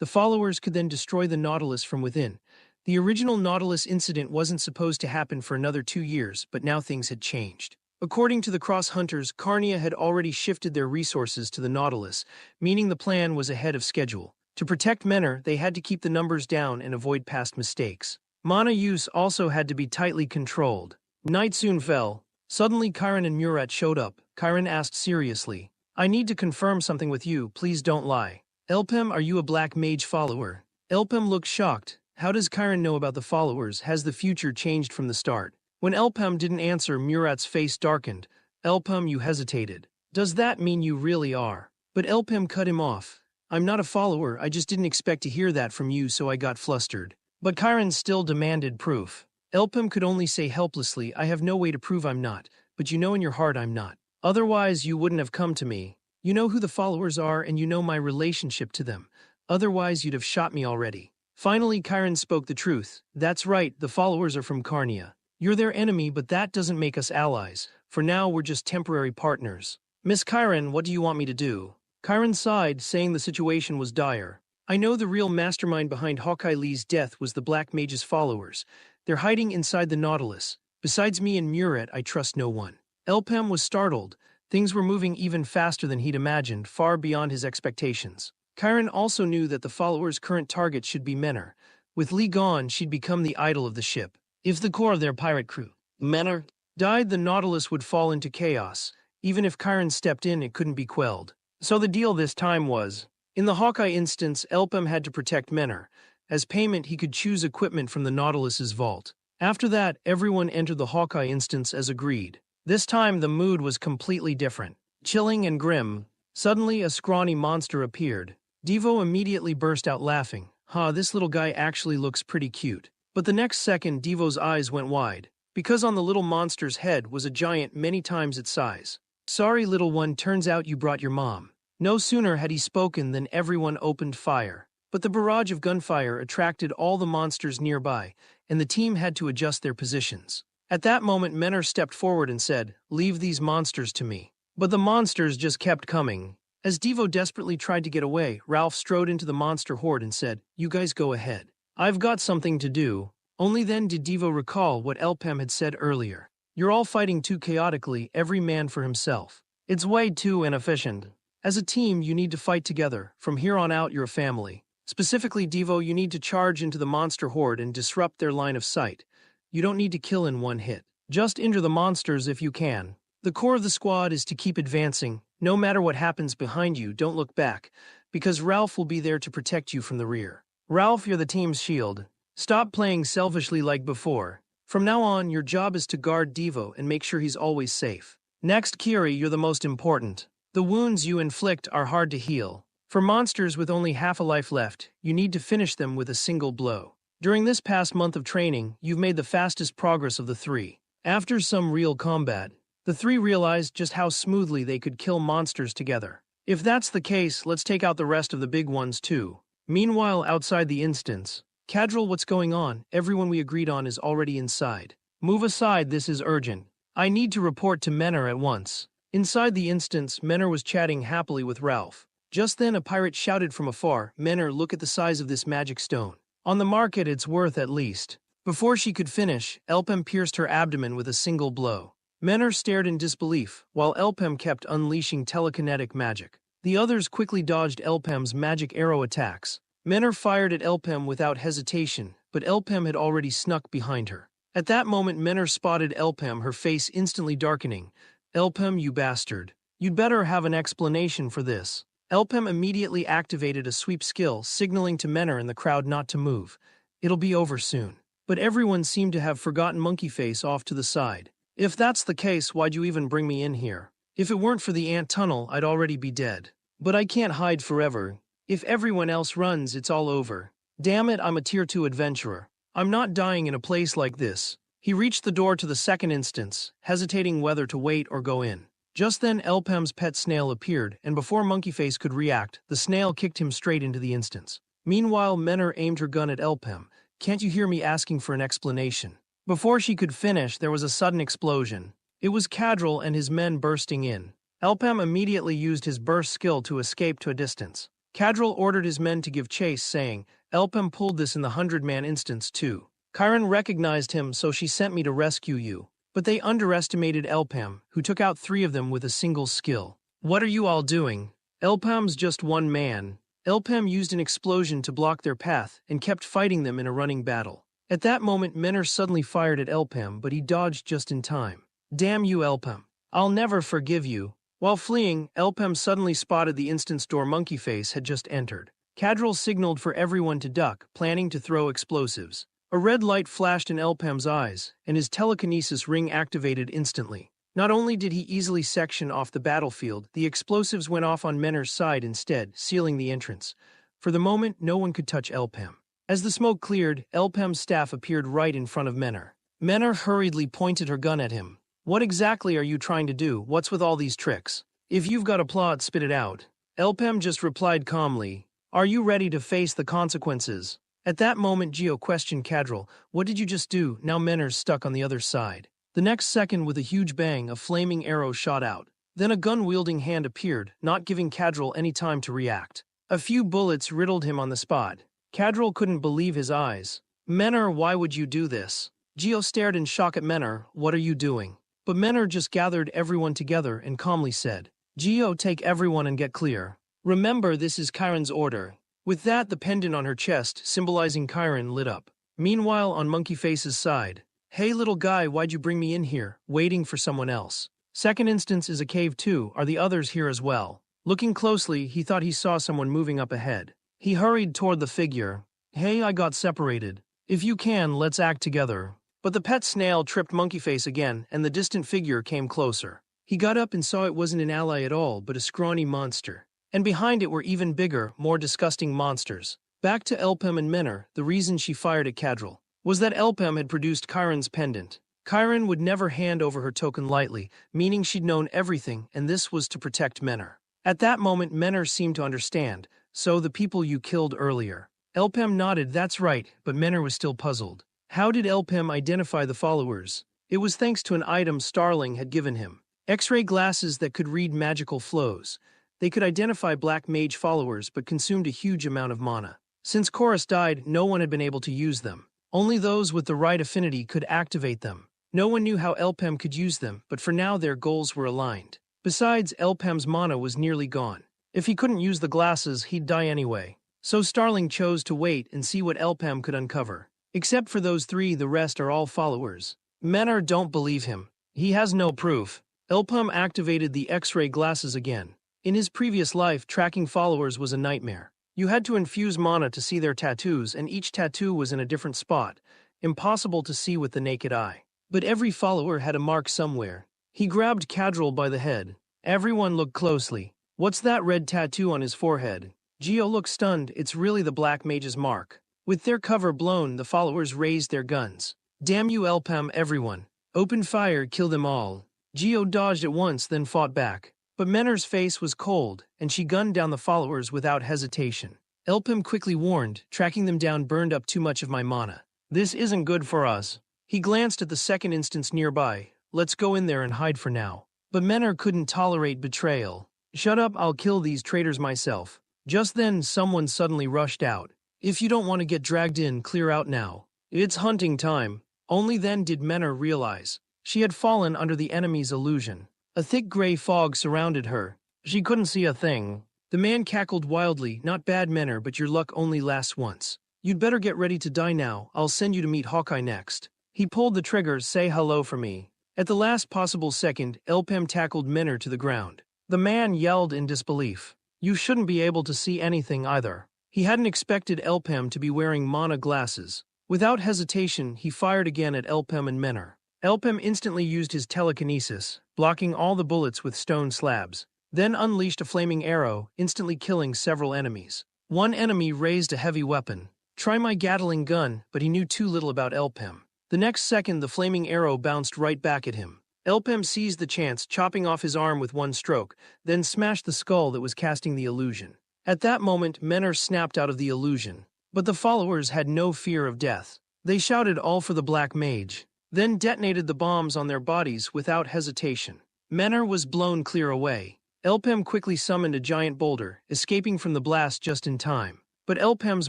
The followers could then destroy the Nautilus from within. The original Nautilus incident wasn't supposed to happen for another 2 years, but now things had changed. According to the Cross Hunters, Carnia had already shifted their resources to the Nautilus, meaning the plan was ahead of schedule. To protect Menor, they had to keep the numbers down and avoid past mistakes. Mana use also had to be tightly controlled. Night soon fell. Suddenly Chiron and Murat showed up. Chiron asked seriously, I need to confirm something with you, please don't lie. Elpem, are you a black mage follower? Elpem looked shocked. How does Chiron know about the followers? Has the future changed from the start? When Elpem didn't answer, Murat's face darkened. Elpem, you hesitated. Does that mean you really are? But Elpem cut him off. I'm not a follower, I just didn't expect to hear that from you, so I got flustered. But Chiron still demanded proof. Elpem could only say helplessly, I have no way to prove I'm not, but you know in your heart I'm not. Otherwise, you wouldn't have come to me. You know who the followers are and you know my relationship to them. Otherwise, you'd have shot me already. Finally, Chiron spoke the truth. That's right, the followers are from Carnia. You're their enemy, but that doesn't make us allies. For now, we're just temporary partners. Miss Chiron, what do you want me to do? Chiron sighed, saying the situation was dire. I know the real mastermind behind Hawkeye Lei's death was the Black Mage's followers. They're hiding inside the Nautilus. Besides me and Murat, I trust no one. Elpem was startled. Things were moving even faster than he'd imagined, far beyond his expectations. Chiron also knew that the followers' current target should be Menor. With Lee gone, she'd become the idol of the ship. If the core of their pirate crew, Menor, died, the Nautilus would fall into chaos. Even if Chiron stepped in, it couldn't be quelled. So the deal this time was, in the Hawkeye instance, Elpham had to protect Menor. As payment, he could choose equipment from the Nautilus's vault. After that, everyone entered the Hawkeye instance as agreed. This time, the mood was completely different. Chilling and grim. Suddenly, a scrawny monster appeared. Devo immediately burst out laughing. This little guy actually looks pretty cute. But the next second, Devo's eyes went wide, because on the little monster's head was a giant many times its size. Sorry, little one, turns out you brought your mom. No sooner had he spoken than everyone opened fire. But the barrage of gunfire attracted all the monsters nearby, and the team had to adjust their positions. At that moment, Menor stepped forward and said, "Leave these monsters to me." But the monsters just kept coming. As Devo desperately tried to get away, Ralph strode into the monster horde and said, "You guys go ahead. I've got something to do." Only then did Devo recall what Elpham had said earlier. "You're all fighting too chaotically, every man for himself. It's way too inefficient. As a team, you need to fight together. From here on out, you're a family. Specifically, Devo, you need to charge into the monster horde and disrupt their line of sight. You don't need to kill in one hit. Just injure the monsters if you can. The core of the squad is to keep advancing. No matter what happens behind you, don't look back, because Ralph will be there to protect you from the rear. Ralph, you're the team's shield. Stop playing selfishly like before. From now on, your job is to guard Devo and make sure he's always safe. Next, Kiri, you're the most important. The wounds you inflict are hard to heal. For monsters with only half a life left, you need to finish them with a single blow. During this past month of training, you've made the fastest progress of the three. After some real combat, the three realized just how smoothly they could kill monsters together. If that's the case, let's take out the rest of the big ones too. Meanwhile, outside the instance, Cadril, what's going on? Everyone we agreed on is already inside. Move aside, this is urgent. I need to report to Menor at once. Inside the instance, Menor was chatting happily with Ralph. Just then a pirate shouted from afar, "Menor, look at the size of this magic stone. On the market it's worth at least." Before she could finish, Elpham pierced her abdomen with a single blow. Menor stared in disbelief, while Elpham kept unleashing telekinetic magic. The others quickly dodged Elpham's magic arrow attacks. Menor fired at Elpham without hesitation, but Elpham had already snuck behind her. At that moment Menor spotted Elpham, her face instantly darkening. "Elpham, you bastard. You'd better have an explanation for this." Elpham immediately activated a sweep skill, signaling to Menor and the crowd not to move. "It'll be over soon." But everyone seemed to have forgotten Monkey Face off to the side. "If that's the case, why'd you even bring me in here? If it weren't for the ant tunnel, I'd already be dead. But I can't hide forever. If everyone else runs, it's all over. Damn it, I'm a Tier 2 adventurer. I'm not dying in a place like this." He reached the door to the second instance, hesitating whether to wait or go in. Just then Elpham's pet snail appeared, and before Monkeyface could react, the snail kicked him straight into the instance. Meanwhile, Menor aimed her gun at Elpham. "Can't you hear me asking for an explanation?" Before she could finish, there was a sudden explosion. It was Cadril and his men bursting in. Elpham immediately used his burst skill to escape to a distance. Cadril ordered his men to give chase, saying, "Elpham pulled this in the 100-man instance too. Chiron recognized him, so she sent me to rescue you." But they underestimated Elpham, who took out 3 of them with a single skill. "What are you all doing? Elpham's just one man." Elpham used an explosion to block their path and kept fighting them in a running battle. At that moment, Menor suddenly fired at Elpham, but he dodged just in time. "Damn you, Elpham. I'll never forgive you." While fleeing, Elpham suddenly spotted the instance door Monkeyface had just entered. Cadril signaled for everyone to duck, planning to throw explosives. A red light flashed in Elpham's eyes, and his telekinesis ring activated instantly. Not only did he easily section off the battlefield, the explosives went off on Menor's side instead, sealing the entrance. For the moment, no one could touch Elpham. As the smoke cleared, Elpham's staff appeared right in front of Menor. Menor hurriedly pointed her gun at him. "What exactly are you trying to do? What's with all these tricks? If you've got a plot, spit it out." Elpham just replied calmly, "Are you ready to face the consequences?" At that moment, Geo questioned Cadril, "What did you just do?" Now Menor's stuck on the other side. The next second, with a huge bang, a flaming arrow shot out. Then a gun-wielding hand appeared, not giving Cadril any time to react. A few bullets riddled him on the spot. Cadril couldn't believe his eyes. "Menor, why would you do this?" Geo stared in shock at Menor. "What are you doing?" But Menor just gathered everyone together and calmly said, Geo, take everyone and get clear. Remember, this is Chiron's order. With that, the pendant on her chest, symbolizing Chiron, lit up. Meanwhile, on Monkey Face's side, hey little guy, why'd you bring me in here, waiting for someone else? Second instance is a cave too, are the others here as well? Looking closely, he thought he saw someone moving up ahead. He hurried toward the figure. Hey, I got separated. If you can, let's act together. But the pet snail tripped Monkey Face again, and the distant figure came closer. He got up and saw it wasn't an ally at all, but a scrawny monster. And behind it were even bigger, more disgusting monsters. Back to Elpem and Menor, the reason she fired at Cadril was that Elpem had produced Chiron's pendant. Chiron would never hand over her token lightly, meaning she'd known everything, and this was to protect Menor. At that moment, Menor seemed to understand. So the people you killed earlier. Elpem nodded, that's right, but Menor was still puzzled. How did Elpem identify the followers? It was thanks to an item Starling had given him. X-ray glasses that could read magical flows. They could identify black mage followers but consumed a huge amount of mana. Since Chorus died, no one had been able to use them. Only those with the right affinity could activate them. No one knew how Elpem could use them, but for now their goals were aligned. Besides, Elpem's mana was nearly gone. If he couldn't use the glasses, he'd die anyway. So Starling chose to wait and see what Elpem could uncover. Except for those three, the rest are all followers. Menor don't believe him. He has no proof. Elpem activated the X-ray glasses again. In his previous life, tracking followers was a nightmare. You had to infuse mana to see their tattoos, and each tattoo was in a different spot, impossible to see with the naked eye. But every follower had a mark somewhere. He grabbed Cadril by the head. Everyone looked closely. What's that red tattoo on his forehead? Geo looked stunned. It's really the Black Mage's mark. With their cover blown, the followers raised their guns. Damn you, Elpem, everyone. Open fire, kill them all. Geo dodged at once, then fought back. But Menor's face was cold, and she gunned down the followers without hesitation. Elpem quickly warned, tracking them down burned up too much of my mana. This isn't good for us. He glanced at the second instance nearby. Let's go in there and hide for now. But Menor couldn't tolerate betrayal. Shut up, I'll kill these traitors myself. Just then, someone suddenly rushed out. If you don't want to get dragged in, clear out now. It's hunting time. Only then did Menor realize. She had fallen under the enemy's illusion. A thick gray fog surrounded her. She couldn't see a thing. The man cackled wildly, not bad Menor, but your luck only lasts once. You'd better get ready to die now, I'll send you to meet Hawkeye next. He pulled the trigger, say hello for me. At the last possible second, Elpem tackled Menor to the ground. The man yelled in disbelief. You shouldn't be able to see anything either. He hadn't expected Elpem to be wearing mana glasses. Without hesitation, he fired again at Elpem and Menor. Elpem instantly used his telekinesis, blocking all the bullets with stone slabs, then unleashed a flaming arrow, instantly killing several enemies. One enemy raised a heavy weapon. Try my Gatling gun, but he knew too little about Elpem. The next second, the flaming arrow bounced right back at him. Elpem seized the chance, chopping off his arm with one stroke, then smashed the skull that was casting the illusion. At that moment, Menor snapped out of the illusion. But the followers had no fear of death. They shouted all for the Black Mage, then detonated the bombs on their bodies without hesitation. Menor was blown clear away. Elpem quickly summoned a giant boulder, escaping from the blast just in time. But Elpem's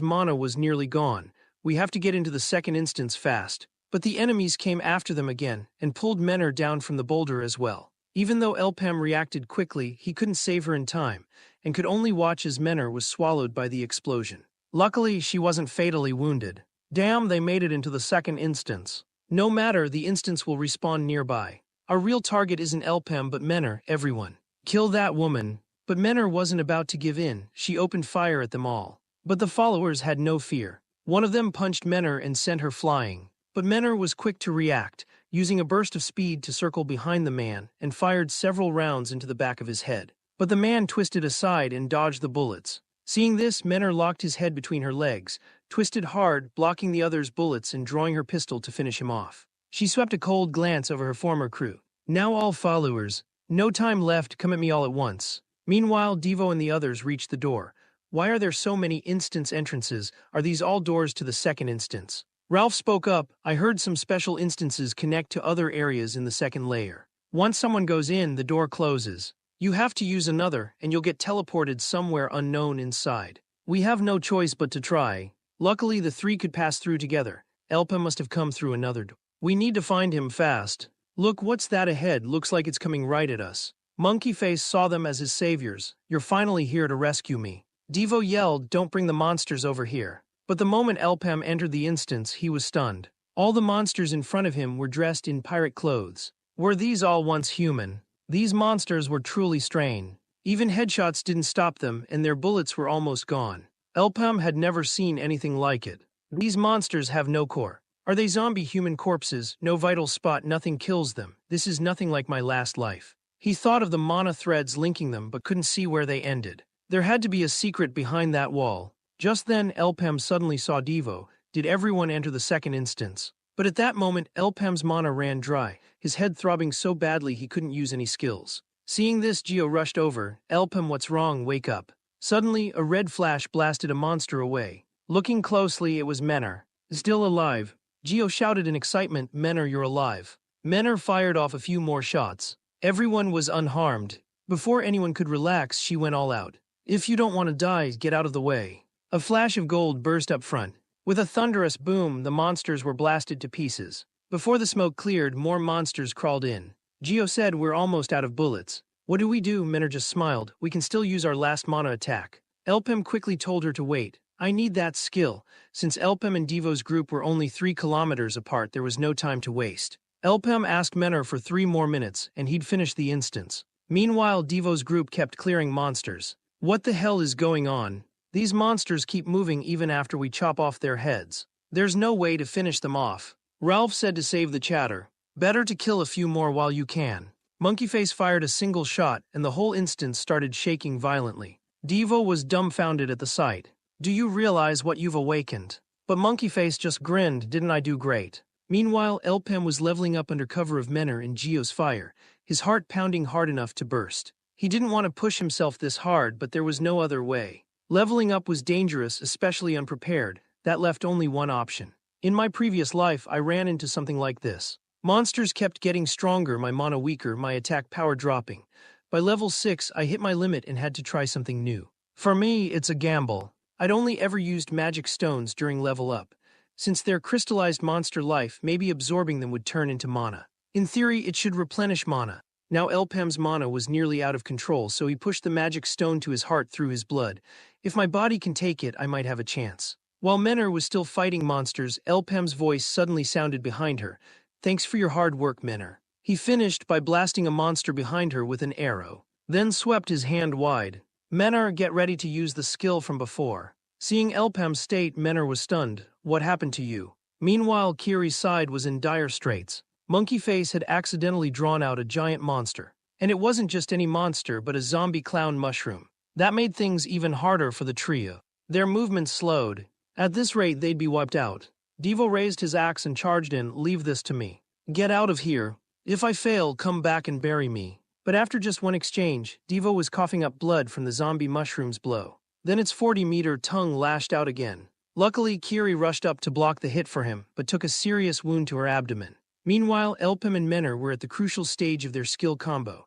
mana was nearly gone. We have to get into the second instance fast. But the enemies came after them again, and pulled Menor down from the boulder as well. Even though Elpem reacted quickly, he couldn't save her in time, and could only watch as Menor was swallowed by the explosion. Luckily, she wasn't fatally wounded. Damn, they made it into the second instance. No matter, the instance will respawn nearby. Our real target isn't Elpem but Menor, everyone. Kill that woman. But Menor wasn't about to give in. She opened fire at them all. But the followers had no fear. One of them punched Menor and sent her flying. But Menor was quick to react, using a burst of speed to circle behind the man and fired several rounds into the back of his head. But the man twisted aside and dodged the bullets. Seeing this, Menor locked his head between her legs, twisted hard, blocking the other's bullets and drawing her pistol to finish him off. She swept a cold glance over her former crew. Now all followers. No time left, come at me all at once. Meanwhile, Devo and the others reached the door. Why are there so many instance entrances? Are these all doors to the second instance? Ralph spoke up. I heard some special instances connect to other areas in the second layer. Once someone goes in, the door closes. You have to use another, and you'll get teleported somewhere unknown inside. We have no choice but to try. Luckily, the three could pass through together. Elpem must have come through another door. We need to find him fast. Look, what's that ahead? Looks like it's coming right at us. Monkey Face saw them as his saviors. You're finally here to rescue me. Devo yelled, don't bring the monsters over here. But the moment Elpam entered the instance, he was stunned. All the monsters in front of him were dressed in pirate clothes. Were these all once human? These monsters were truly strange. Even headshots didn't stop them, and their bullets were almost gone. Elpam had never seen anything like it. These monsters have no core. Are they zombie human corpses? No vital spot, nothing kills them. This is nothing like my last life. He thought of the mana threads linking them but couldn't see where they ended. There had to be a secret behind that wall. Just then, Elpam suddenly saw Devo. Did everyone enter the second instance? But at that moment, Elpam's mana ran dry, his head throbbing so badly he couldn't use any skills. Seeing this, Geo rushed over. Elpam, what's wrong? Wake up. Suddenly, a red flash blasted a monster away. Looking closely, it was Menor. Still alive. Geo shouted in excitement, Menor, you're alive. Menor fired off a few more shots. Everyone was unharmed. Before anyone could relax, she went all out. If you don't want to die, get out of the way. A flash of gold burst up front. With a thunderous boom, the monsters were blasted to pieces. Before the smoke cleared, more monsters crawled in. Geo said, we're almost out of bullets. What do we do? Menor just smiled. We can still use our last mana attack. Elpam quickly told her to wait. I need that skill. Since Elpam and Devo's group were only 3 kilometers apart, there was no time to waste. Elpam asked Menor for 3 more minutes, and he'd finish the instance. Meanwhile, Devo's group kept clearing monsters. What the hell is going on? These monsters keep moving even after we chop off their heads. There's no way to finish them off. Ralph said to save the chatter. Better to kill a few more while you can. Monkeyface fired a single shot, and the whole instance started shaking violently. Devo was dumbfounded at the sight. Do you realize what you've awakened? But Monkeyface just grinned, didn't I do great? Meanwhile, Elpam was leveling up under cover of Menor and Geo's fire, his heart pounding hard enough to burst. He didn't want to push himself this hard, but there was no other way. Leveling up was dangerous, especially unprepared. That left only one option. In my previous life, I ran into something like this. Monsters kept getting stronger, my mana weaker, my attack power dropping. By level 6, I hit my limit and had to try something new. For me, it's a gamble. I'd only ever used magic stones during level up. Since they're crystallized monster life, maybe absorbing them would turn into mana. In theory, it should replenish mana. Now Elpam's mana was nearly out of control, so he pushed the magic stone to his heart through his blood. If my body can take it, I might have a chance. While Menor was still fighting monsters, Elpam's voice suddenly sounded behind her. Thanks for your hard work, Menor. He finished by blasting a monster behind her with an arrow, then swept his hand wide. Menor, get ready to use the skill from before. Seeing Elpam's state, Menor was stunned. What happened to you? Meanwhile, Kiri's side was in dire straits. Monkeyface had accidentally drawn out a giant monster. And it wasn't just any monster, but a zombie clown mushroom. That made things even harder for the trio. Their movements slowed. At this rate, they'd be wiped out. Devo raised his axe and charged in. Leave this to me. Get out of here. If I fail, come back and bury me. But after just one exchange, Devo was coughing up blood from the zombie mushroom's blow. Then its 40-meter tongue lashed out again. Luckily, Kiri rushed up to block the hit for him, but took a serious wound to her abdomen. Meanwhile, Elpam and Menor were at the crucial stage of their skill combo.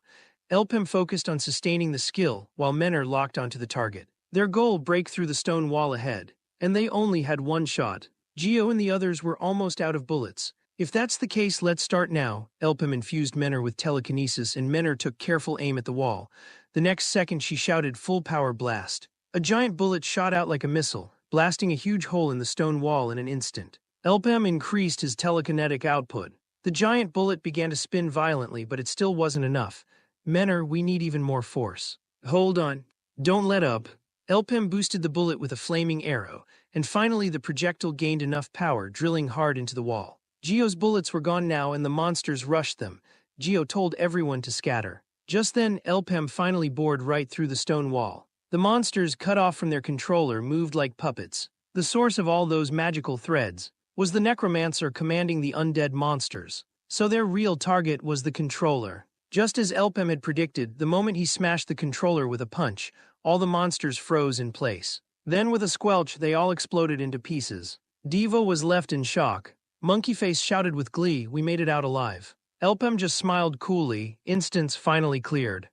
Elpam focused on sustaining the skill, while Menor locked onto the target. Their goal: break through the stone wall ahead. And they only had one shot. Geo and the others were almost out of bullets. If that's the case, let's start now. Elpam infused Menor with telekinesis, and Menor took careful aim at the wall. The next second, she shouted, full power blast. A giant bullet shot out like a missile, blasting a huge hole in the stone wall in an instant. Elpam increased his telekinetic output. The giant bullet began to spin violently, but it still wasn't enough. Menor, we need even more force. Hold on. Don't let up. Elpam boosted the bullet with a flaming arrow, and finally the projectile gained enough power, drilling hard into the wall. Geo's bullets were gone now, and the monsters rushed them. Geo told everyone to scatter. Just then, Elpam finally bored right through the stone wall. The monsters, cut off from their controller, moved like puppets. The source of all those magical threads was the necromancer commanding the undead monsters. So their real target was the controller. Just as Elpam had predicted, the moment he smashed the controller with a punch, all the monsters froze in place. Then with a squelch, they all exploded into pieces. Devo was left in shock. Monkeyface shouted with glee, we made it out alive. Elpam just smiled coolly. Instance finally cleared.